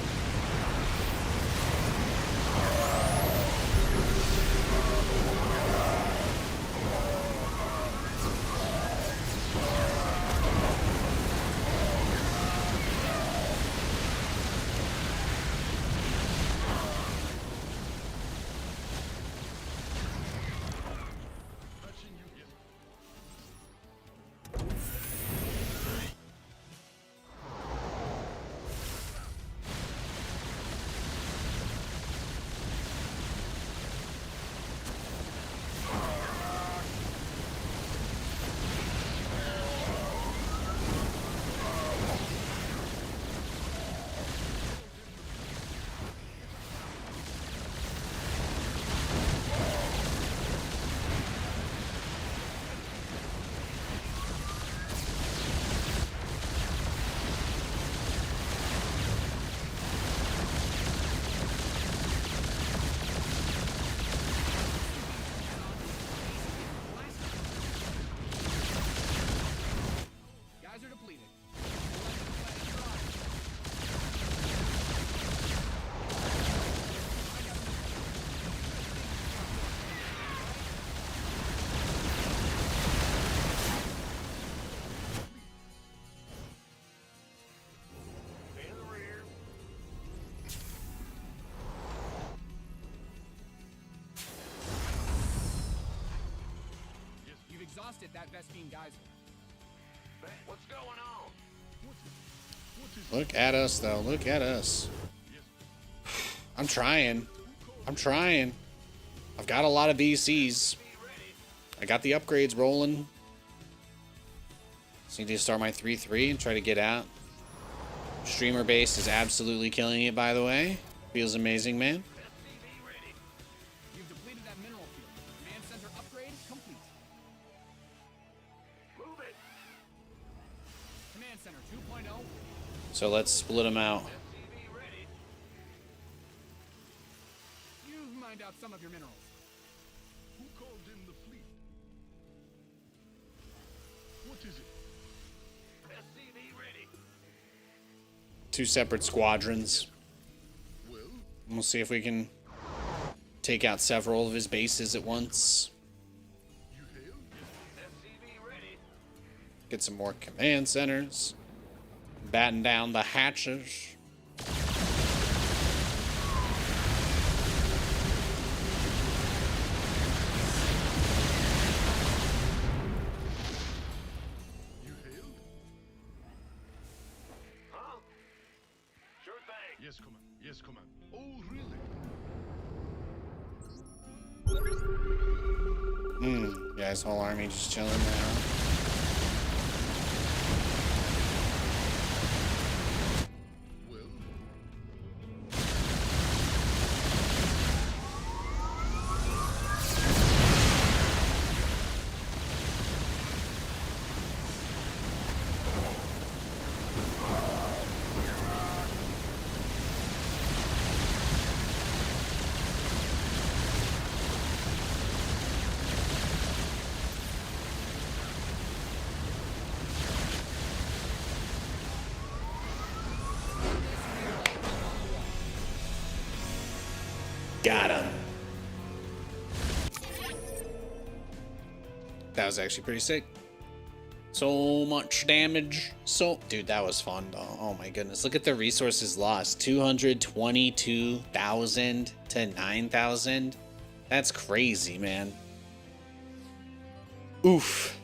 S4: Guys are depleted.
S2: In the rear.
S4: You've exhausted that Vespine geyser.
S2: What's going on?
S1: Look at us, though. Look at us. I'm trying. I've got a lot of VCs. I got the upgrades rolling. So I need to start my 3-3 and try to get out. Streamer base is absolutely killing it, by the way. Feels amazing, man.
S4: You've depleted that mineral field. Command center upgrade complete.
S2: Move it.
S4: Command center 2.0.
S1: So let's split them out.
S2: SCV ready.
S4: You've mined out some of your minerals.
S3: Who called in the fleet? What is it?
S2: SCV ready.
S1: 2 separate squadrons.
S3: Well,
S1: And we'll see if we can take out several of his bases at once.
S3: you hail?
S2: SCV ready.
S1: Get some more command centers. Batten down the hatches.
S3: You hail?
S2: Huh? Sure thing.
S3: Yes, command. Yes, command. Oh, really?
S1: Yeah, his whole army just chilling now.
S3: Well,
S1: Got him. That was actually pretty sick. So much damage. Dude, that was fun though. Oh my goodness. Look at the resources lost. 222,000 to 9,000. That's crazy, man. Oof.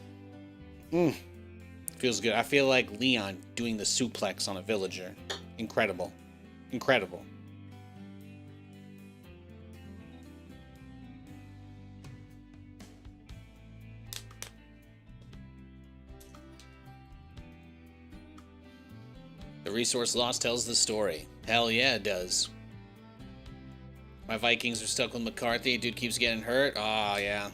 S1: Feels good. I feel like Leon doing the suplex on a villager. Incredible. Incredible. The resource loss tells the story. Hell yeah, it does. My Vikings are stuck with McCarthy. Dude keeps getting hurt. Oh, yeah.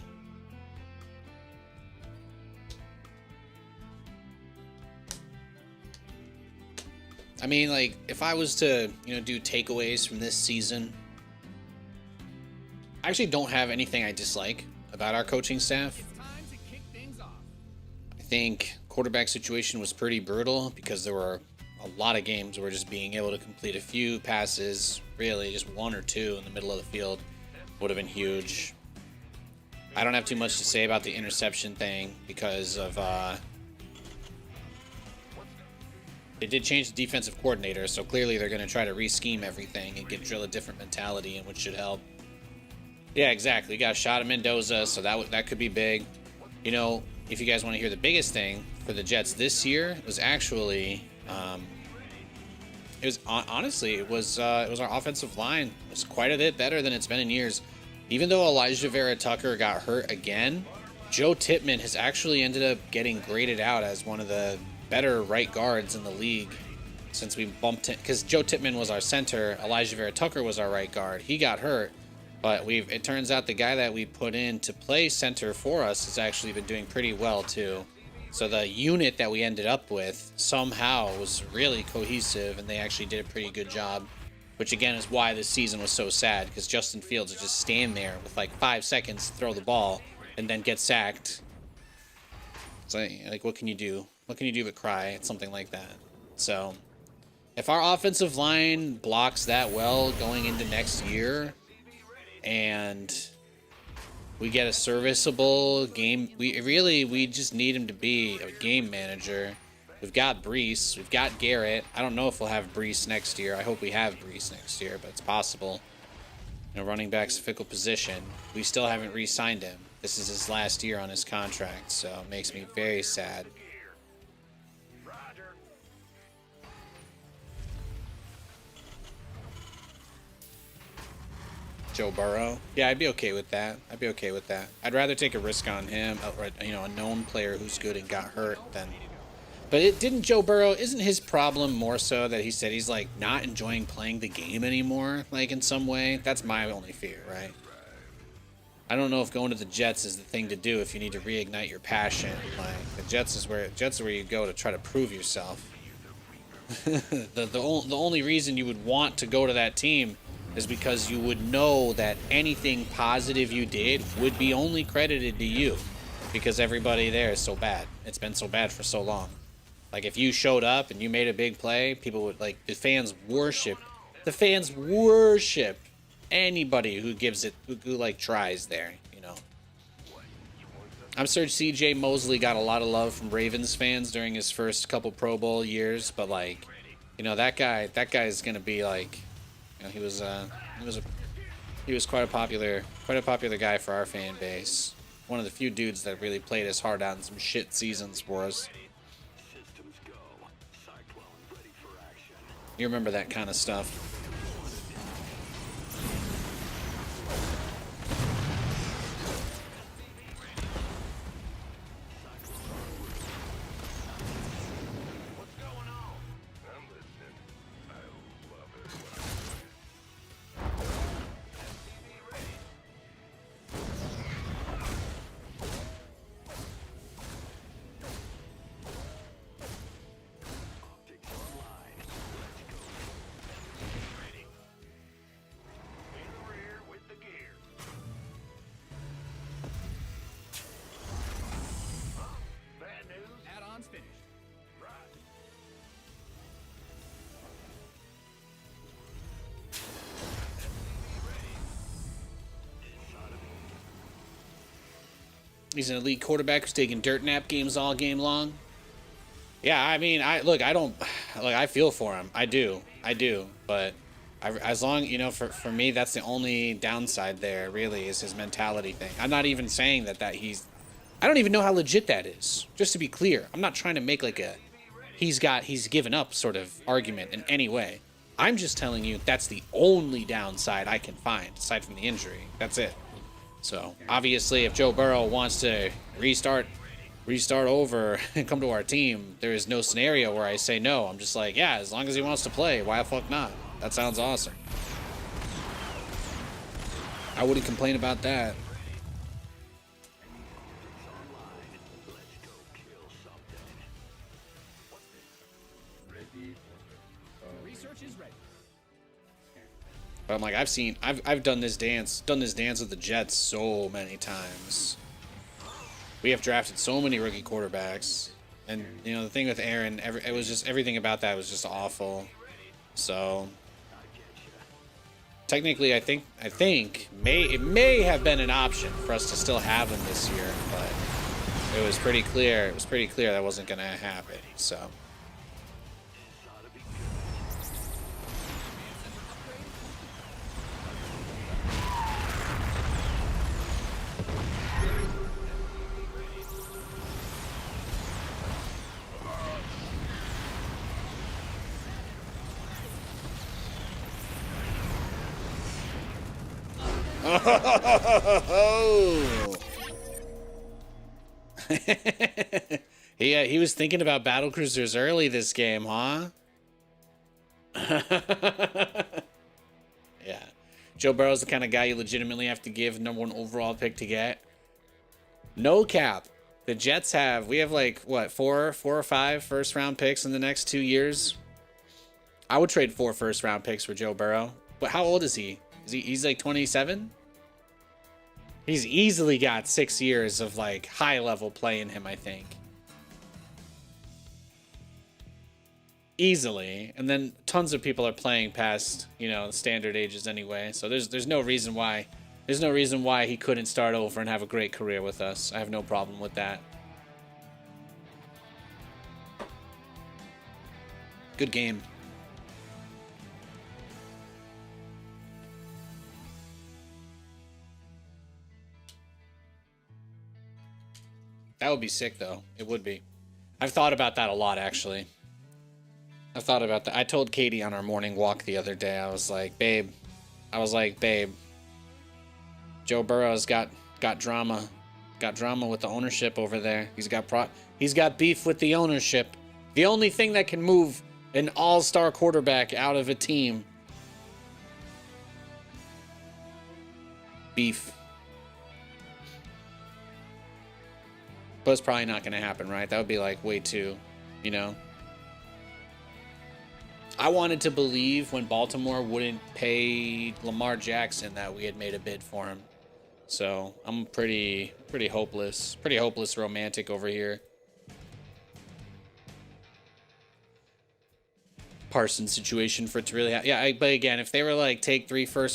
S1: I mean, like, if I was to, do takeaways from this season, I actually don't have anything I dislike about our coaching staff.
S4: It's time to kick things off.
S1: I think quarterback situation was pretty brutal because there were a lot of games where just being able to complete a few passes, really just one or two in the middle of the field, would have been huge. I don't have too much to say about the interception thing because of they did change the defensive coordinator, so clearly they're going to try to re-scheme everything and drill a different mentality, and which should help. Yeah, exactly. We got a shot at Mendoza, so that could be big. If you guys want to hear the biggest thing for the Jets this year, was actually it was our offensive line. It was quite a bit better than it's been in years. Even though Elijah Vera Tucker got hurt again, Joe Tippmann has actually ended up getting graded out as one of the better right guards in the league since we bumped it, because Joe Tippmann was our center, Elijah Vera Tucker was our right guard. He got hurt, but it turns out the guy that we put in to play center for us has actually been doing pretty well too. So the unit that we ended up with somehow was really cohesive, and they actually did a pretty good job, which again is why this season was so sad, because Justin Fields would just stand there with like 5 seconds to throw the ball and then get sacked. So like, what can you do? What can you do but cry at something like that? So if our offensive line blocks that well going into next year, and we get a serviceable game, we just need him to be a game manager. We've got Brees, we've got Garrett. I don't know if we'll have Brees next year. I hope we have Brees next year, but it's possible. Running back's a fickle position. We still haven't re-signed him. This is his last year on his contract, so it makes me very sad. Joe Burrow. Yeah, I'd be okay with that. I'd rather take a risk on him, a known player who's good and got hurt than. But isn't his problem more so that he said he's like not enjoying playing the game anymore, like in some way? That's my only fear, right? I don't know if going to the Jets is the thing to do if you need to reignite your passion. Like the Jets are where you go to try to prove yourself. the only reason you would want to go to that team is because you would know that anything positive you did would be only credited to you, because everybody there is so bad. It's been so bad for so long. Like if you showed up and you made a big play, people would the fans worship anybody who gives it, who tries there, I'm sure CJ Mosley got a lot of love from Ravens fans during his first couple Pro Bowl years, but that guy's gonna be he was quite a popular guy for our fan base. One of the few dudes that really played his heart out in some shit seasons for us. You remember that kind of stuff.
S4: Add-ons finished.
S1: He's an elite quarterback who's taking dirt nap games all game long. Yeah, I mean, I don't, like, I feel for him. I do, but as long, you know, for me, that's the only downside there, really, is his mentality thing. I'm not even saying that he's, I don't even know how legit that is, just to be clear. I'm not trying to make, like, a, he's given up sort of argument in any way. I'm just telling you that's the only downside I can find, aside from the injury. That's it. So, obviously, if Joe Burrow wants to restart over and come to our team, there is no scenario where I say no. I'm just like, yeah, as long as he wants to play, why the fuck not? That sounds awesome. I wouldn't complain about that.
S4: Research is ready.
S1: But I'm like, I've done this dance with the Jets so many times. We have drafted so many rookie quarterbacks, and you know the thing with Aaron, it was just everything about that was just awful. So technically, I think it may have been an option for us to still have him this year, but it was pretty clear. It was pretty clear that wasn't going to happen. So. Oh. He was thinking about battle cruisers early this game, huh? Yeah. Joe Burrow's the kind of guy you legitimately have to give #1 overall pick to get. No cap. The Jets we have like what, four or five first-round picks in the next 2 years. I would trade 4 first-round picks for Joe Burrow. But how old is he? He's like 27? He's easily got 6 years of like high-level play in him, I think. Easily. And then tons of people are playing past, you know, standard ages anyway. So there's no reason why he couldn't start over and have a great career with us. I have no problem with that. Good game. That would be sick, though. It would be. I've thought about that a lot, actually. I've thought about that. I told Katie on our morning walk the other day, I was like, babe, Joe Burrow's got drama. Got drama with the ownership over there. He's got beef with the ownership. The only thing that can move an all-star quarterback out of a team. Beef. But it's probably not going to happen, right? That would be like way too, you know? I wanted to believe when Baltimore wouldn't pay Lamar Jackson that we had made a bid for him. So I'm pretty hopeless. Pretty hopeless romantic over here. Parsons situation for it to really happen. Yeah, but again, if they were like take 4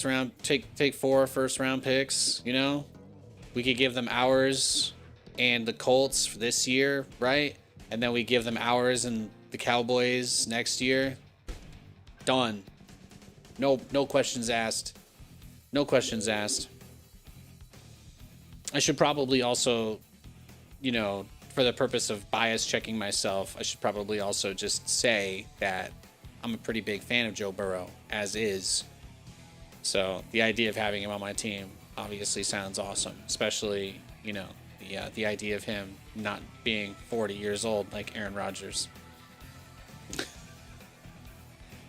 S1: first-round picks, you know? We could give them ours and the Colts for this year, right? And then we give them ours and the Cowboys next year. Done. No questions asked. No questions asked. I should probably also, you know, for the purpose of bias checking myself, I should probably also just say that I'm a pretty big fan of Joe Burrow, as is. So the idea of having him on my team obviously sounds awesome, especially, you know, the idea of him not being 40 years old like Aaron Rodgers.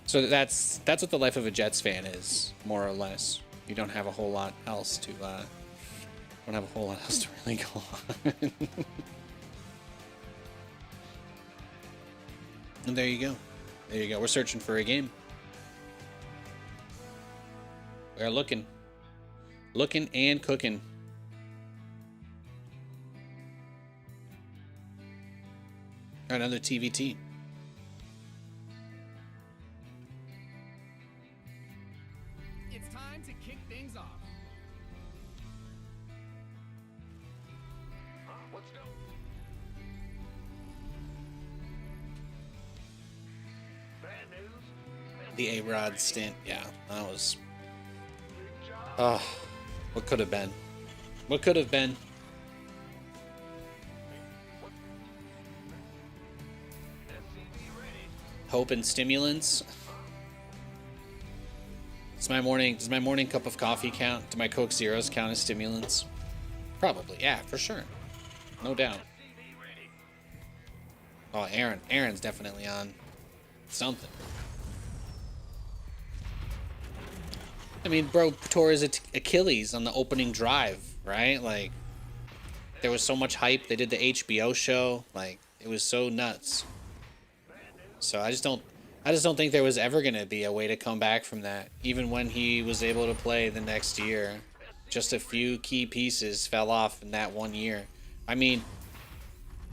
S1: So that's what the life of a Jets fan is, more or less. You don't have a whole lot else to really go on. And there you go. There you go. We're searching for a game. We're looking and cooking. Another TVT.
S4: It's time to kick things off.
S2: Let's go.
S1: The A-Rod stint. Yeah, that was... Oh, what could have been? What could have been? Hope and stimulants. Does my morning cup of coffee count? Do my Coke Zeros count as stimulants? Probably, yeah, for sure. No doubt. Oh, Aaron's definitely on something. I mean, bro tore his Achilles on the opening drive, right? Like, there was so much hype. They did the HBO show. Like, it was so nuts. So I just don't think there was ever gonna be a way to come back from that. Even when he was able to play the next year, just a few key pieces fell off in that 1 year. I mean,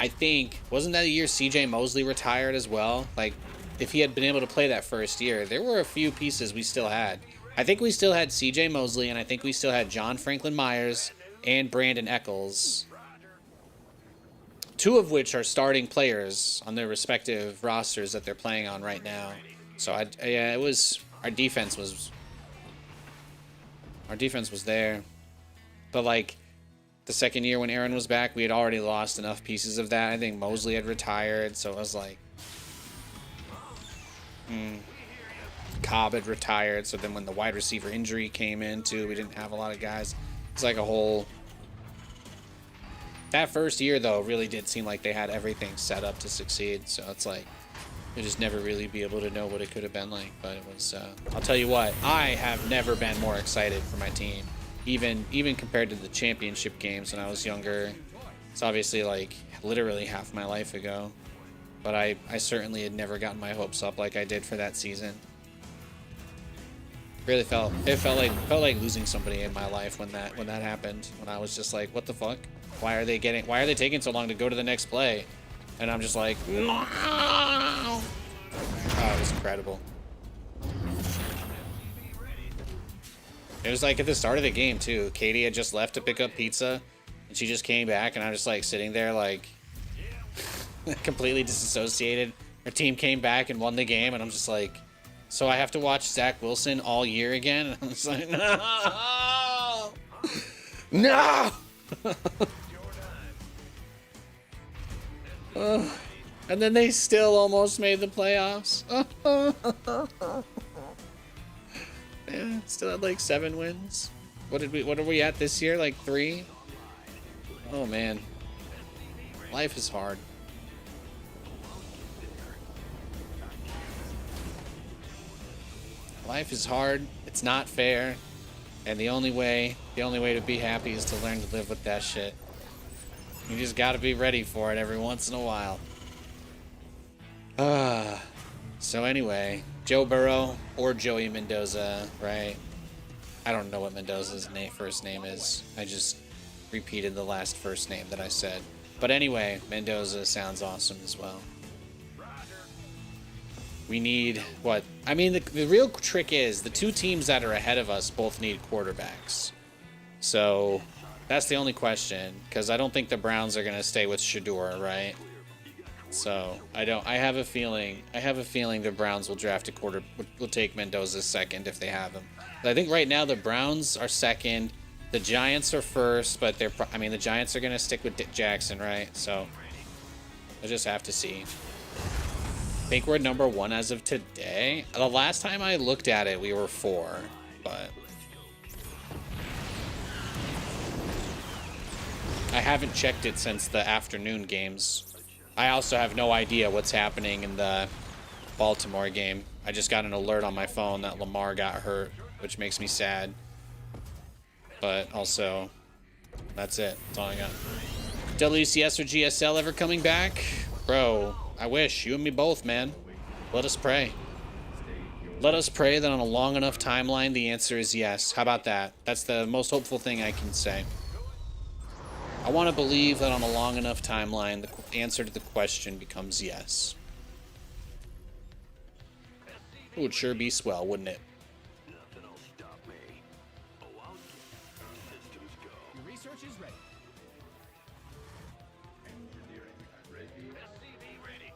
S1: I think, wasn't that the year CJ Mosley retired as well? Like, if he had been able to play that first year, there were a few pieces we still had. I think we still had CJ Mosley, and I think we still had John Franklin Myers and Brandon Eccles. Two of which are starting players on their respective rosters that they're playing on right now. So yeah, it was, our defense was there. But like the second year when Aaron was back, we had already lost enough pieces of that. I think Mosley had retired, so it was like Cobb had retired, so then when the wide receiver injury came in too, we didn't have a lot of guys. It's like a whole... That first year, though, really did seem like they had everything set up to succeed, so it's like, you just never really be able to know what it could have been like, but it was, I'll tell you what, I have never been more excited for my team, even compared to the championship games when I was younger. It's obviously, like, literally half my life ago, but I certainly had never gotten my hopes up like I did for that season. Really felt like losing somebody in my life when that happened, when I was just like, what the fuck? Why are they taking so long to go to the next play? And I'm just like, no! Oh, it was incredible. It was like at the start of the game too. Katie had just left to pick up pizza, and she just came back, and I'm just like sitting there like completely disassociated. Her team came back and won the game, and I'm just like, so I have to watch Zach Wilson all year again? And I'm just like, no! No! And then they still almost made the playoffs. Yeah, still had like 7 wins. What are we at this year? Like 3? Oh man. Life is hard. Life is hard. It's not fair. And the only way to be happy is to learn to live with that shit. You just gotta be ready for it every once in a while. So anyway, Joe Burrow or Joey Mendoza, right? I don't know what Mendoza's first name is. I just repeated the last first name that I said. But anyway, Mendoza sounds awesome as well. We need what? I mean, the real trick is the two teams that are ahead of us both need quarterbacks. So that's the only question, because I don't think the Browns are gonna stay with Shador, right? So I have a feeling the Browns will draft will take Mendoza second if they have him. But I think right now the Browns are second, the Giants are first, but the Giants are gonna stick with Jackson, right? So we'll just have to see. I think we're number 1 as of today. The last time I looked at it, we were 4, but I haven't checked it since the afternoon games. I also have no idea what's happening in the Baltimore game. I just got an alert on my phone that Lamar got hurt, which makes me sad. But also, that's it. That's all I got. WCS or GSL ever coming back? Bro, I wish. You and me both, man. Let us pray. Let us pray that on a long enough timeline, the answer is yes. How about that? That's the most hopeful thing I can say. I want to believe that on a long enough timeline, the answer to the question becomes yes. It would sure be swell, wouldn't it?
S3: Nothing will stop me. Oh, I'll get systems go.
S4: Your research is ready.
S2: SCV ready.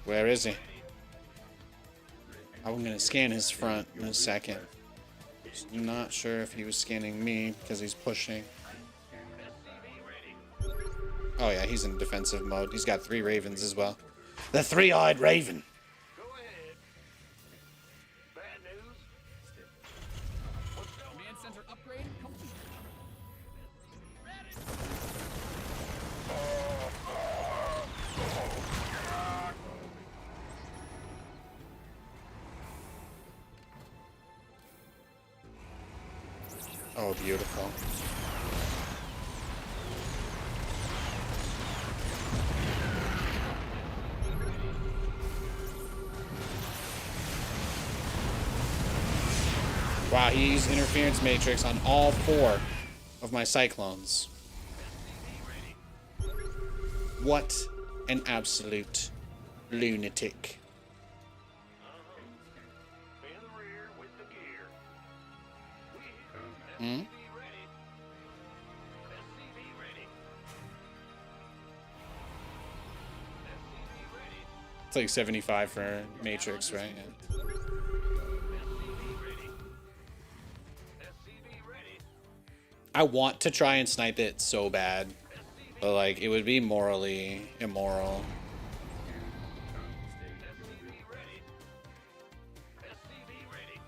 S1: Where is he? I'm gonna scan his front in a second. Just not sure if he was scanning me because he's pushing. Oh yeah, he's in defensive mode. He's got 3 ravens as well. The 3-eyed raven.
S3: Go ahead. Bad news?
S4: Command center upgrade complete.
S1: Oh, beautiful. Wow, he used interference matrix on all 4 of my cyclones. What an absolute lunatic.
S3: In the rear with the gear.
S1: Hmm?
S3: SCV ready. SCV ready. SCV ready.
S1: It's like 75 for matrix, right? Yeah.
S3: SCV ready. SCV ready.
S1: I want to try and snipe it so bad, but like it would be morally immoral.
S3: SCV ready. SCV ready.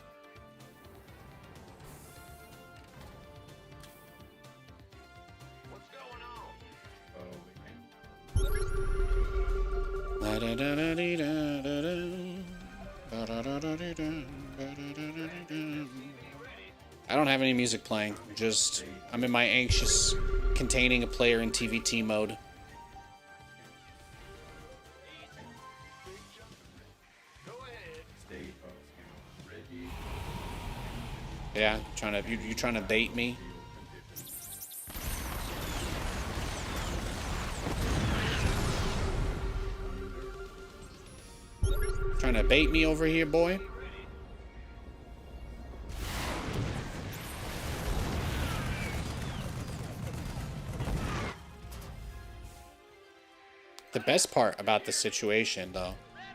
S3: What's going on?
S1: I don't have any music playing. Just I'm in my anxious containing a player in TVT mode.
S3: Go ahead.
S1: Yeah, you trying to bait me? Trying to bait me over here, boy? The best part about the situation, though,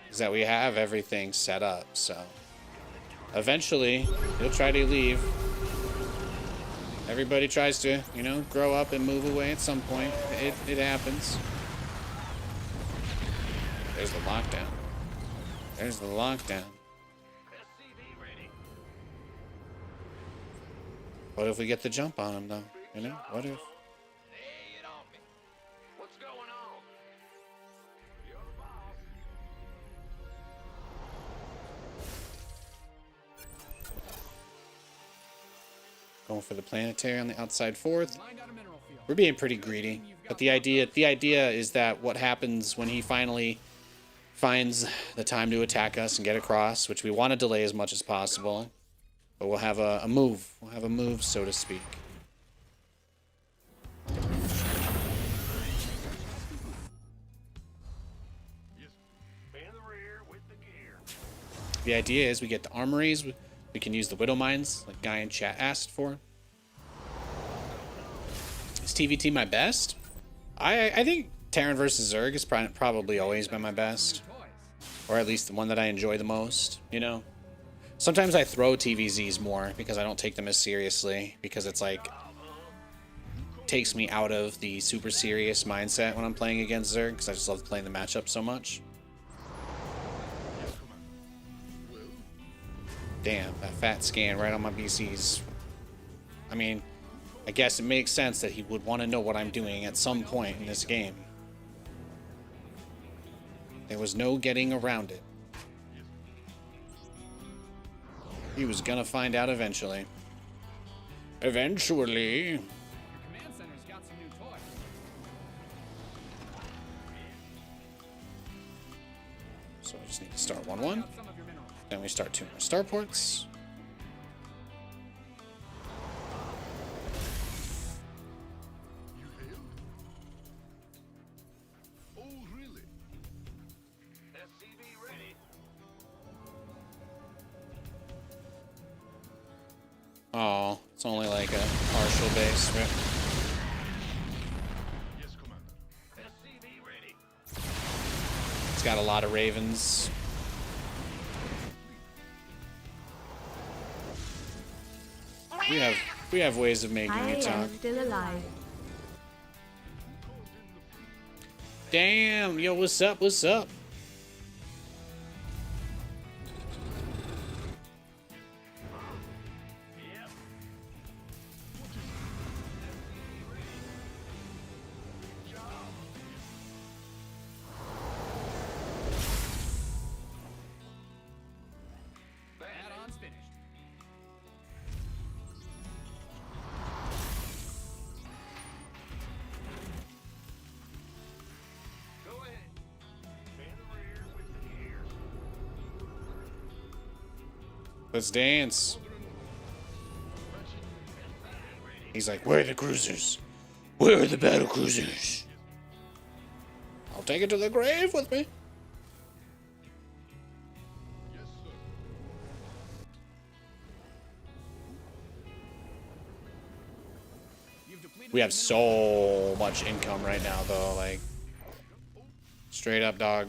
S1: is that we have everything set up, so eventually he'll try to leave. Everybody tries to, you know, grow up and move away at some point. It happens. There's the lockdown. There's the lockdown.
S3: SCV ready.
S1: What if we get the jump on him, though? You know, what if?
S3: Lay it on me. What's going on? You're the boss.
S1: Going for the planetary on the outside 4th.
S4: Lined out a mineral field.
S1: We're being pretty greedy, but the idea is that what happens when he finally finds the time to attack us and get across, which we want to delay as much as possible, but we'll have a move. We'll have a move, so to speak.
S3: In the rear with the gear.
S1: The idea is we get the armories. We can use the widow mines, like guy in chat asked for. Is TVT my best? I think Terran versus Zerg has probably always been my best. Or at least the one that I enjoy the most, you know? Sometimes I throw TVZs more because I don't take them as seriously, because it's like takes me out of the super serious mindset when I'm playing against Zerg, because I just love playing the matchup so much. Damn, that fat scan right on my BCs. I mean, I guess it makes sense that he would want to know what I'm doing at some point in this game. There was no getting around it. He was gonna find out eventually. Eventually.
S4: Your command center's got some new toys.
S1: So I just need to start 1-1.
S4: Out some of your minerals.
S1: Then we start 2 more starports.
S3: Oh, really? SCV ready.
S1: Oh, it's only like a partial base, right?
S3: Yes, Commander. SCV ready.
S1: It's got a lot of ravens. We have ways of making
S5: I
S1: it talk.
S5: am still alive.
S1: Damn, yo, what's up? What's up?
S4: Add-on's finished.
S2: Go ahead. Man the rear with the gears.
S1: Let's dance. He's like, where are the cruisers? Where are the battle cruisers? I'll take it to the grave with me.
S4: You've depleted
S1: We have
S4: the
S1: so much income right now, though. Like, straight up, dog.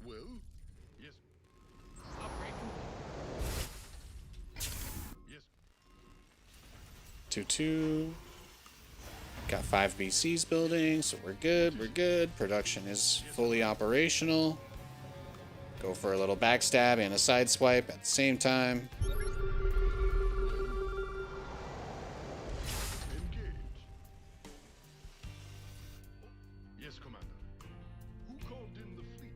S3: Well, yes,
S4: mineral upgrade complete.
S3: yes.
S1: 2-2. Got 5 BCs building, so we're good. We're good. Production is fully operational. Go for a little backstab and a side swipe at the same time.
S3: Engage. Yes, Commander. Who called in the fleet?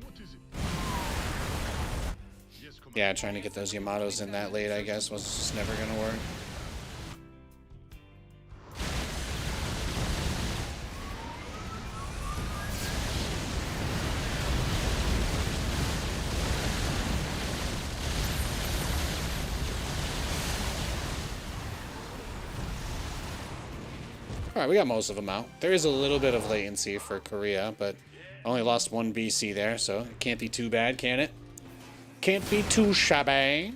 S3: What is it? Yes, Commander.
S1: Yeah, trying to get those Yamatos in that late, I guess, was just never gonna work. Alright, we got most of them out. There is a little bit of latency for Korea, but I only lost 1 BC there, so it can't be too bad, can it? Can't be too shabby.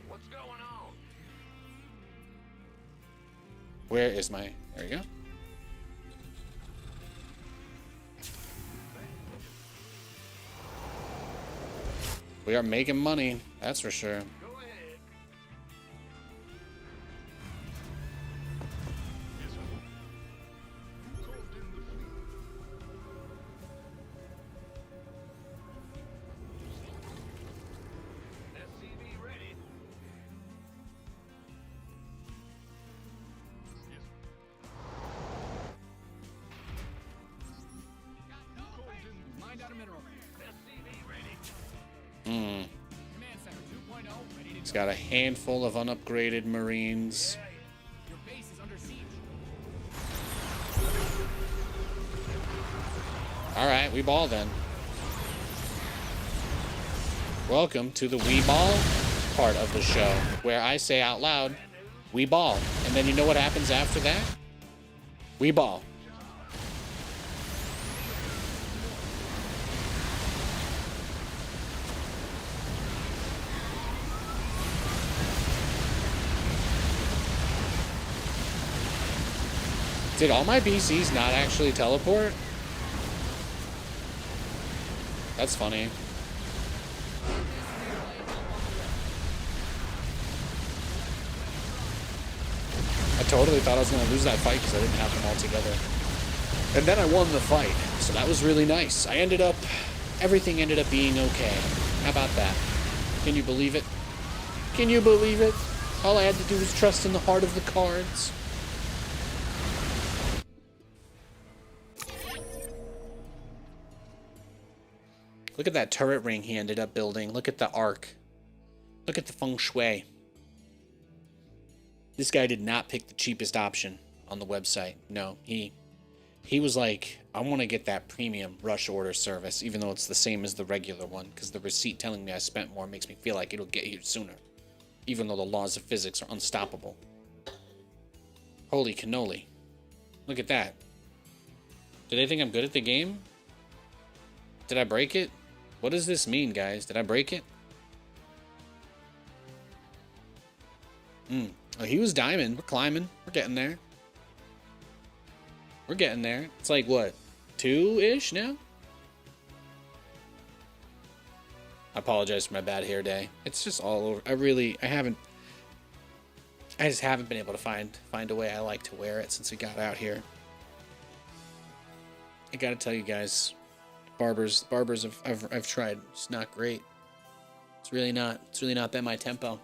S2: What's going on?
S1: Where is my... There you go. We are making money, that's for sure.
S2: Go ahead.
S3: Yes, sir. Who called in the fleet?
S2: SCV ready.
S3: Yes.
S4: No faith. Mined out a mineral field.
S2: SCV ready.
S1: Hmm.
S4: Command center 2.0 ready to
S1: He's
S4: go.
S1: got a handful of unupgraded Marines.
S4: Your base is under siege.
S1: Alright, we ball then. Welcome to the we ball part of the show, where I say out loud, we ball. And then you know what happens after that? We ball. Did all my BCs not actually teleport? That's funny. I totally thought I was going to lose that fight because I didn't have them all together. And then I won the fight, so that was really nice. Everything ended up being okay. How about that? Can you believe it? Can you believe it? All I had to do was trust in the heart of the cards. Look at that turret ring he ended up building. Look at the arc. Look at the feng shui. This guy did not pick the cheapest option on the website. No, he was like, I want to get that premium rush order service, even though it's the same as the regular one, because the receipt telling me I spent more makes me feel like it'll get here sooner, even though the laws of physics are unstoppable. Holy cannoli. Look at that. Do they think I'm good at the game? Did I break it? What does this mean, guys? Did I break it? Oh, he was diamond. We're climbing. We're getting there. We're getting there. It's like, what? 2-ish now? I apologize for my bad hair day. It's just all over. I just haven't been able to find a way I like to wear it since we got out here. I gotta tell you guys, barbers I've tried. It's not great. It's really not been my tempo.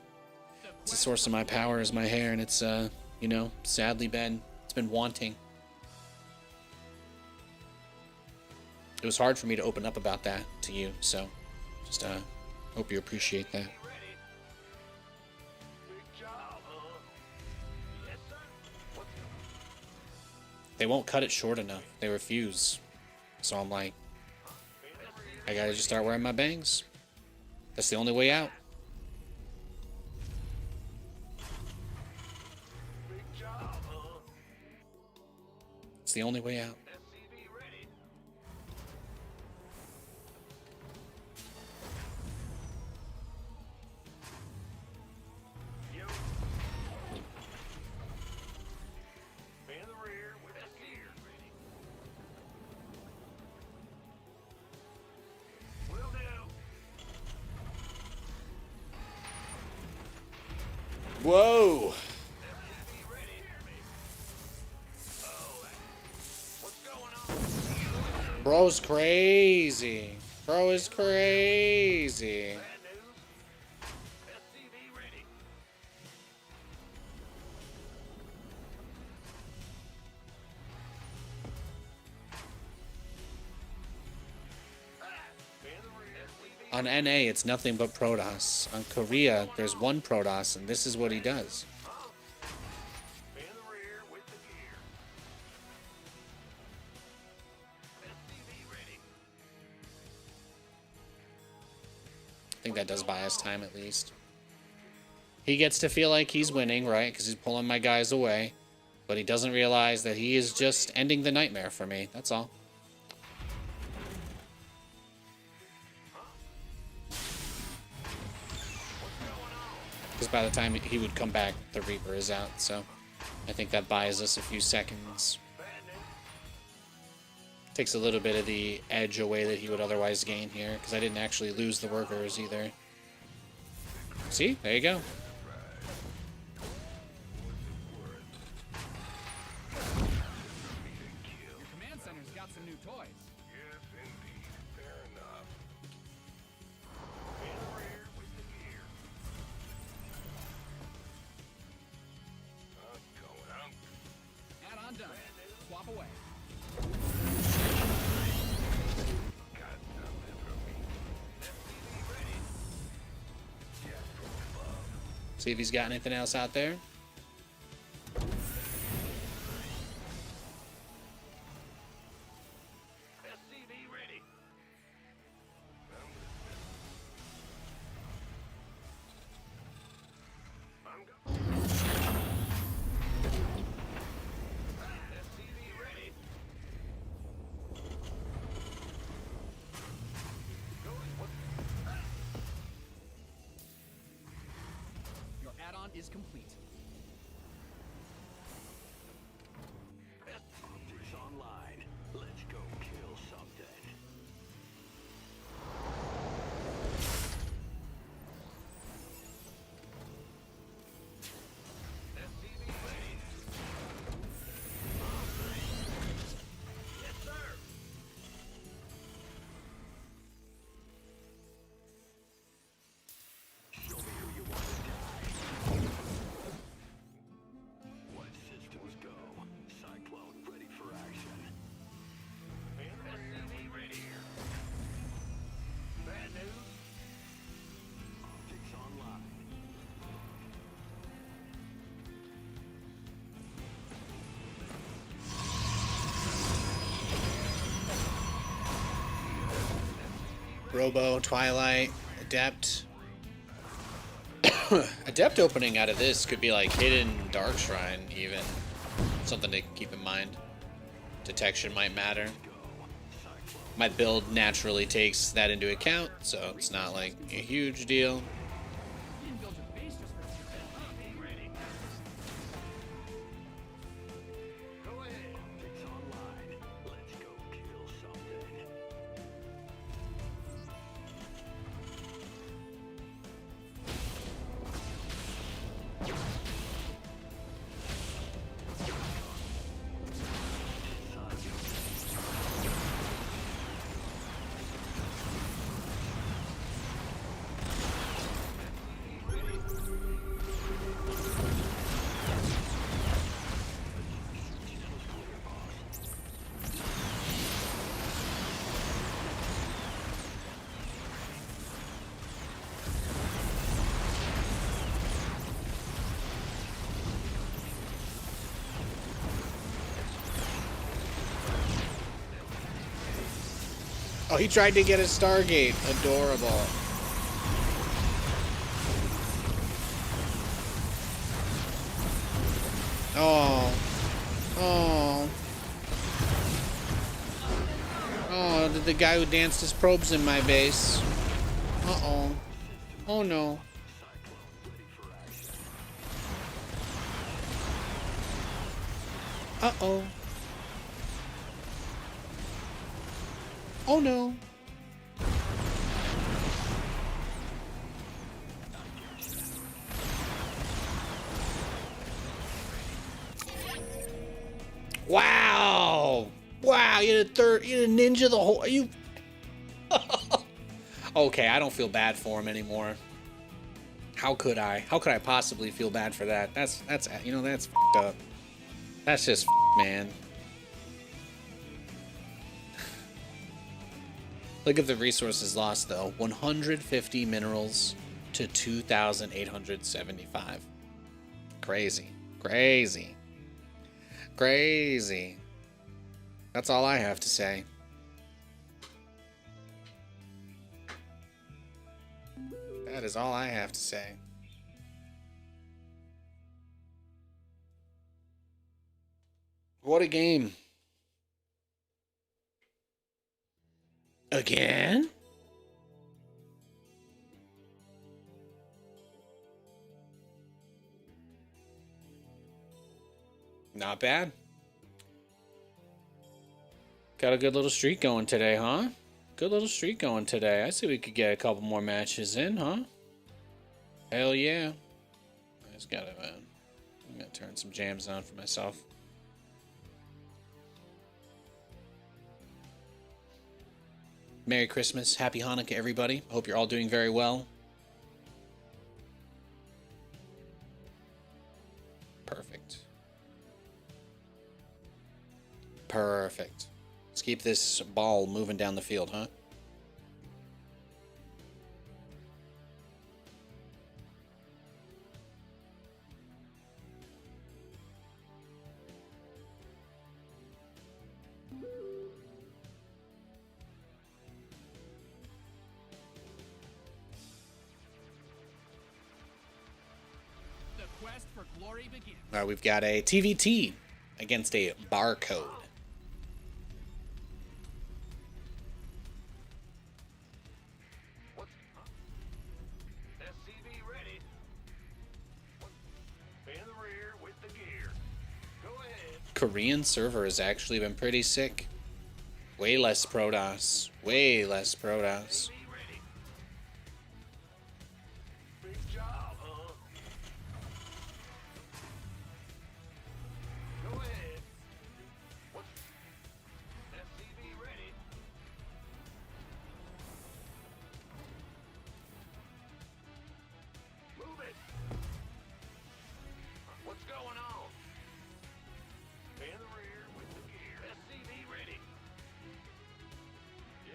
S1: It's the source of my power is my hair, and it's you know, sadly it's been wanting. It was hard for me to open up about that to you, so just hope you appreciate that. They won't cut it short enough. They refuse. So I'm like, I gotta just start wearing my bangs. That's the only way out. It's the only way out. Whoa! Bro's crazy. Bro is crazy. On NA, it's nothing but Protoss. On Korea, there's one Protoss, and this is what he does. I think that does buy us time, at least. He gets to feel like he's winning, right? Because he's pulling my guys away. But he doesn't realize that he is just ending the nightmare for me. That's all. Because by the time he would come back, the Reaper is out, so I think that buys us a few seconds. Takes a little bit of the edge away that he would otherwise gain here, because I didn't actually lose the workers either. See? There you go.
S4: Your command center's got some new toys.
S2: Yes, indeed. Fair enough.
S4: Add-on done. Swap away.
S1: See if he's got anything else out there.
S4: Your add-on is complete.
S3: Optics online. Let's go kill something. Show me who you want to die. What systems go? Cyclone ready for action. SCV ready. Bad news. Optics online.
S1: Robo, Twilight, Adept. Adept opening out of this could be like Hidden Dark Shrine, even. Something to keep in mind. Detection might matter.
S3: Cyclone
S1: my build naturally takes that into account, so it's not like a huge deal.
S4: You didn't build your base just for a few
S2: Ready. Go ahead.
S3: Optics online. Let's go kill something.
S1: Oh, he tried to get a Stargate. Adorable. Oh. Oh. Oh, the guy who danced his probes in my base. Uh-oh. Oh, no. Uh-oh. Oh, no. Wow. Wow, you had a ninja the whole... You... Okay, I don't feel bad for him anymore. How could I? How could I possibly feel bad for that? That's you know, that's f***ed up. That's just man. Look at the resources lost though. 150 minerals to 2,875. Crazy. Crazy. Crazy. That's all I have to say. That is all I have to say. What a game. Again? Not bad. Got a good little streak going today, huh? Good little streak going today. I see we could get a couple more matches in, huh? Hell yeah. I just gotta, I'm gonna turn some jams on for myself. Merry Christmas, Happy Hanukkah, everybody. Hope you're all doing very well. Perfect. Perfect. Let's keep this ball moving down the field, huh?
S4: The quest for glory begins.
S1: All right, we've got a TVT against a barcode.
S2: What's SCV ready? In the rear with the gear. Go ahead.
S1: Korean server has actually been pretty sick. Way less Protoss. Way less Protoss.
S2: SCV ready. Big job, huh? Go ahead. What's SCV ready? Move it. What's going on? In the rear with the gear. SCV ready. Yeah.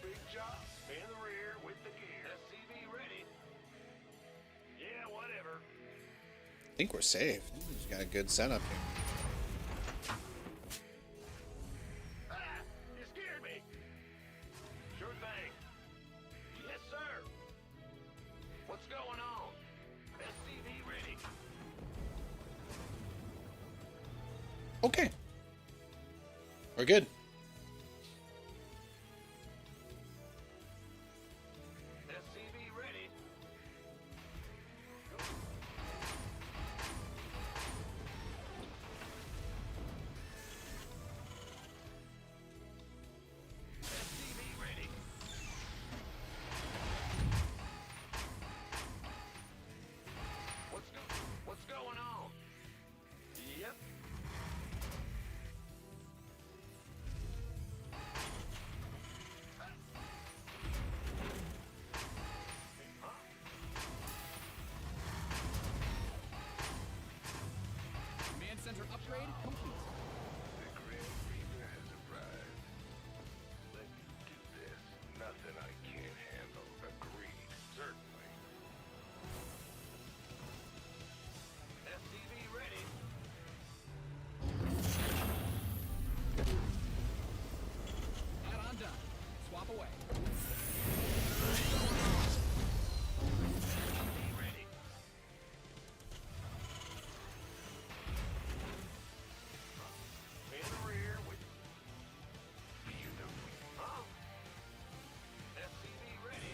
S2: Big job. In the rear with the gear. SCV ready. Yeah, whatever.
S1: I think we're safe. We've got a good setup here.
S2: Ah, you scared me. Sure thing. Yes, sir. What's going on? SCV ready.
S1: Okay. We're good.
S2: SCV ready. SCV ready. What's going on? Yep.
S4: Command center upgrade complete.
S2: The Grim Reaper has arrived. Let me do this. Nothing I can't handle. Agreed. Certainly. SCV ready.
S4: Add-on done. Swap away.
S2: SCV ready. In the rear with beautiful. Huh? SCV ready.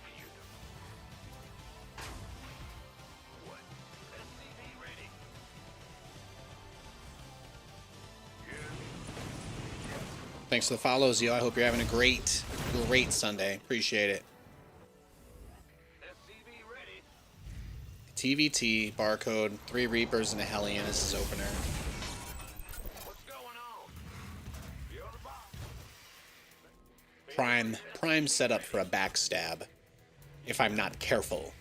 S2: Beautiful. What? SCV ready.
S1: Thanks for the follows, yo. I hope you're having a great Sunday. Appreciate it.
S2: SCV ready.
S1: TVT, barcode, 3 Reapers, and a Hellion as his opener.
S2: What's going on? You on the box?
S1: Prime setup for a backstab, if I'm not careful.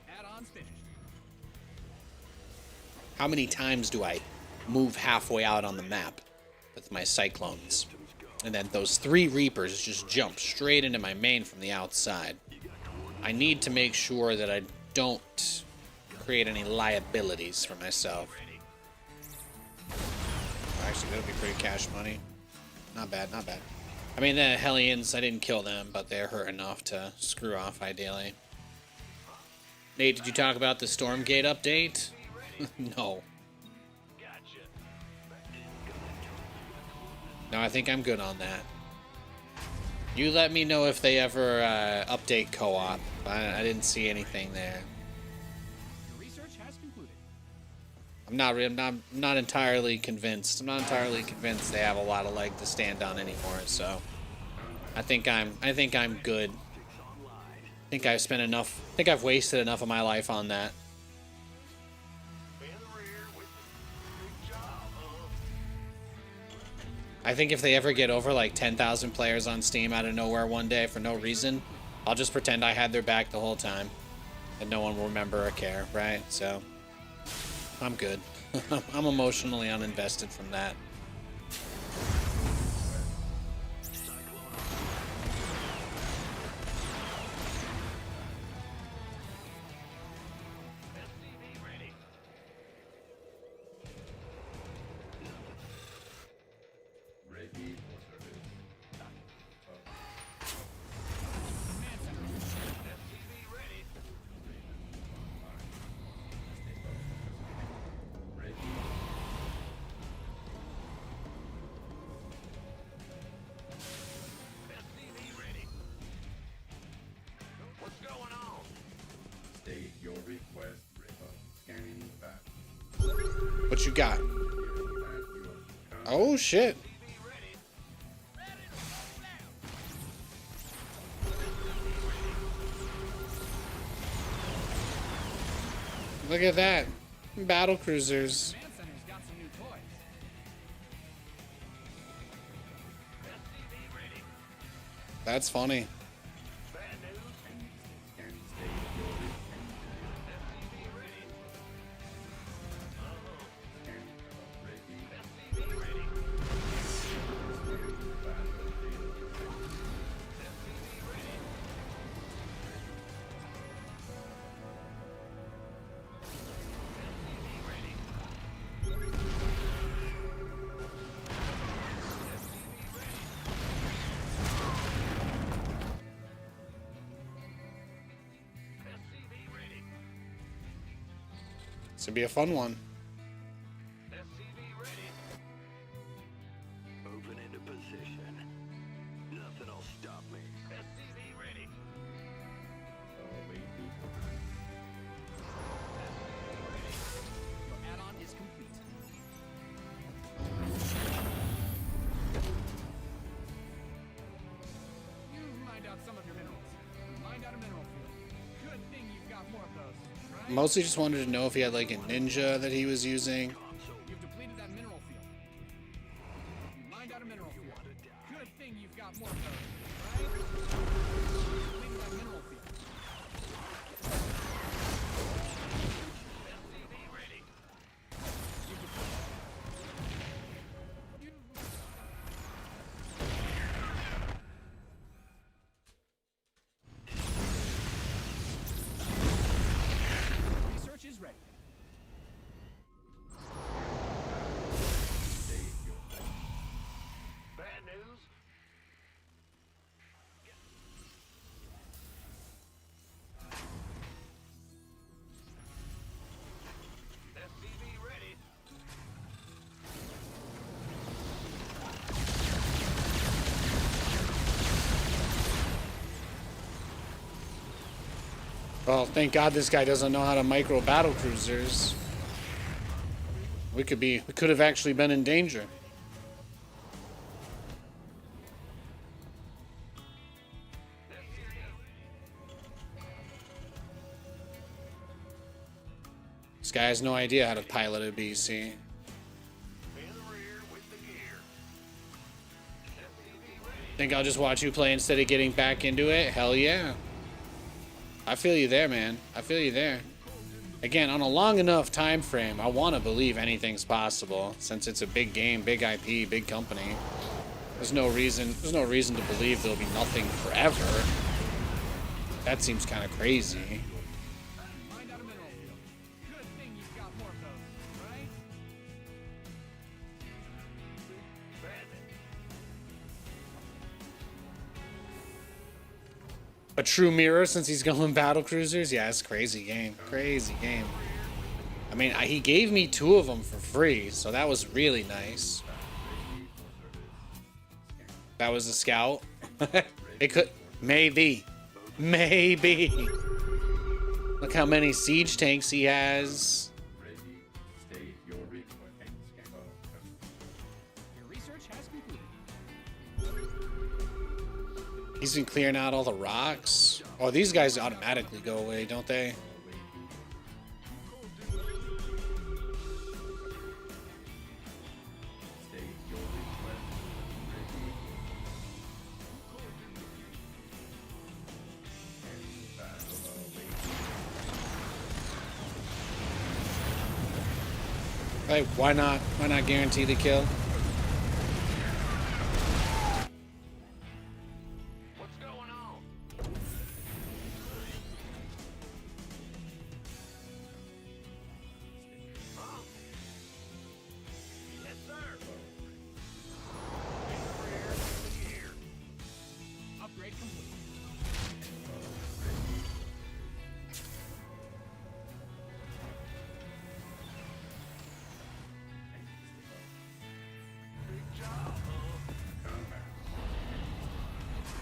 S4: Add-ons finished.
S1: How many times do I move halfway out on the map with my Cyclones? And then those 3 Reapers just jump straight into my main from the outside. I need to make sure that I don't create any liabilities for myself. Actually, that'll be pretty cash money. Not bad, not bad. I mean, the Hellions, I didn't kill them, but they're hurt enough to screw off, ideally. Nate, did you talk about the Stormgate update? No. No, I think I'm good on that. You let me know if they ever update co-op. I didn't see anything there.
S4: Your research has concluded.
S1: I'm not entirely convinced. I'm not entirely convinced they have a lot of leg to stand on anymore. So I think I'm good. I think I've spent enough. I think I've wasted enough of my life on that.
S2: In the rear with the big job.
S1: I think if they ever get over like 10,000 players on Steam out of nowhere one day for no reason, I'll just pretend I had their back the whole time, and no one will remember or care, right? So I'm good. I'm emotionally uninvested from that.
S2: SCV ready.
S7: Ready for service.
S4: Command center.
S2: SCV ready.
S7: Ready.
S2: SCV ready. What's going on?
S7: State your request, Ripper. Scanning back.
S1: What you got? Oh shit!
S2: SCV ready.
S1: Look at that, battle cruisers.
S4: Command center's got some new toys.
S2: SCV ready.
S1: That's funny.
S2: Bad news.
S7: Scanning state your request.
S2: SCV ready.
S7: Scanning ready.
S2: SCV ready.
S7: Battlefield.
S2: SCV ready. SCV ready. SCV ready.
S1: This would be a fun one.
S2: SCV ready.
S3: Moving into position. Nothing'll stop me.
S2: SCV ready.
S7: Awaiting
S4: Your add-on is complete. You've mined out some of your minerals. Mined out a mineral field. Good thing you've got more of those, right?
S1: Mostly just wanted to know if he had like a ninja that he was using.
S4: You've depleted that mineral field. You mined out a mineral field. Good thing you've got more of those, right? You've depleted that mineral field.
S2: SCV ready.
S4: You've depleted. You... Research is ready.
S2: Bad news. SCV ready.
S1: Well, thank God this guy doesn't know how to micro battle cruisers. We could have actually been in danger. This guy has no idea how to pilot a BC.
S2: In the rear with the gear. SCV ready.
S1: Think I'll just watch you play instead of getting back into it? Hell yeah. I feel you there, man. I feel you there. Again, on a long enough time frame, I want to believe anything's possible. Since it's a big game, big IP, big company. There's no reason to believe there'll be nothing forever. That seems kind of crazy.
S4: Mined out a mineral field. Good thing you've got more of those, right?
S1: A true mirror since he's going battle cruisers? Yeah, it's a crazy game. Crazy game. I mean, he gave me 2 of them for free, so that was really nice. That was a scout. It could... Maybe. Maybe. Look how many siege tanks he has.
S7: ready. State your request.
S4: Your research has concluded.
S1: He's been clearing out all the rocks. Oh, these guys automatically go away, don't they?
S7: State your request. Ready. And battle awaiting.
S1: Like, why not? Why not guarantee the kill?
S2: What's going on? Huh? Yes, sir. In the rear with the gear.
S4: Upgrade complete.
S2: Big job, huh?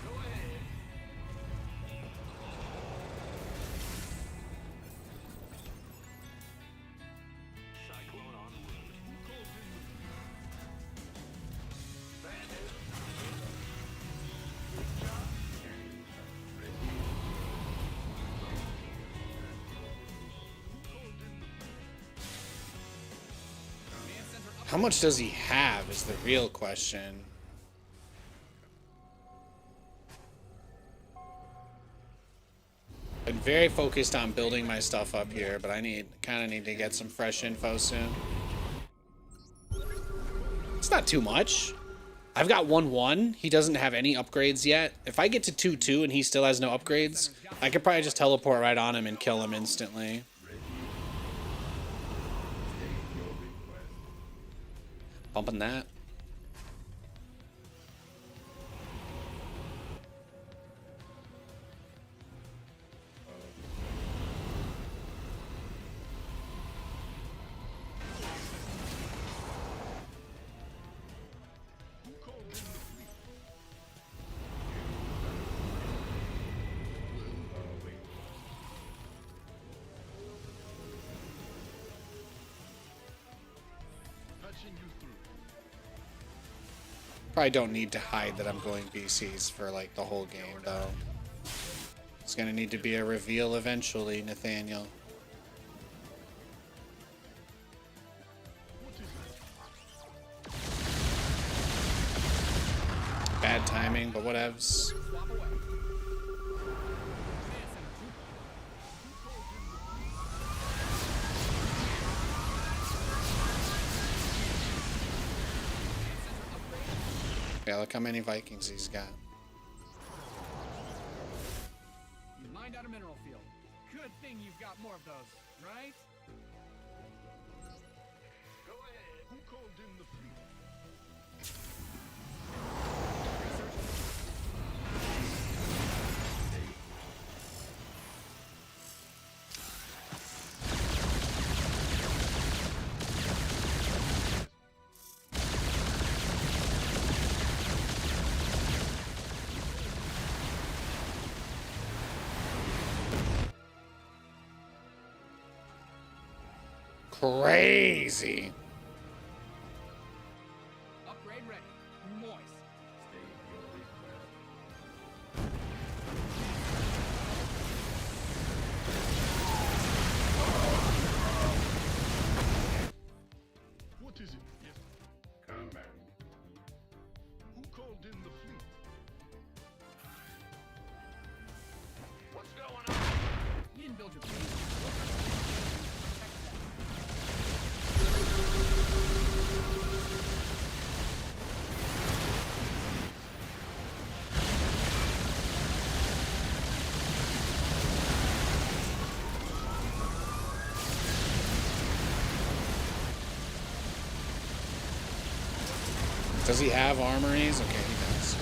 S2: Go ahead.
S3: Cyclone en route.
S2: Bad news. Big job.
S4: Command center up.
S1: How much does he have is the real question. Been very focused on building my stuff up here, but I kind of need to get some fresh info soon. It's not too much. I've got 1-1. He doesn't have any upgrades yet. If I get to 2-2 and he still has no upgrades, I could probably just teleport right on him and kill him instantly. Bumping that. Probably don't need to hide that I'm going BCs for like the whole game though. It's gonna need to be a reveal eventually, Nathaniel. Bad timing, but whatevs.
S4: Swap away.
S1: Yeah, look how many Vikings he's got.
S4: You mined out a mineral field. Good thing you've got more of those, right?
S2: Go ahead. Who called in the fleet?
S1: Crazy.
S4: Upgrade ready. Moist.
S7: State your request.
S2: What is it? Yes.
S7: Combat.
S2: Who called in the fleet? What's going on?
S4: You didn't build your base.
S1: Does he have armories? Okay, he does.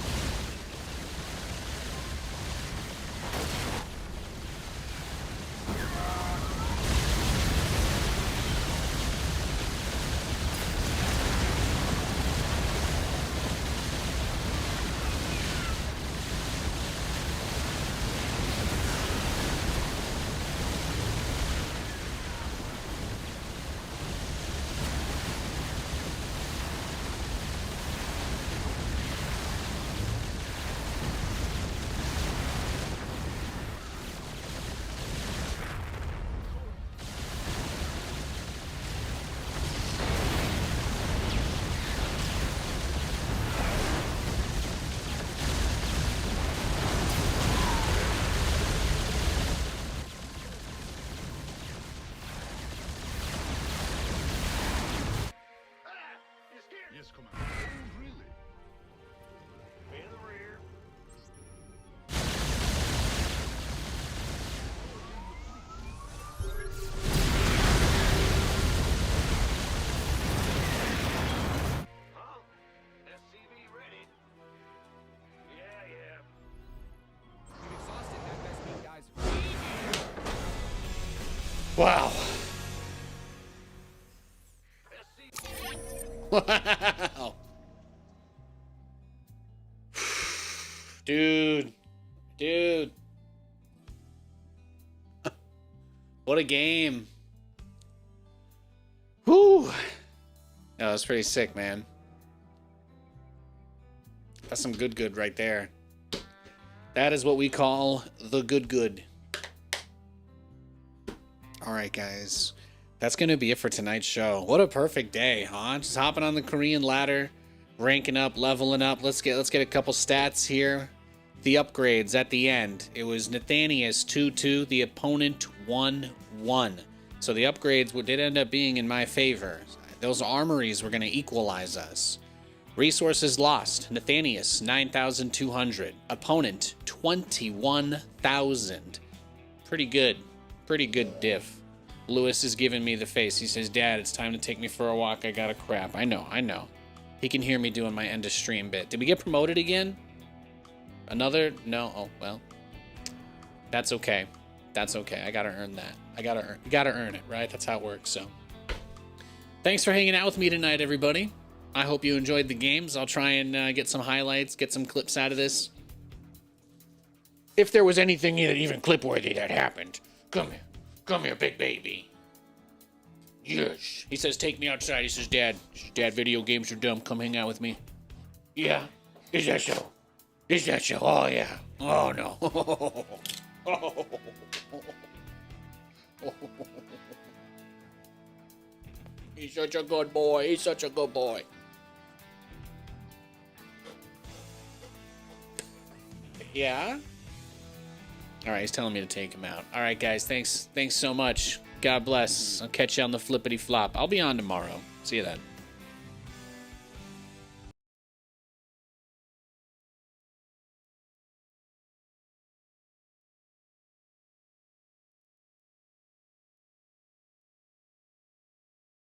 S2: Yes, Commander. Oh, really? In the rear. Huh? SCV ready. Yeah.
S4: We've exhausted that best meat guys.
S1: Wow.
S2: SC.
S1: Wow. Dude. What a game. Whew. No, that's pretty sick, man. That's some good right there. That is what we call the good. All right, guys. That's going to be it for tonight's show. What a perfect day, huh? Just hopping on the Korean ladder, ranking up, leveling up. Let's get a couple stats here. The upgrades at the end. It was Nathanias 2-2, the opponent 1-1. So the upgrades did end up being in my favor. Those armories were going to equalize us. Resources lost. Nathanias 9,200. Opponent 21,000. Pretty good diff. Lewis is giving me the face. He says, "Dad, it's time to take me for a walk. I got a crap." I know. He can hear me doing my end of stream bit. Did we get promoted again? Another? No. Oh, well. That's okay. I gotta earn that. You gotta earn it, right? That's how it works, so. Thanks for hanging out with me tonight, everybody. I hope you enjoyed the games. I'll try and get some highlights, get some clips out of this. If there was anything even clip-worthy that happened. Come here, big baby. Yes. He says, take me outside. He says, Dad, video games are dumb. Come hang out with me. Yeah. Is that so? Is that so? Oh, yeah. Oh, no. He's such a good boy. He's such a good boy. Yeah? All right, he's telling me to take him out. All right, guys, thanks so much. God bless. I'll catch you on the flippity flop. I'll be on tomorrow. See you then.